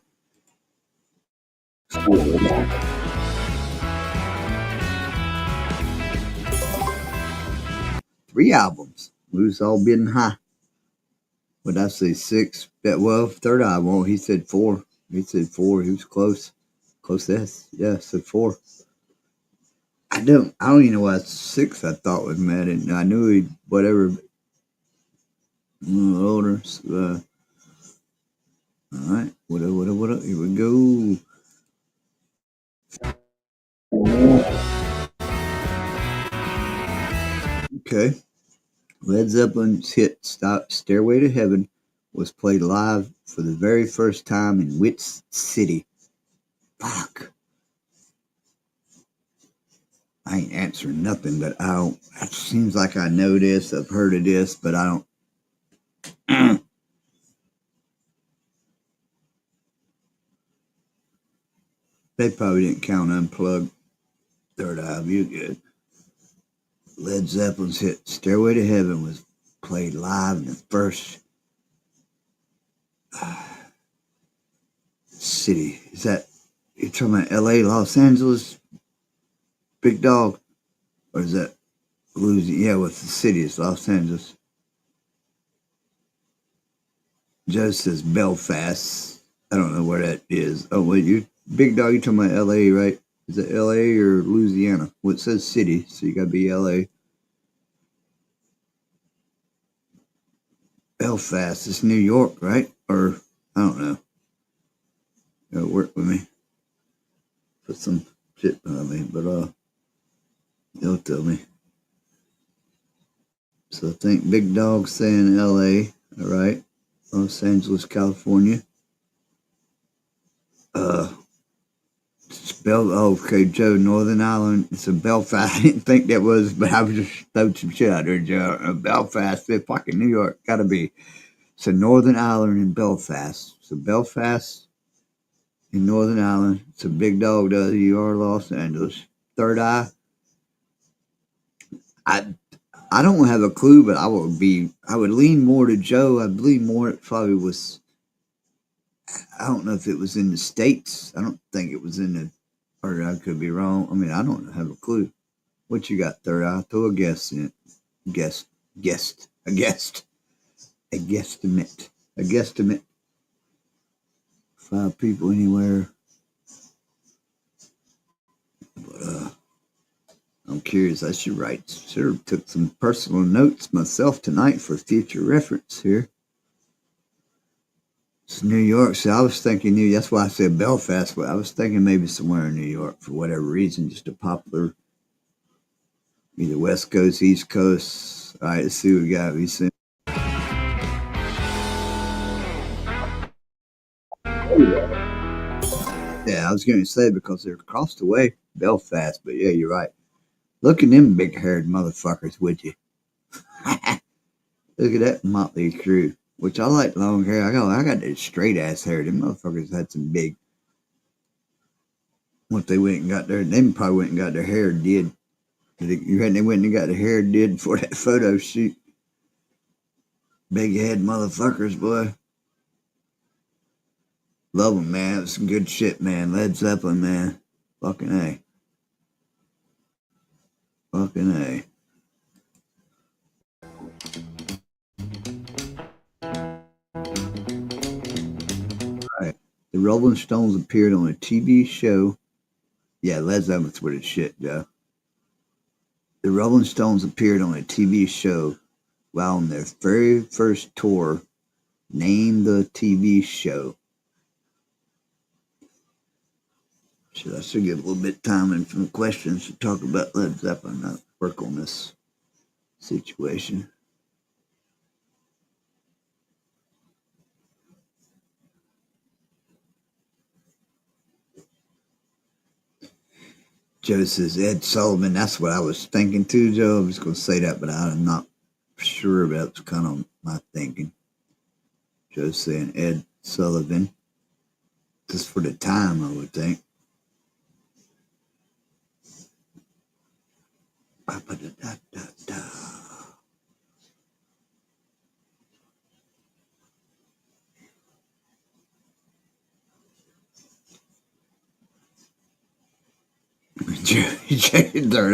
B: 3 albums. We was all bidding high. Would I say 6? Well, Third Eye won't. He said 4. He was close. Close. Yeah, said 4. I don't even know why 6 I thought was mad. And I knew he whatever. Older. All right. What up? Here we go. Okay. Led Zeppelin's hit "Stairway to Heaven" was played live for the very first time in which city? Fuck. I ain't answering nothing, but I don't. It seems like I know this. I've heard of this, but I don't. They probably didn't count Unplugged. Third Eye, you good. Led Zeppelin's hit "Stairway to Heaven" was played live in the first city. Is that you talking about L.A., Los Angeles, Big Dog, or is that Louisiana? Yeah, what's the city? It's Los Angeles. Joe says Belfast. I don't know where that is. Oh wait, you Big Dog, you talking about L.A., right? Is it L.A. or Louisiana? Well, it says city, so you gotta be L.A. Belfast, it's New York, right? Or I don't know. It'll work with me. Put some shit on me, but they'll tell me. So I think Big Dog saying L.A. All right, Los Angeles, California. Okay, Joe, Northern Ireland. It's a Belfast. I didn't think that was, but I was just throwing some shit out there, Joe. Belfast, fucking New York, gotta be. So Northern Ireland and Belfast. So Belfast in Northern Ireland. It's a Big Dog, you are Los Angeles. Third Eye. I don't have a clue, but I would lean more to Joe. I believe more it probably was. I don't know if it was in the States. I don't think it was in the, or I could be wrong. I mean, I don't have a clue. What you got, Third Eye? Throw a guess in it. A guesstimate. 5 people anywhere. But I'm curious. I should write. Should have took some personal notes myself tonight for future reference here. It's New York, so I was thinking that's why I said Belfast, but I was thinking maybe somewhere in New York for whatever reason, just a popular, either West Coast, East Coast. All right, let's see what we got. We see. Yeah, I was going to say because they're across the way, Belfast, but yeah, you're right. Look at them big-haired motherfuckers, would you? Look at that motley crew. Which I like long hair. I got that straight ass hair. Them motherfuckers had some big. What they went and got their, they probably went and got their hair did. You had they went and got their hair did for that photo shoot. Big head motherfuckers, boy. Love them, man. It's some good shit, man. Led Zeppelin, man. Fucking A. Fucking A. The Rolling Stones appeared on a TV show. Yeah, Led Zeppelin's with his shit, Joe. The Rolling Stones appeared on a TV show while on their very first tour. Name the TV show. I should give a little bit of time and some questions to talk about Led Zeppelin, not work on this situation. Joe says Ed Sullivan. That's what I was thinking too, Joe. I was going to say that, but I'm not sure about it's kind of my thinking. Joe saying Ed Sullivan. Just for the time, I would think.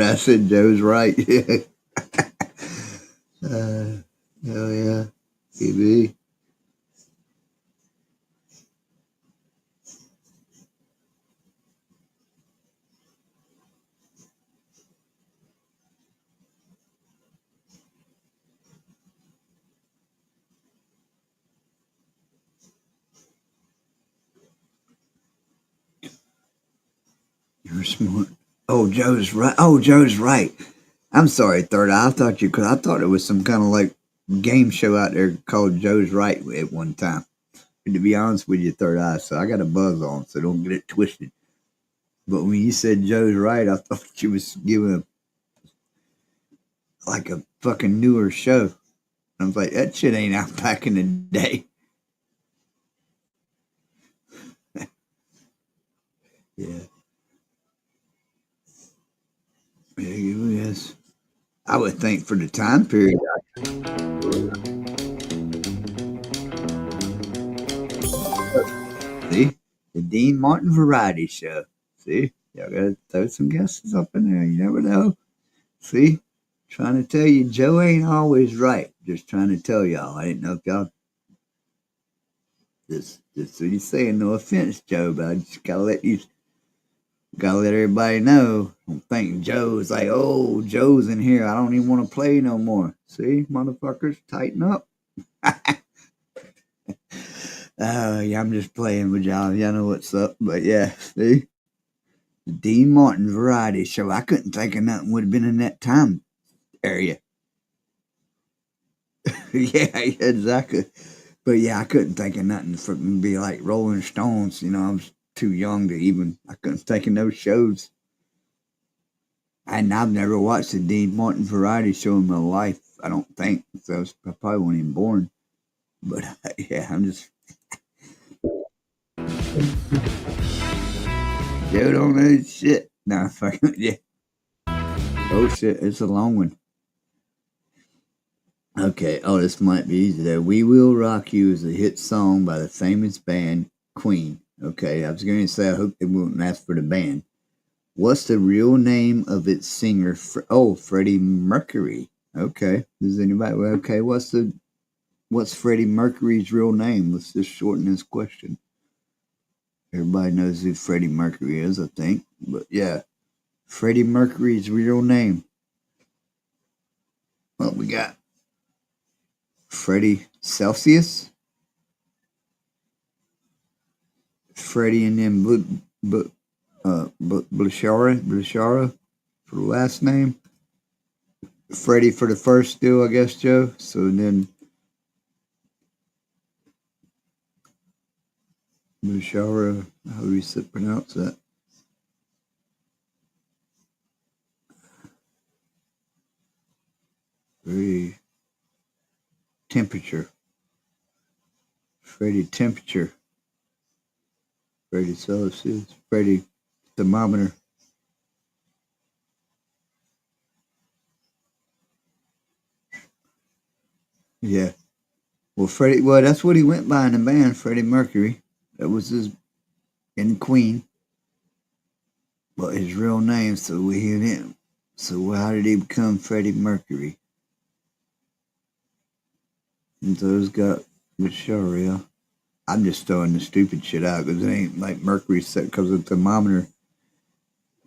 B: I said Joe's right. Yeah. Hell yeah. KB. You're smart. Oh, Joe's right. Joe's right. I'm sorry, Third Eye. I thought it was some kind of like game show out there called Joe's Right at one time. And to be honest with you, Third Eye, so I got a buzz on, so don't get it twisted. But when you said Joe's right, I thought you was giving like a fucking newer show. I was like, that shit ain't out back in the day. Yeah. Yes. I would think for the time period. See? The Dean Martin Variety Show. See? Y'all gotta throw some guesses up in there. You never know. See? Trying to tell you, Joe ain't always right. Just trying to tell y'all. I didn't know if y'all just so you saying no offense, Joe, but I just gotta let everybody know. I'm thinking Joe's like, oh, Joe's in here. I don't even want to play no more. See, motherfuckers, tighten up. Yeah, I'm just playing with y'all. Y'all know what's up. But yeah, see? The Dean Martin Variety Show. I couldn't think of nothing would have been in that time area. Yeah, exactly. But yeah, I couldn't think of nothing for be like Rolling Stones. You know, I was too young to even. I couldn't think of those shows. And I've never watched the Dean Martin Variety Show in my life. I don't think so. I probably wasn't even born. But yeah, I'm just Joe don't know shit. Nah, fucking yeah. Oh shit, it's a long one. Okay. Oh, this might be easy though. "We Will Rock You" is a hit song by the famous band Queen. Okay, I was going to say I hope they won't ask for the band. What's the real name of its singer? Freddie Mercury. Okay. Does anybody? Okay. What's Freddie Mercury's real name? Let's just shorten this question. Everybody knows who Freddie Mercury is, I think. But yeah, Freddie Mercury's real name. Well, we got Freddie Celsius, Freddie, and then Blashara for the last name. Freddie for the first still, I guess, Joe. So then Blashara, how do we pronounce that? Freddie Temperature. Freddie Temperature. Freddie Celsius. Freddie Thermometer. Yeah. Well, Freddie. Well, that's what he went by in the band, Freddie Mercury. That was his in Queen. But his real name, so we hear him. So how did he become Freddie Mercury? And those got Macharia. I'm just throwing the stupid shit out because it ain't like Mercury set because of the thermometer.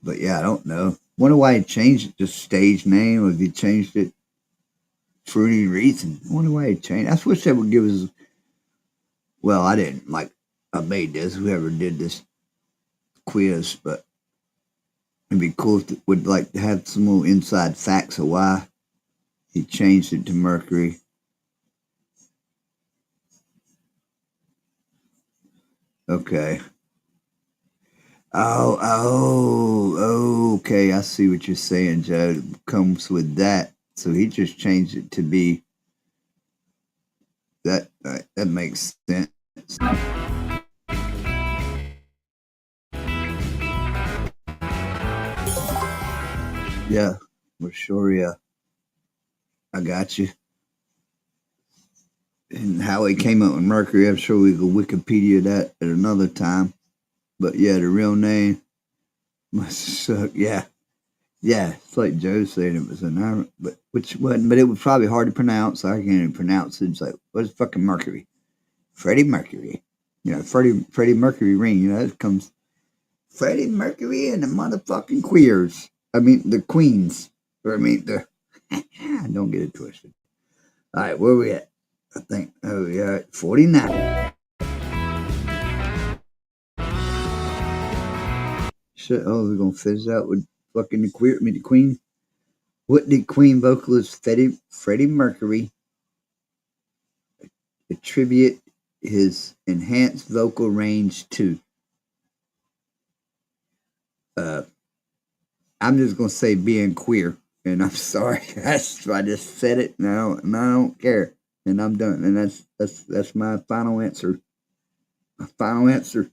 B: But yeah, I don't know. Wonder why he changed it to stage name, or if he changed it for any reason. I wonder why he changed. I wish they would give us. Well, I didn't like. I made this. Whoever did this quiz, but it'd be cool if it would like to have some little inside facts of why he changed it to Mercury. Okay. Okay. I see what you're saying, Joe. It comes with that. So he just changed it to be that. That makes sense. Yeah, for sure. Yeah, I got you. And how he came up with Mercury, I'm sure we could Wikipedia that at another time. But yeah, the real name must suck. Yeah. Yeah, it's like Joe said it was an Iron, but which wasn't, but it was probably hard to pronounce. I can't even pronounce it. It's like, what's fucking Mercury? Freddie Mercury. You know, Freddie Mercury ring, you know, it comes Freddie Mercury and the motherfucking queers. I mean, the queens. Or I mean, don't get it twisted. All right, where we at? I think, oh, yeah, 49. Shit, we're going to fizz out with fucking the queen. What did Queen vocalist Freddie Mercury attribute his enhanced vocal range to? I'm just gonna say being queer, and I'm sorry. I just said it, and I don't care, and I'm done. And that's my final answer. My final answer.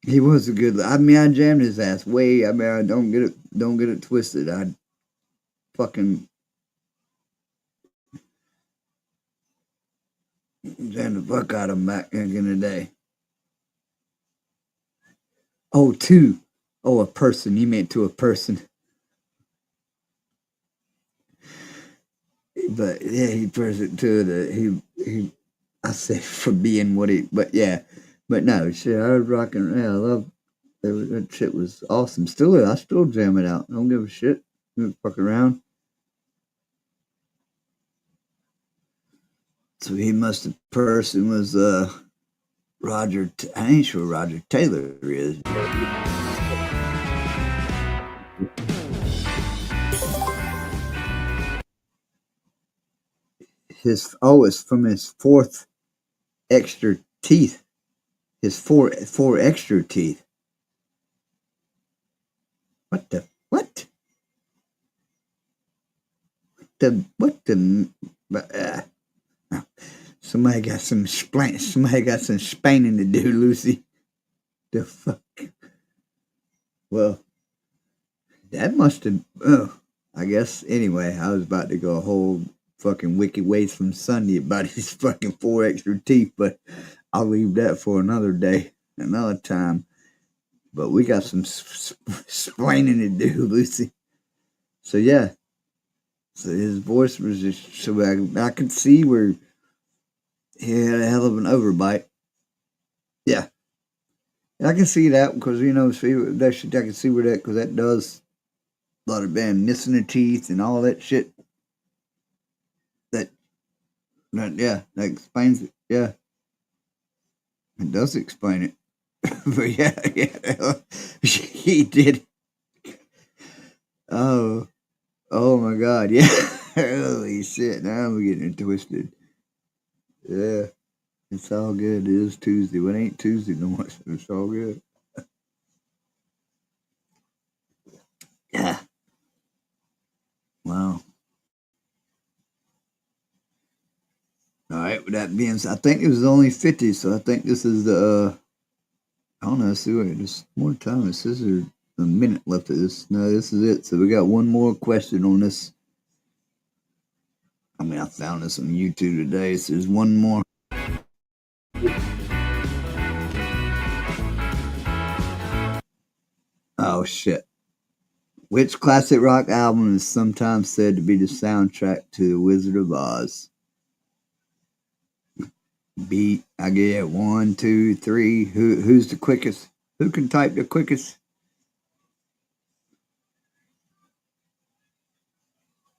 B: He was a good. I mean, I jammed his ass way. I mean, I don't get it twisted. I fucking jammed the fuck out of him back in the day. Oh, two. Oh, a person. You meant to a person. But yeah, he person to the he. I say for being what he. But yeah, but no shit. I was rocking. Yeah, I love that shit was awesome. I still jam it out. I don't give a shit. Fuck around. So he must have person was Roger. I ain't sure Roger Taylor is. It's from his fourth extra teeth. His four extra teeth. What the what? What the somebody got some splaining to do, Lucy. The fuck? Well, that must have. I guess anyway. I was about to go a whole fucking wicked ways from Sunday about his fucking four extra teeth, but I'll leave that for another day, another time. But we got some splaining to do, Lucy. So yeah. So his voice was just so I could see where he had a hell of an overbite. Yeah. And I can see that because, that shit, I can see where that, because that does a lot of damn missing the teeth and all that shit. That explains it. Yeah. It does explain it. But yeah. He did. Oh my God. Yeah. Holy shit. Now I'm getting it twisted. Yeah. It's all good. It is Tuesday. Well, it ain't Tuesday no more. So it's all good. Yeah. Wow. All right. With that being said, I think it was only 50, so I think this is the. I don't know. Let's see what. There's more time. It says there's a minute left of this. No, this is it. So we got one more question on this. I mean, I found this on YouTube today. So there's one more. Oh shit. Which classic rock album is sometimes said to be the soundtrack to The Wizard of Oz? Beat. I get it. 1, 2, 3. Who's the quickest? Who can type the quickest?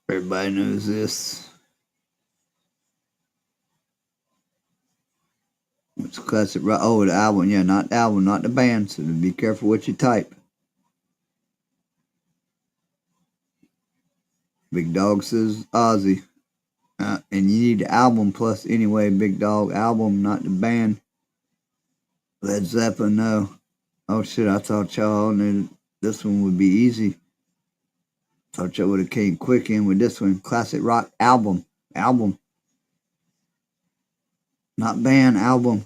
B: Everybody knows this. It's classic rock. Oh, the album. Yeah, not the album, not the band. So be careful what you type. Big Dog says Ozzy. And you need the album plus anyway. Big Dog album, not the band. Led Zeppelin, no. Oh shit, I thought y'all knew this one would be easy. Thought y'all would have came quick in with this one. Classic rock album. Album. Not band, album.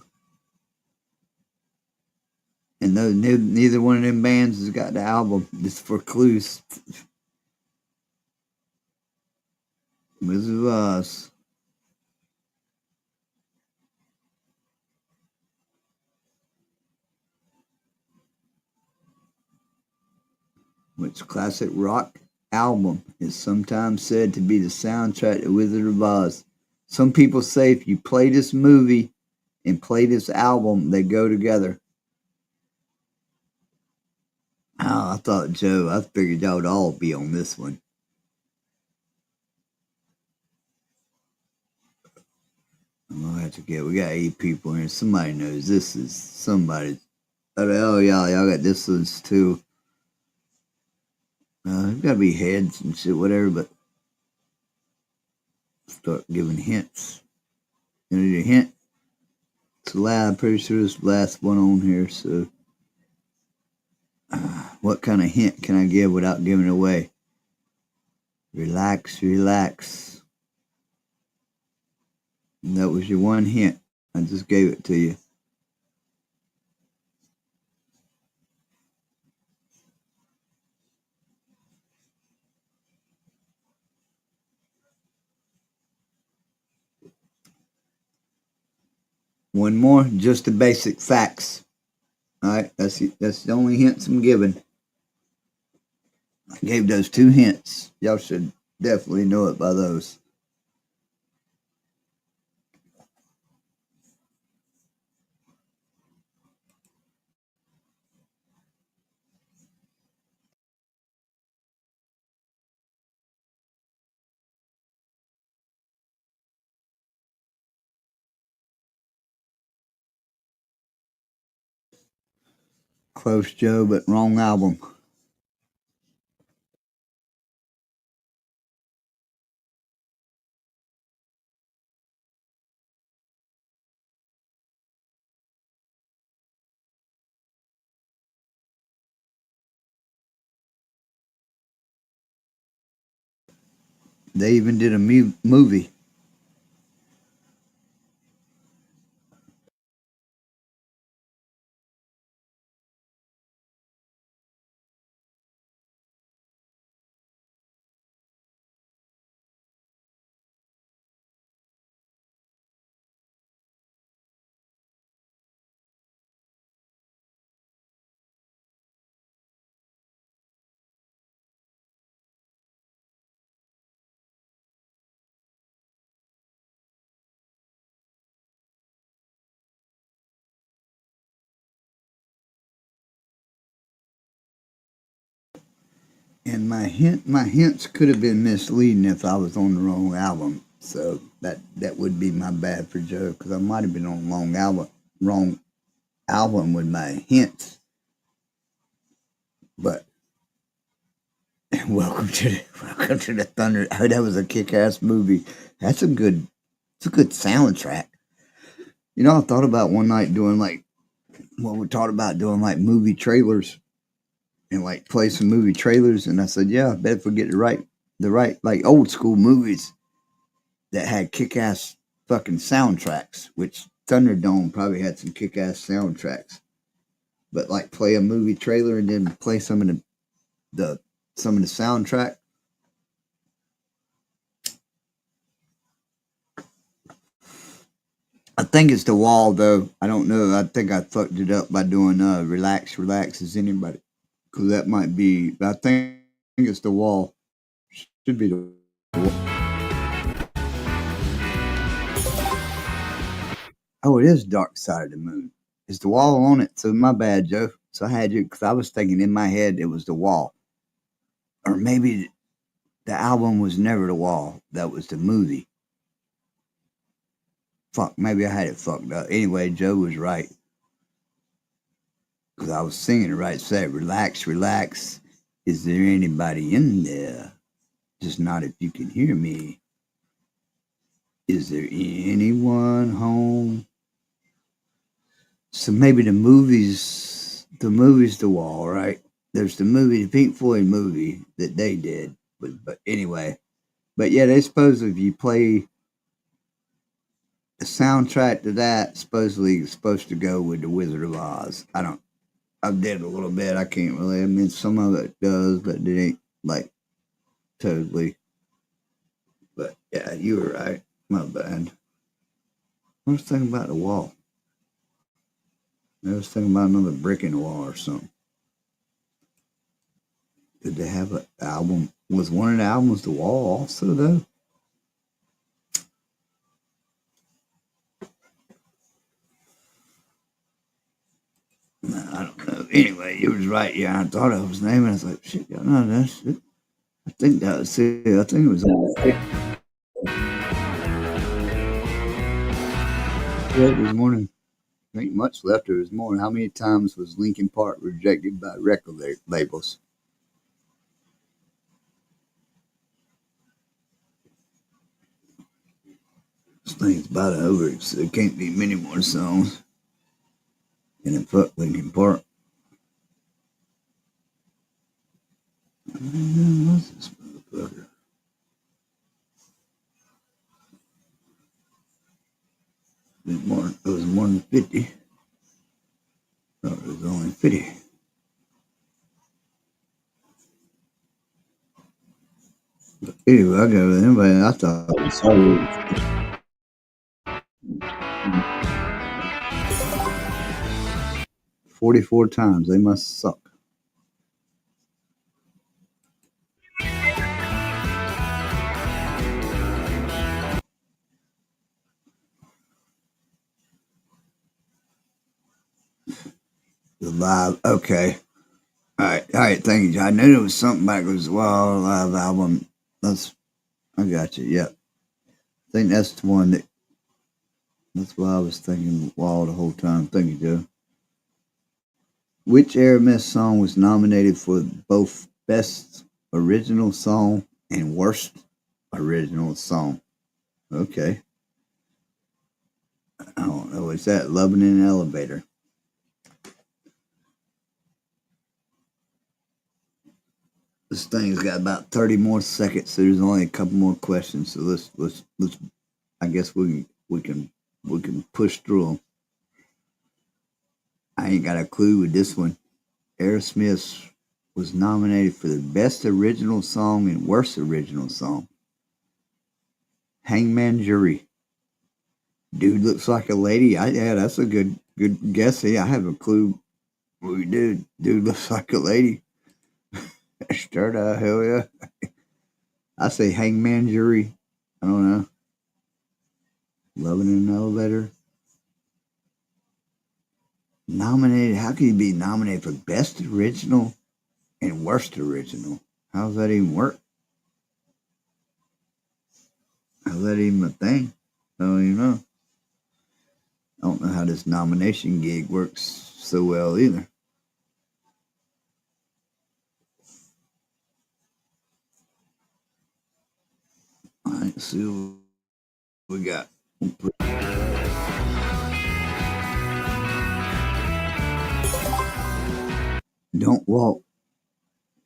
B: And neither one of them bands has got the album. Just for clues. Wizard of Oz. Which classic rock album is sometimes said to be the soundtrack to Wizard of Oz? Some people say if you play this movie and play this album, they go together. Oh, I thought, Joe, I figured y'all would all be on this one. I'm gonna have to get. We got 8 people here. Somebody knows this is somebody. Oh, y'all got this ones too. It's gotta be heads and shit, whatever. But start giving hints. You need a hint? It's loud. I'm pretty sure it's the last one on here. So, what kind of hint can I give without giving it away? Relax, relax. And that was your one hint. I just gave it to you. One more, just the basic facts. All right, that's the only hints I'm giving. I gave those 2 hints. Y'all should definitely know it by those. Close, Joe, but wrong album. They even did a movie. And my hints could have been misleading if I was on the wrong album. So that would be my bad for Joe, because I might have been on the wrong album with my hints. But welcome to the Thunder. Oh, that was a kick-ass movie. It's a good soundtrack. You know, I thought about one night doing like movie trailers and like play some movie trailers, and I said, yeah, I bet if we get the right like old school movies that had kick-ass fucking soundtracks, which Thunderdome probably had some kick-ass soundtracks, but like play a movie trailer and then play some of the soundtrack. I think it's The Wall, though. I don't know. I think I fucked it up by doing Relax, Relax as Anybody. Because that might be, I think it's The Wall. Should be The Wall. Oh, it is Dark Side of the Moon. Is The Wall on it? So my bad, Joe. So I had you, because I was thinking in my head it was The Wall. Or maybe the album was never The Wall. That was the movie. Fuck, maybe I had it fucked up. Anyway, Joe was right. Because I was singing it right. Say, relax, relax. Is there anybody in there? Just not if you can hear me. Is there anyone home? So maybe the movie's The Wall, right? There's the movie, the Pink Floyd movie that they did. But anyway. But yeah, they suppose if you play the soundtrack to that, supposedly it's supposed to go with The Wizard of Oz. I did a little bit. I can't really. I mean, some of it does, but it ain't like totally. But yeah, you were right. My bad. I was thinking about The Wall. I was thinking about another brick in the wall or something. Did they have an album? Was one of the albums The Wall also, though? I don't know. Anyway, you was right. Yeah, I thought I was naming. I was like, shit, no, that's it. I think that was it. I think it was. This morning. Ain't much left of this morning. How many times was Linkin Park rejected by record labels? This thing's about over, so there can't be many more songs. And it fuck Linkin Park. What's this motherfucker? It was more than 50. Oh, it was only 50. But anyway, I got with anybody. I thought it was so. 44 times. They must suck. The live. Okay. All right. Thank you. I knew there was something back. It was live album. I got you. Yep. I think that's the one that. That's why I was thinking Wall the whole time. Thank you, Joe. Which Aerosmith song was nominated for both Best Original Song and Worst Original Song? Okay. I don't know. Is that Loving in an Elevator? This thing's got about 30 more seconds, so there's only a couple more questions. So let's I guess we can push through them. I ain't got a clue with this one. Aerosmith was nominated for the Best Original Song and Worst Original Song. Hangman Jury. Dude Looks Like a Lady. Yeah, that's a good guess. I have a clue. We did. Dude Looks Like a Lady. Start out, hell yeah. I say Hangman Jury. I don't know. Loving in an Elevator. Nominated. How can you be nominated for Best Original and Worst Original? How does that even work? How's that even a thing? I don't even know. I don't know how this nomination gig works so well either. All right, let's see what we got.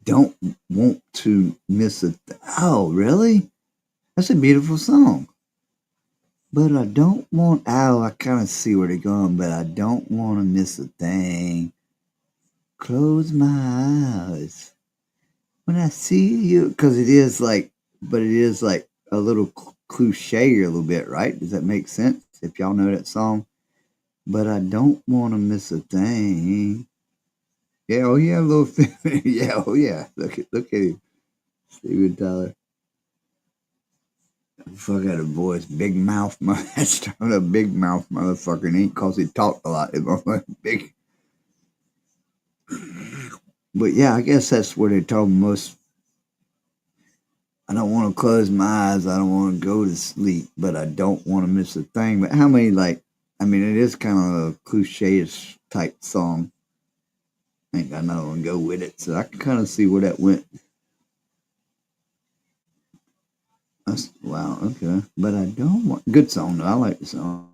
B: Don't want to miss a. Oh, really? That's a beautiful song. But I don't want. Oh, I kind of see where they're going, but I don't want to miss a thing. Close my eyes when I see you, because it is like a little cliche a little bit, right? Does that make sense? If y'all know that song, but I don't want to miss a thing. Yeah, oh yeah, little yeah, oh yeah. Look at him, Steven Tyler. Fuck out of voice, big mouth, that's not a big mouth motherfucker. And ain't cause he talked a lot. It's big. But yeah, I guess that's where they're talking most. I don't want to close my eyes. I don't want to go to sleep, but I don't want to miss a thing. But how many it is kind of a cliche-ish type song. I ain't got another one to go with it, so I can kind of see where that went. Wow, okay. But I don't want. Good song, though. I like the song.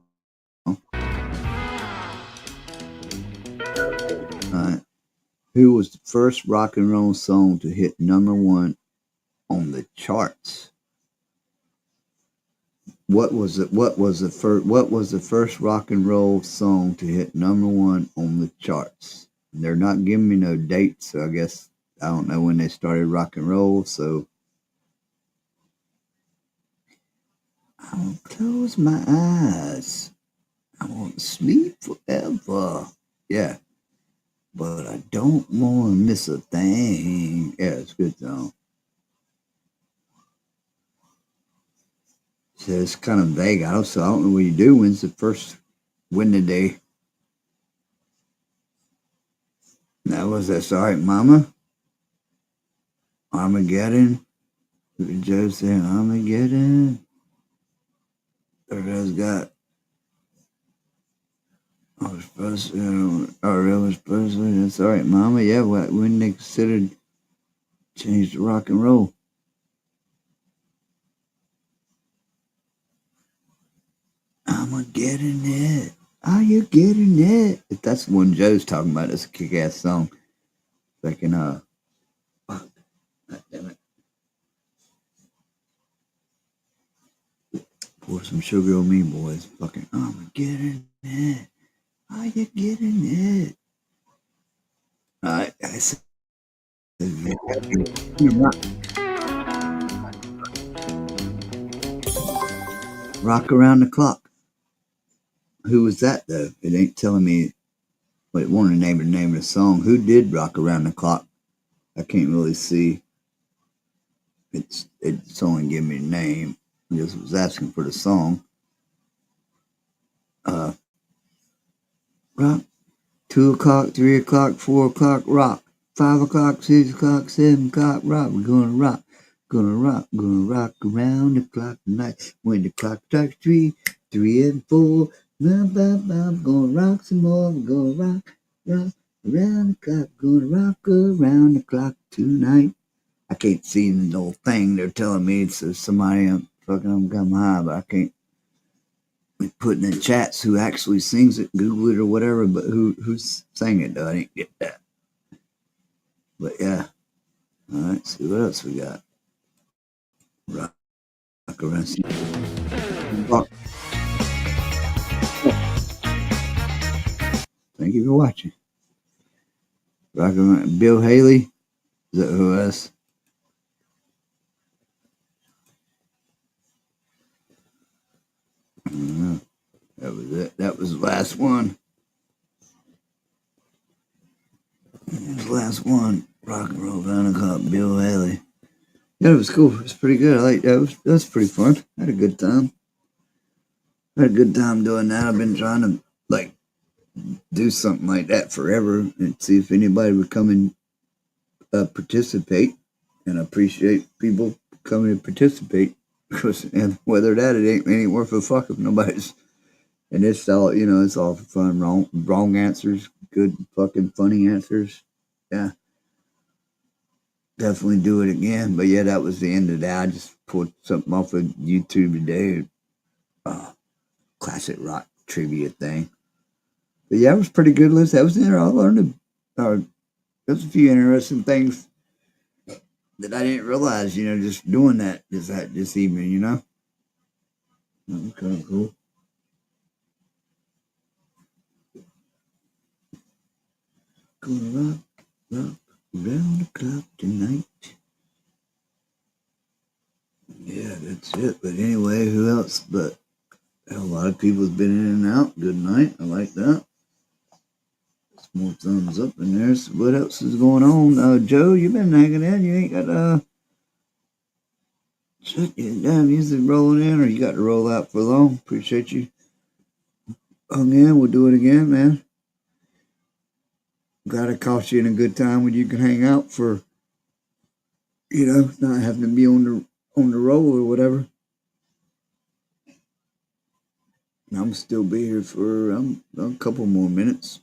B: Alright. Who was the first rock and roll song to hit #1 on the charts? What was the first rock and roll song to hit #1 on the charts? They're not giving me no dates, so I guess I don't know when they started rock and roll, so I won't close my eyes. I won't sleep forever. Yeah. But I don't want to miss a thing. Yeah, it's a good song. So it's kind of vague. I don't know what you do. When did they? That was that. Sorry, Mama. Armageddon. Joe saying Armageddon. Everybody's got. Elvis Presley. That's all right, Mama. Yeah, when they considered change to rock and roll. I'm getting it. Are you getting it? If that's the one Joe's talking about, it's a kick-ass song. Fucking, fuck. God damn it. Pour some sugar on me, boys. Fucking, I'm getting it. Are you getting it? I said, rock around the clock. Who was that though? It ain't telling me. But it wanted to name the name of the song. Who did rock around the clock? I can't really see. It's only giving me the name. I just was asking for the song. Rock. 2 o'clock, 3 o'clock, 4 o'clock, rock. 5 o'clock, 6 o'clock, 7 o'clock, rock. We're gonna rock. Gonna rock around the clock tonight. When the clock strikes 3, 3 and 4, I'm gonna rock some more. We're gonna rock around the clock. Gonna rock around the clock tonight. I can't see the whole thing. They're telling me it's somebody I'm high, but I can't put in the chats who actually sings it, Google it or whatever, but who's sang it though? I didn't get that. But yeah. Alright, see what else we got. Rock around. Rock. Thank you for watching. Rock around. Bill Haley. Is that who else? I don't know. That was it. That was the last one. The last one. Rock and roll down the clock. Bill Haley. Yeah, it was cool. It was pretty good. I like that. That was pretty fun. I had a good time. Doing that. I've been trying to do something like that forever and see if anybody would come and participate. And I appreciate people coming to participate because whether that it ain't worth a fuck if nobody's. And it's all it's all for fun. Wrong answers, good fucking funny answers. Yeah. Definitely do it again. But yeah, that was the end of that. I just pulled something off of YouTube today. Classic rock trivia thing. But yeah, it was pretty good list. That was there. I learned there's a few interesting things that I didn't realize, just doing that this evening, That was kind of cool. Gonna rock around the clock tonight. Yeah, that's it. But anyway, who else? But a lot of people have been in and out. Good night. I like that. Some more thumbs up in there. So what else is going on? Joe, you've been hanging in. You ain't got shit, damn music rolling in, or you got to roll out for long. Appreciate you. Hung in. We'll do it again, man. Glad it cost you in a good time when you can hang out for, not having to be on the roll or whatever. I'm still be here for a couple more minutes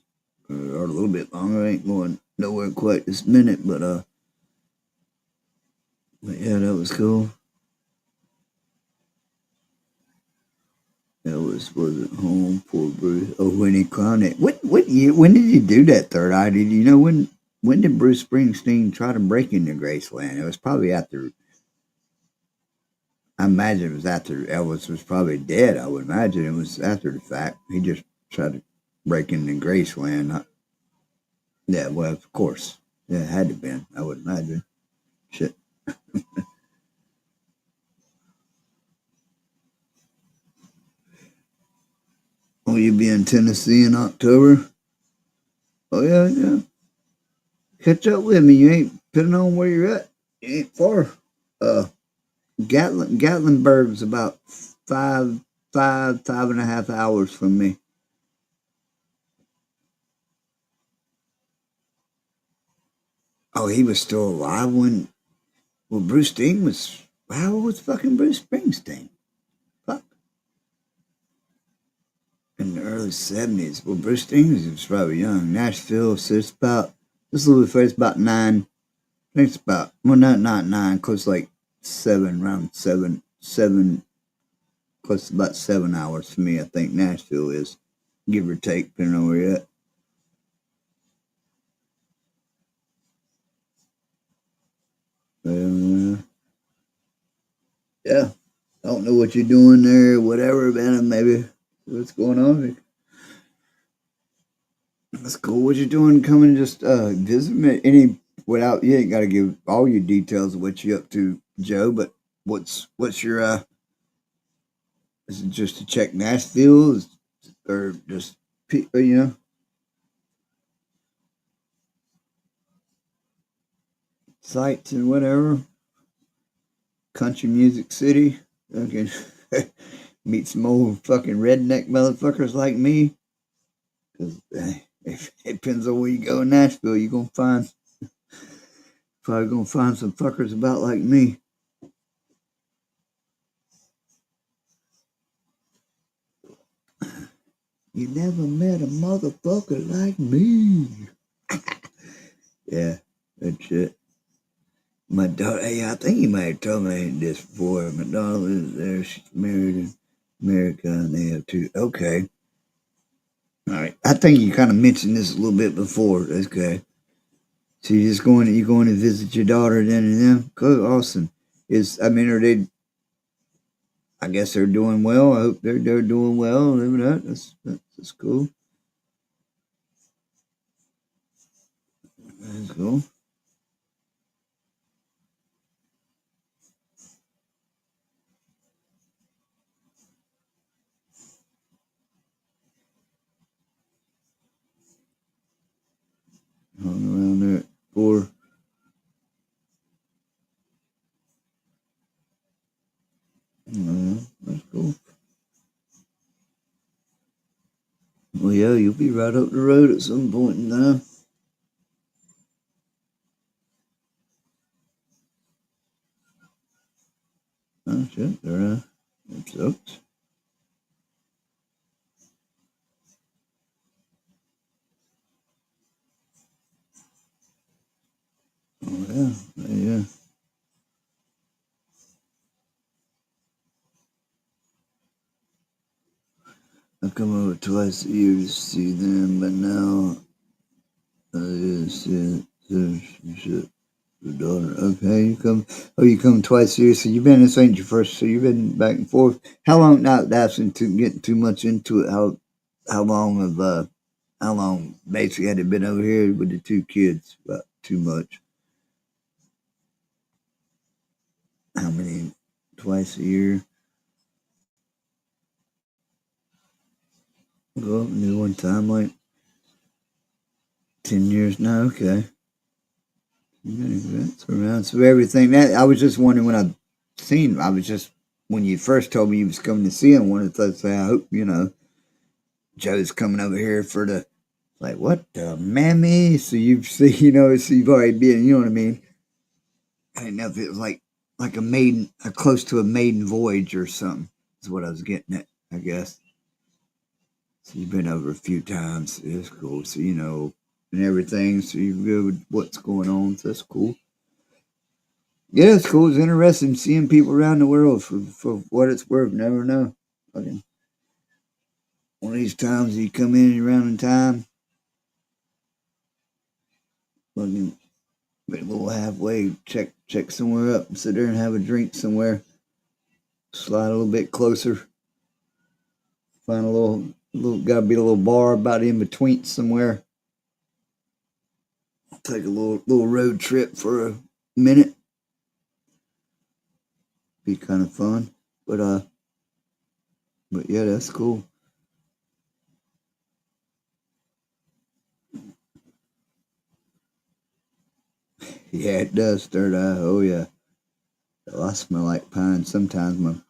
B: or a little bit longer. I ain't going nowhere quite this minute, but yeah, that was cool. That was it home for Bruce? Oh, when he crowned it. What year? When did you do that, Third Eye? Did you know when did Bruce Springsteen try to break into Graceland? It was probably after. I imagine it was after Elvis was probably dead. I would imagine it was after the fact. He just tried to break into Graceland. Yeah, well, of course. Yeah, it had to have been. I would imagine. Shit. Will you be in Tennessee in October? Oh, yeah. Catch up with me. You ain't, depending on where you're at, you ain't far. Gatlinburg's about 5.5 hours from me. Oh, he was still alive when Bruce Springsteen was. How old was fucking Bruce Springsteen? Fuck. In the early 70s. Well, Bruce Springsteen was probably young. Nashville, so it's about, this little bit first, about 9. I think it's about, well, not 9, close like 7, around 7, close to about 7 hours for me. I think Nashville is, give or take, depending on where you're at. Yeah, I don't know what you're doing there, whatever, man. Maybe what's going on. That's cool. What you doing? Coming just visit me? Any without you ain't got to give all your details of what you up to, Joe. But what's your Is it just to check Nashville, or just sites and whatever? Country Music City. Okay. Meet some old fucking redneck motherfuckers like me. Because it depends on where you go in Nashville. You're going to probably find some fuckers about like me. You never met a motherfucker like me. Yeah, that's it. My daughter, hey, I think you might have told me this before. My daughter lives there. She's married in America, and they have two. Okay. All right. I think you kind of mentioned this a little bit before. Okay. So you're going to visit your daughter then and them? Cool, awesome. Are they? I guess they're doing well. I hope they're doing well. Living that. That's cool. That's cool. Hung around there at 4. That's cool. Well, yeah, you'll be right up the road at some point in time. Oh, shit, that sucks. Oh, yeah. I come over twice a year to see them, but now shit. The daughter. Okay, you come. Oh, you come twice a year. So you've been. This ain't your first. So you've been back and forth. How long? Not asking to get too much into it. How long basically had it been over here with the 2 kids? About too much. How many? Twice a year. Go up and do one time, like 10 years now. Okay. That's around. So everything that I was just wondering when I was just when you first told me you was coming to see him. Wanted to say I hope Joe's coming over here for the like what the mammy. So you've seen so you've already been. You know what I mean? I didn't know if it was like close to a maiden voyage or something. Is what I was getting at. I guess. So you've been over a few times. It's cool. So and everything. So you're good with what's going on. So that's cool. Yeah, it's cool. It's interesting seeing people around the world for what it's worth. Never know. Fucking one of these times you come in around in time, fucking be a little halfway, check somewhere up, sit there and have a drink somewhere, slide a little bit closer, find a little gotta be a little bar about in between somewhere. Take a little road trip for a minute. Be kind of fun. But yeah, that's cool. Yeah, it does, third eye. Oh yeah. I smell like pine. Sometimes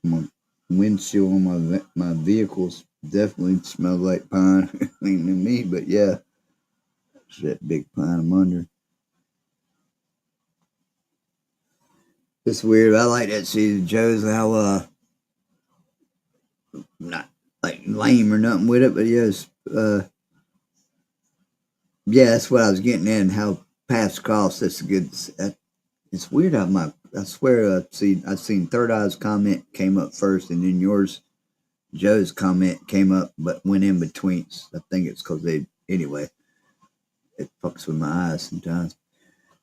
B: my windshield on my vehicles definitely smells like pine. Ain't to me, but yeah, it's that big pine I'm under. It's weird. I like that see Joe's how not like lame or nothing with it, but yes, yeah, that's what I was getting at. And how past costs. That's a good. It's weird how I swear I've seen Third Eye's comment came up first, and then yours, Joe's comment came up, but went in between. I think it's because anyway, it fucks with my eyes sometimes.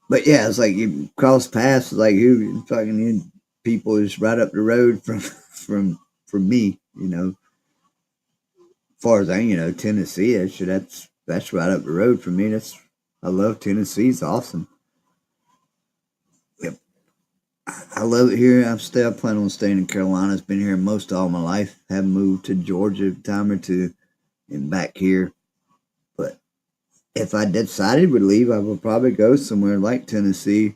B: But yeah, it's like you cross paths, like you fucking people is right up the road from me, As far as Tennessee, that's right up the road from me. I love Tennessee. It's awesome. Yep. I love it here. I plan on staying in Carolina. I've been here most all my life. Haven't moved to Georgia a time or two and back here. But if I decided to leave, I would probably go somewhere like Tennessee.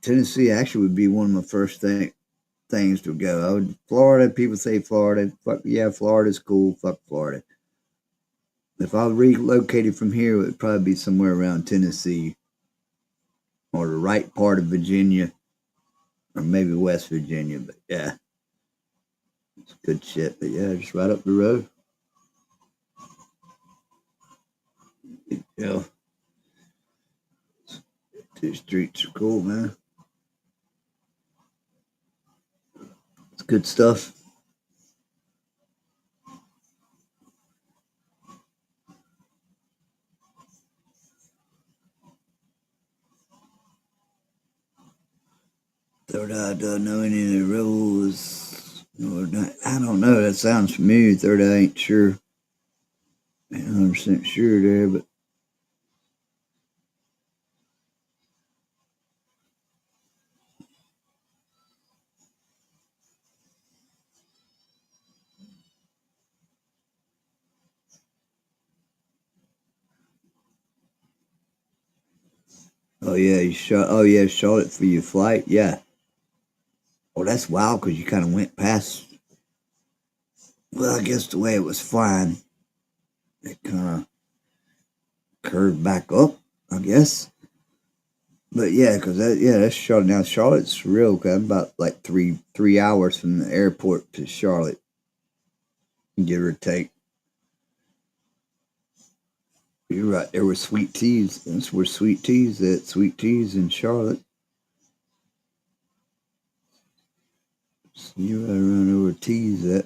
B: Tennessee actually would be one of my first things to go. Florida, people say Florida. Fuck yeah, Florida's cool. Fuck Florida. If I relocated from here, it would probably be somewhere around Tennessee or the right part of Virginia or maybe West Virginia. But yeah, it's good shit. But yeah, just right up the road. Yeah, two streets are cool, man. It's good stuff. Third Eye doesn't know any of the rules. Or not. I don't know. That sounds familiar. Third Eye ain't sure. Ain't 100% sure there, but oh yeah, Charlotte for your flight. Yeah. Oh, that's wild because you kind of went past. Well, I guess the way it was flying, it kind of curved back up, I guess. But yeah, because that's Charlotte. Now Charlotte's real. Cause I'm about like three hours from the airport to Charlotte, give or take. You're right. There were Sweet Teas. That's where Sweet Teas at. Sweet Teas in Charlotte. So you right around where Teas at.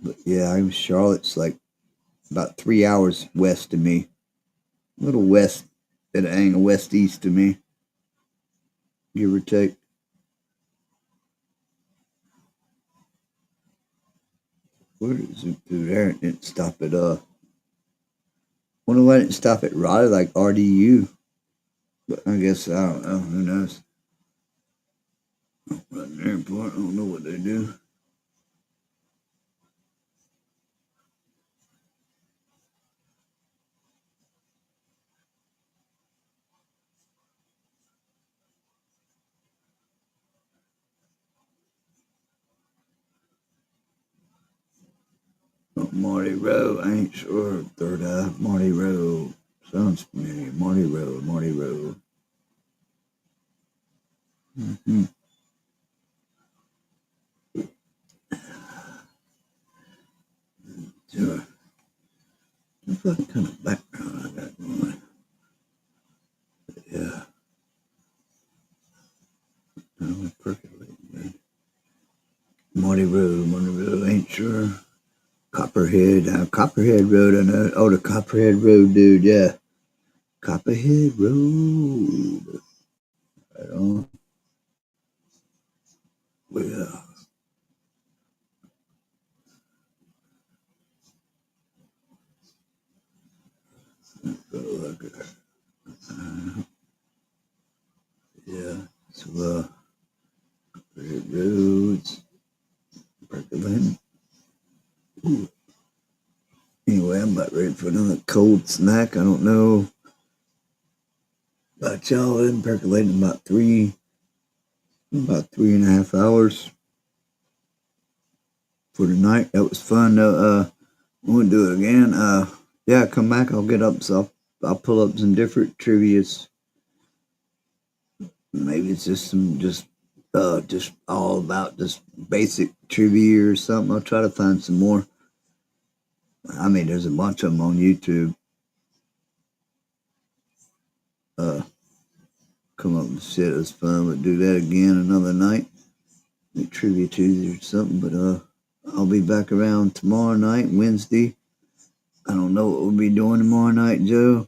B: But yeah, I'm Charlotte's like about 3 hours west of me. A little west at an angle west east of me. Give or take. Where did it zoom through there? It didn't stop at wonder why it didn't stop at Raleigh like RDU. But I guess I don't know. Who knows? Running the airport. I don't know what they do. Oh, Marty Road. I ain't sure. Third Eye. Marty Road. Sounds familiar. Marty Road. Marty Road. Mm-hmm. Sure. What kind of background I got going? Yeah. I'm percolating, man. Marty Road, ain't sure. Copperhead Road, I know. Oh, the Copperhead Road, dude, yeah. Copperhead Road. Right on. Well, yeah. So, Copperhead Roads. Percolating. Ooh. Anyway, I'm about ready for another cold snack. I don't know about y'all. I've been percolating about 3.5 hours for the night. That was fun. Though. I want to do it again. Yeah, come back. I'll get up. So I'll pull up some different trivias. Maybe it's just all about just basic trivia or something. I'll try to find some more. I mean, there's a bunch of them on YouTube. come up with shit. It was fun. But do that again another night. Like Trivia Tuesday or something. But I'll be back around tomorrow night, Wednesday. I don't know what we'll be doing tomorrow night, Joe.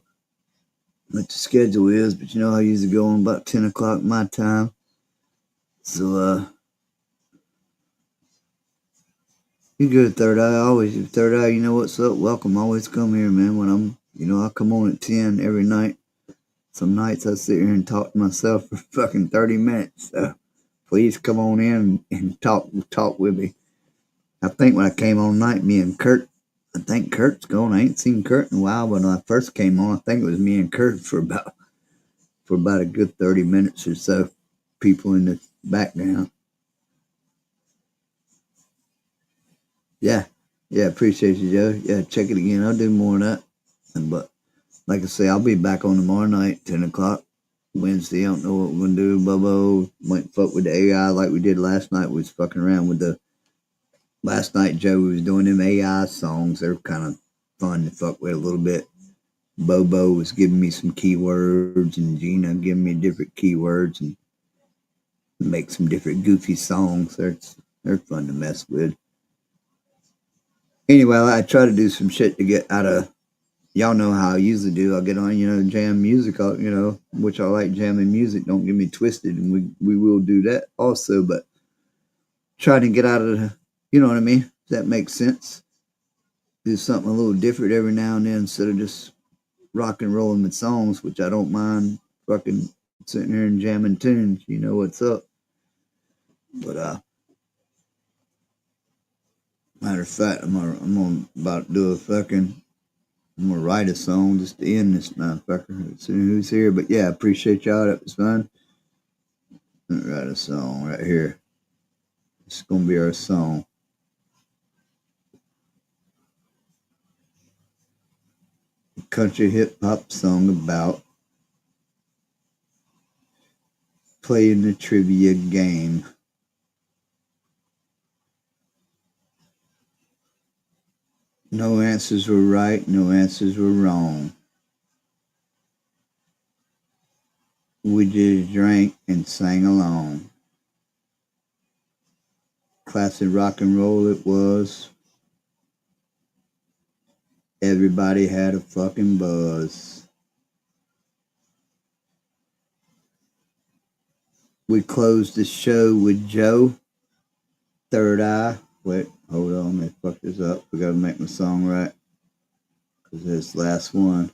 B: What the schedule is, but you know I usually go on about 10 o'clock my time. So you good, Third Eye? Always, Third Eye, you know what's up? Welcome. Always come here, man. When I come on at 10 every night. Some nights I sit here and talk to myself for fucking 30 minutes. So please come on in and talk with me. I think when I came on tonight, me and Kurt, I think Kurt's gone. I ain't seen Kurt in a while, but when I first came on, I think it was me and Kurt for about a good 30 minutes or so. People in the background. Yeah, appreciate you, Joe. Yeah, check it again. I'll do more of that. But like I say, I'll be back on tomorrow night, 10 o'clock, Wednesday. I don't know what we're going to do. Bubbo might fuck with the AI like we did last night. We was fucking around with last night, Joe, we was doing them AI songs. They're kind of fun to fuck with a little bit. Bobo was giving me some keywords, and Gina giving me different keywords, and make some different goofy songs. They're fun to mess with. Anyway, I try to do some shit to get out of. Y'all know how I usually do. I'll get on, jam music, which I like jamming music. Don't get me twisted, and we will do that also. But try to get out of you know what I mean? If that makes sense. Do something a little different every now and then instead of just rock and rolling with songs, which I don't mind fucking sitting here and jamming tunes. You know what's up. But matter of fact, I'm about to do I'm gonna write a song just to end this motherfucker. Let's see who's here. But yeah, appreciate y'all. That was fun. I'm gonna write a song right here. It's gonna be our song. A country hip hop song about playing the trivia game. No answers were right, no answers were wrong. We just drank and sang along. Classic rock and roll it was. Everybody had a fucking buzz. We closed the show with Joe, Third Eye. Wait, hold on, let me fuck this up. We gotta make my song right. Cause this last one.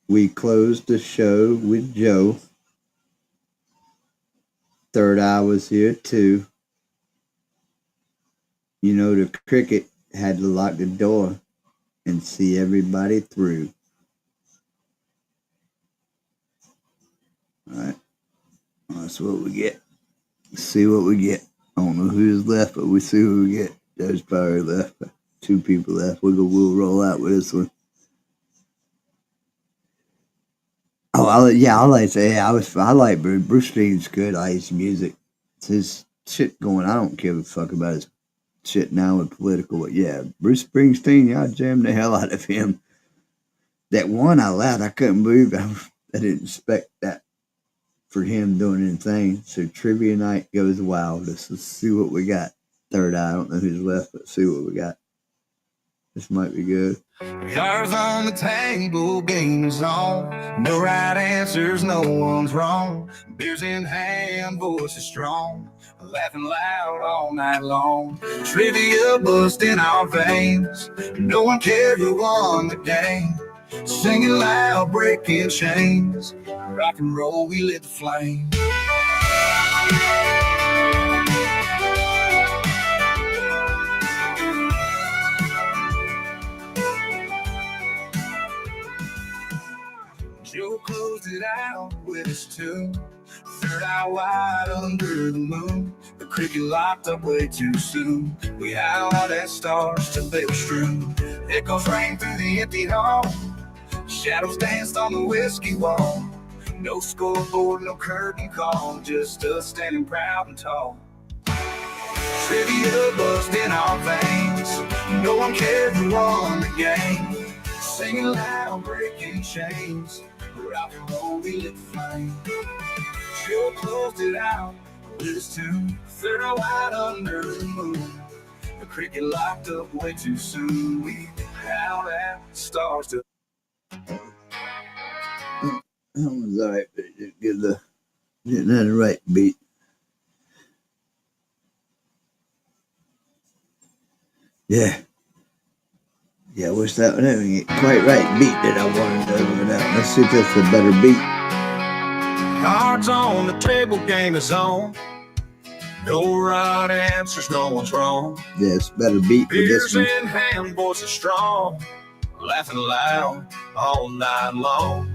B: We closed the show with Joe. Third Eye was here too. You know the cricket had to lock the door and see everybody through. Alright. That's what we get. See what we get. I don't know who's left, but we see who we get. There's probably left. 2 people left. We'll roll out with this one. Oh, I like to say I like Bruce Springsteen's good. I like his music. It's his shit going. I don't give a fuck about his shit now with political. But yeah, Bruce Springsteen, I jammed the hell out of him. That one I laughed. I couldn't believe it. I didn't expect that for him doing anything. So trivia night goes wild. Let's see what we got. Third Eye. I don't know who's left, but see what we got. This might be good.
A: Cards on the table, game is on. No right answers, no one's wrong. Beers in hand, voices strong. Laughing loud all night long. Trivia bust in our veins. No one cared who won the game. Singing loud, breaking chains. Rock and roll, we lit the flame. Joe closed it out with his tune. Third Eye wide under the moon. The cricket locked up way too soon. We howled at stars till they were strewn. Echoes rang through the empty hall. Shadows danced on the whiskey wall. No scoreboard, no curtain call. Just us standing proud and tall. Trivia buzzed in our veins. No one cared who won the game. Singing loud, breaking chains. Rock and roll, we lit the flame. Joe closed it out with his tune. Third out under the moon. The cricket locked up way too soon. We howled at stars to.
B: That was alright, but it didn't have the right beat. Yeah. Yeah, I wish that one didn't get quite right beat that I wanted to over that. Let's see if that's a better beat.
A: Cards on the table, game is on. No right answers, no one's wrong.
B: Yeah, it's a better beat for this
A: Beers
B: one.
A: in hand, voices strong. Laughing loud all night long.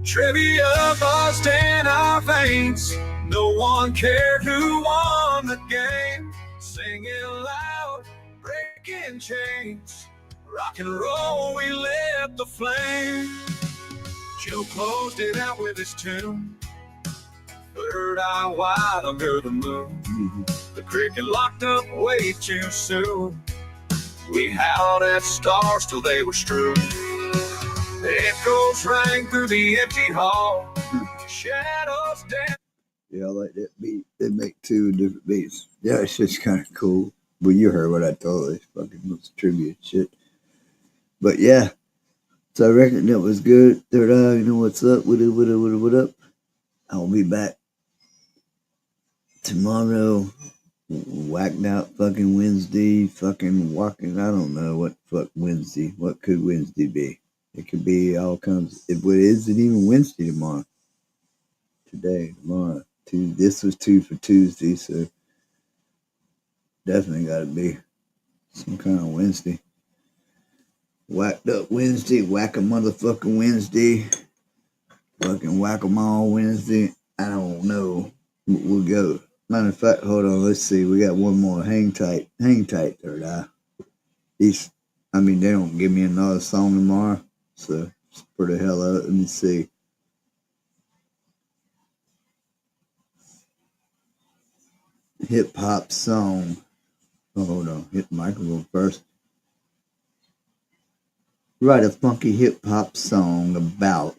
A: Trivia buzzed in our veins. No one cared who won the game. Singing loud, breaking chains. Rock and roll, we lit the flame. Joe closed it out with his tune. Third eye wide under the moon. The cricket locked up way too soon. We howled at stars till they were strewn. Echoes rang through the empty hall. Shadows danced.
B: Yeah, I like that beat. They make two different beats. Yeah, it's just kind of cool. Well, you heard what I told you. It's fucking was trivia shit. But yeah, so I reckon that was good. Third eye, you know what's up? What up? I'll be back tomorrow. Whacked out fucking Wednesday. Fucking walking. I don't know what fuck Wednesday. What could Wednesday be? It could be all kinds. It isn't even Wednesday tomorrow. Today, tomorrow. Tuesday. This was 2 for Tuesday, so definitely got to be some kind of Wednesday. Whacked up Wednesday, whack a motherfucking Wednesday, fucking whack 'em all Wednesday. I don't know. We'll go. Matter of fact, hold on. Let's see. We got one more. Hang tight, third eye. They don't give me another song tomorrow, so just for the hell of it. Let me see. Hip hop song. Oh, hold on. Hit the microphone first. Write a funky hip hop song about.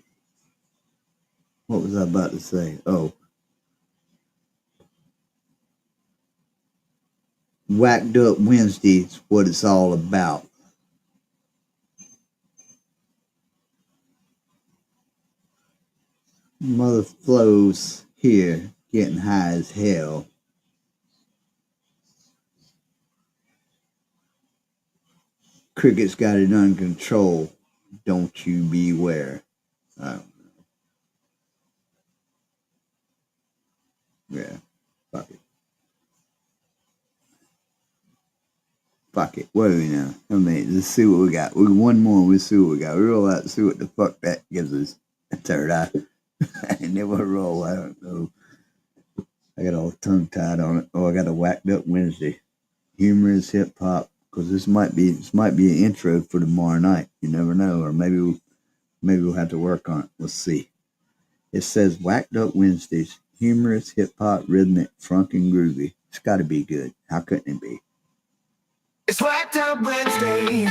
B: What was I about to say? Oh. Whacked Up Wednesday's what it's all about. Mother flows here, getting high as hell. Cricket's got it under control. Don't you beware. I don't know. Yeah, fuck it. Fuck it. What do we know? Let's see what we got. One more, we'll see what we got. We roll out and see what the fuck that gives us. Third eye. And then we'll roll. I don't know. I got all tongue tied on it. Oh, I got a Whacked Up Wednesday. Humorous hip hop. Because this might be an intro for tomorrow night. You never know. Or maybe we'll have to work on it. We'll see. It says Whacked Up Wednesdays. Humorous hip hop, rhythmic, funk and groovy. It's got to be good. How couldn't it be?
A: It's Whacked Up Wednesday.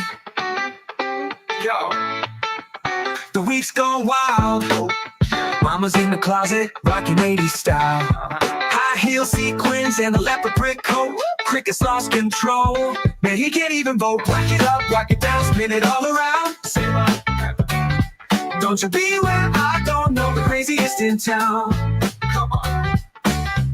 A: Yo. The week's gone wild. Mama's in the closet, rocking 80s style. High heel sequins and a leopard print coat. Cricket's lost control. Man, he can't even vote. Whack it up, whack it down, spin it all around. Say what? Don't you beware, I don't know the craziest in town. Come on.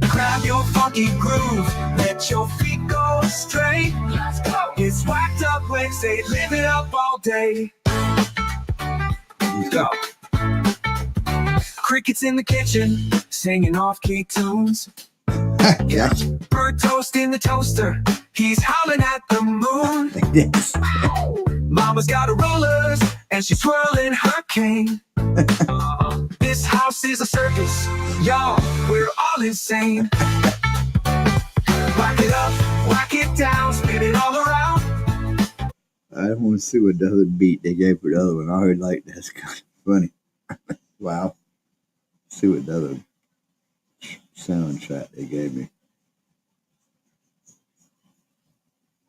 A: Grab your funky groove, let your feet go straight. Let's go. It's Whacked Up Wednesday, live it up all day. Go. Cricket's in the kitchen, singing off-key tunes.
B: Yeah.
A: Bird toast in the toaster, he's howling at the moon.
B: Like this.
A: Mama's got her rollers, and she's twirling her cane. This house is a circus, y'all, we're all insane. Whack it up, whack it down, spin it all around.
B: I want to see what the other beat they gave for the other one. I heard like that's kind of funny. Wow. See what the other soundtrack they gave me.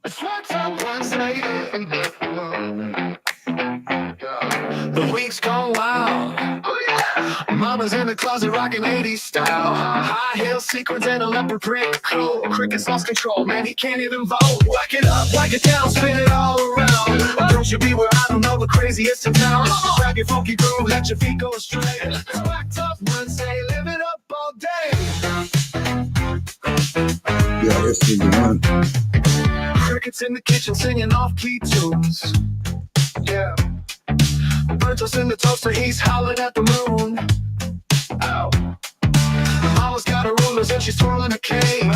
A: It's Whacked Up Wednesday. The week's gone wild. Mama's in the closet rocking 80s style. High heel sequins and a leopard print coat. Cricket's lost control, man, he can't even vote. Whack it up, whack it down, spin it all around. Don't you be where I don't know the craziest in town. Grab your funky groove, let your feet go astray. Whacked up one, say, live it up all day.
B: Yeah, this is the one.
A: Crickets in the kitchen singing off-key tunes. Yeah. Burnt's in the toaster, he's howling at the moon. Ow. Mama's got her rulers and she's twirling a cane.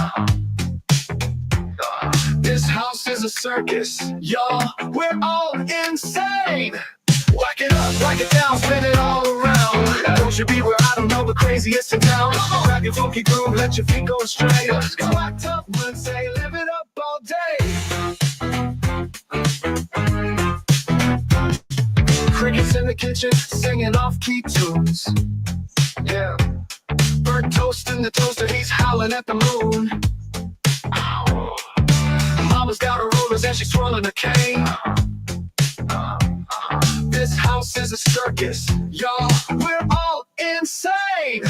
A: This house is a circus, y'all. We're all insane. Whack it up, whack it down, spin it all around. Don't you be where I don't know the craziest in town. Grab your funky groove, let your feet go astray. Whacked up one, say, live it up all day. Crickets in the kitchen, singing off-key tunes. Yeah. Burnt toast in the toaster, he's howling at the moon. Ow. Mama's got her rulers and she's twirling a cane. This house is a circus, y'all. We're all insane.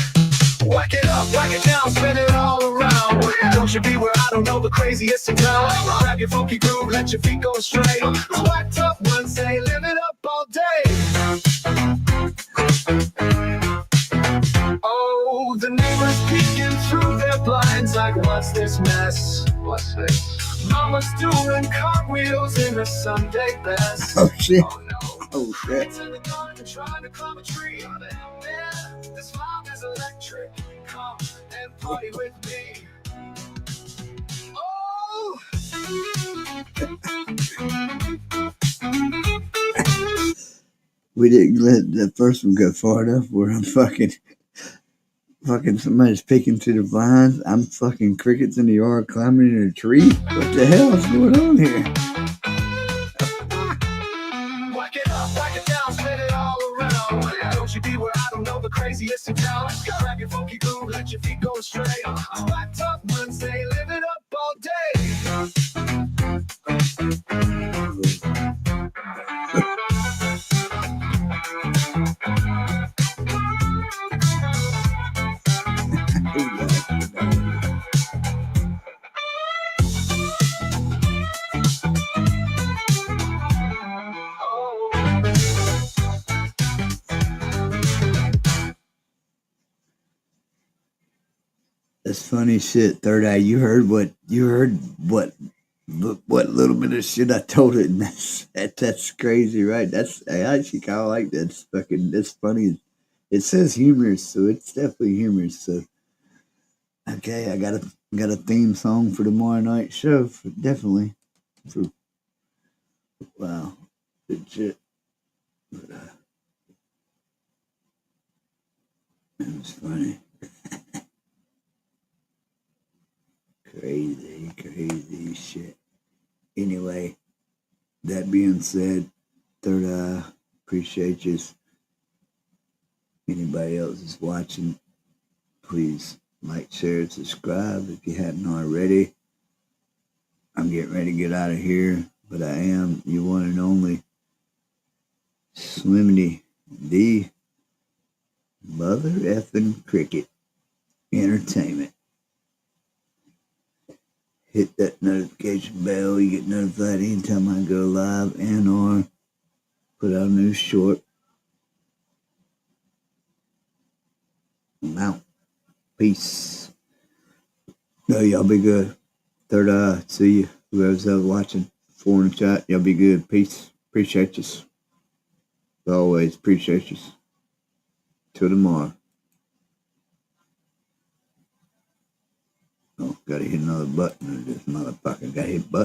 A: Whack it up, whack it down, spin it all around. Don't you be where I don't know the craziest in town. Grab your funky groove, let your feet go astray. Whacked up one, say, live it up all day. Oh, the neighbors peeking through their blinds like, what's this mess? What's this? Mama's doing cartwheels in her Sunday best.
B: Oh shit.
A: Oh no.
B: Oh shit.
A: It's in the garden trying to climb a tree. Man, this vibe is electric. Come and party with me. Oh!
B: We didn't let the first one go far enough where I'm fucking somebody's peeking through the blinds. I'm fucking crickets in the yard climbing in a tree. What the hell is going on here?
A: Whack it up, whack it down, spin it all around. Don't you be where I don't know the craziest in town. Grab your funky groove, let your feet go astray. Whacked up one, say, live it up all day.
B: That's funny shit. Third Eye, you heard what little bit of shit I told it, and that's crazy, right? I actually kind of like that. That's funny. It says humorous, so it's definitely humorous. So okay, I got a theme song for tomorrow night show. Definitely. Wow, good shit. But, it was funny. Crazy shit. Anyway, that being said, Third Eye, appreciate you. Anybody else is watching, please like, share, subscribe if you hadn't already. I'm getting ready to get out of here, but I am your one and only Slimity, the mother effing cricket entertainment. Hit that notification bell. You get notified anytime I go live and or put out a new short. I'm out. Peace. No, y'all be good. Third Eye, see you. Whoever's ever watching, 4 in the chat, y'all be good. Peace. Appreciate you. As always, appreciate you. Till tomorrow. Oh, gotta hit another button. This motherfucker gotta hit button.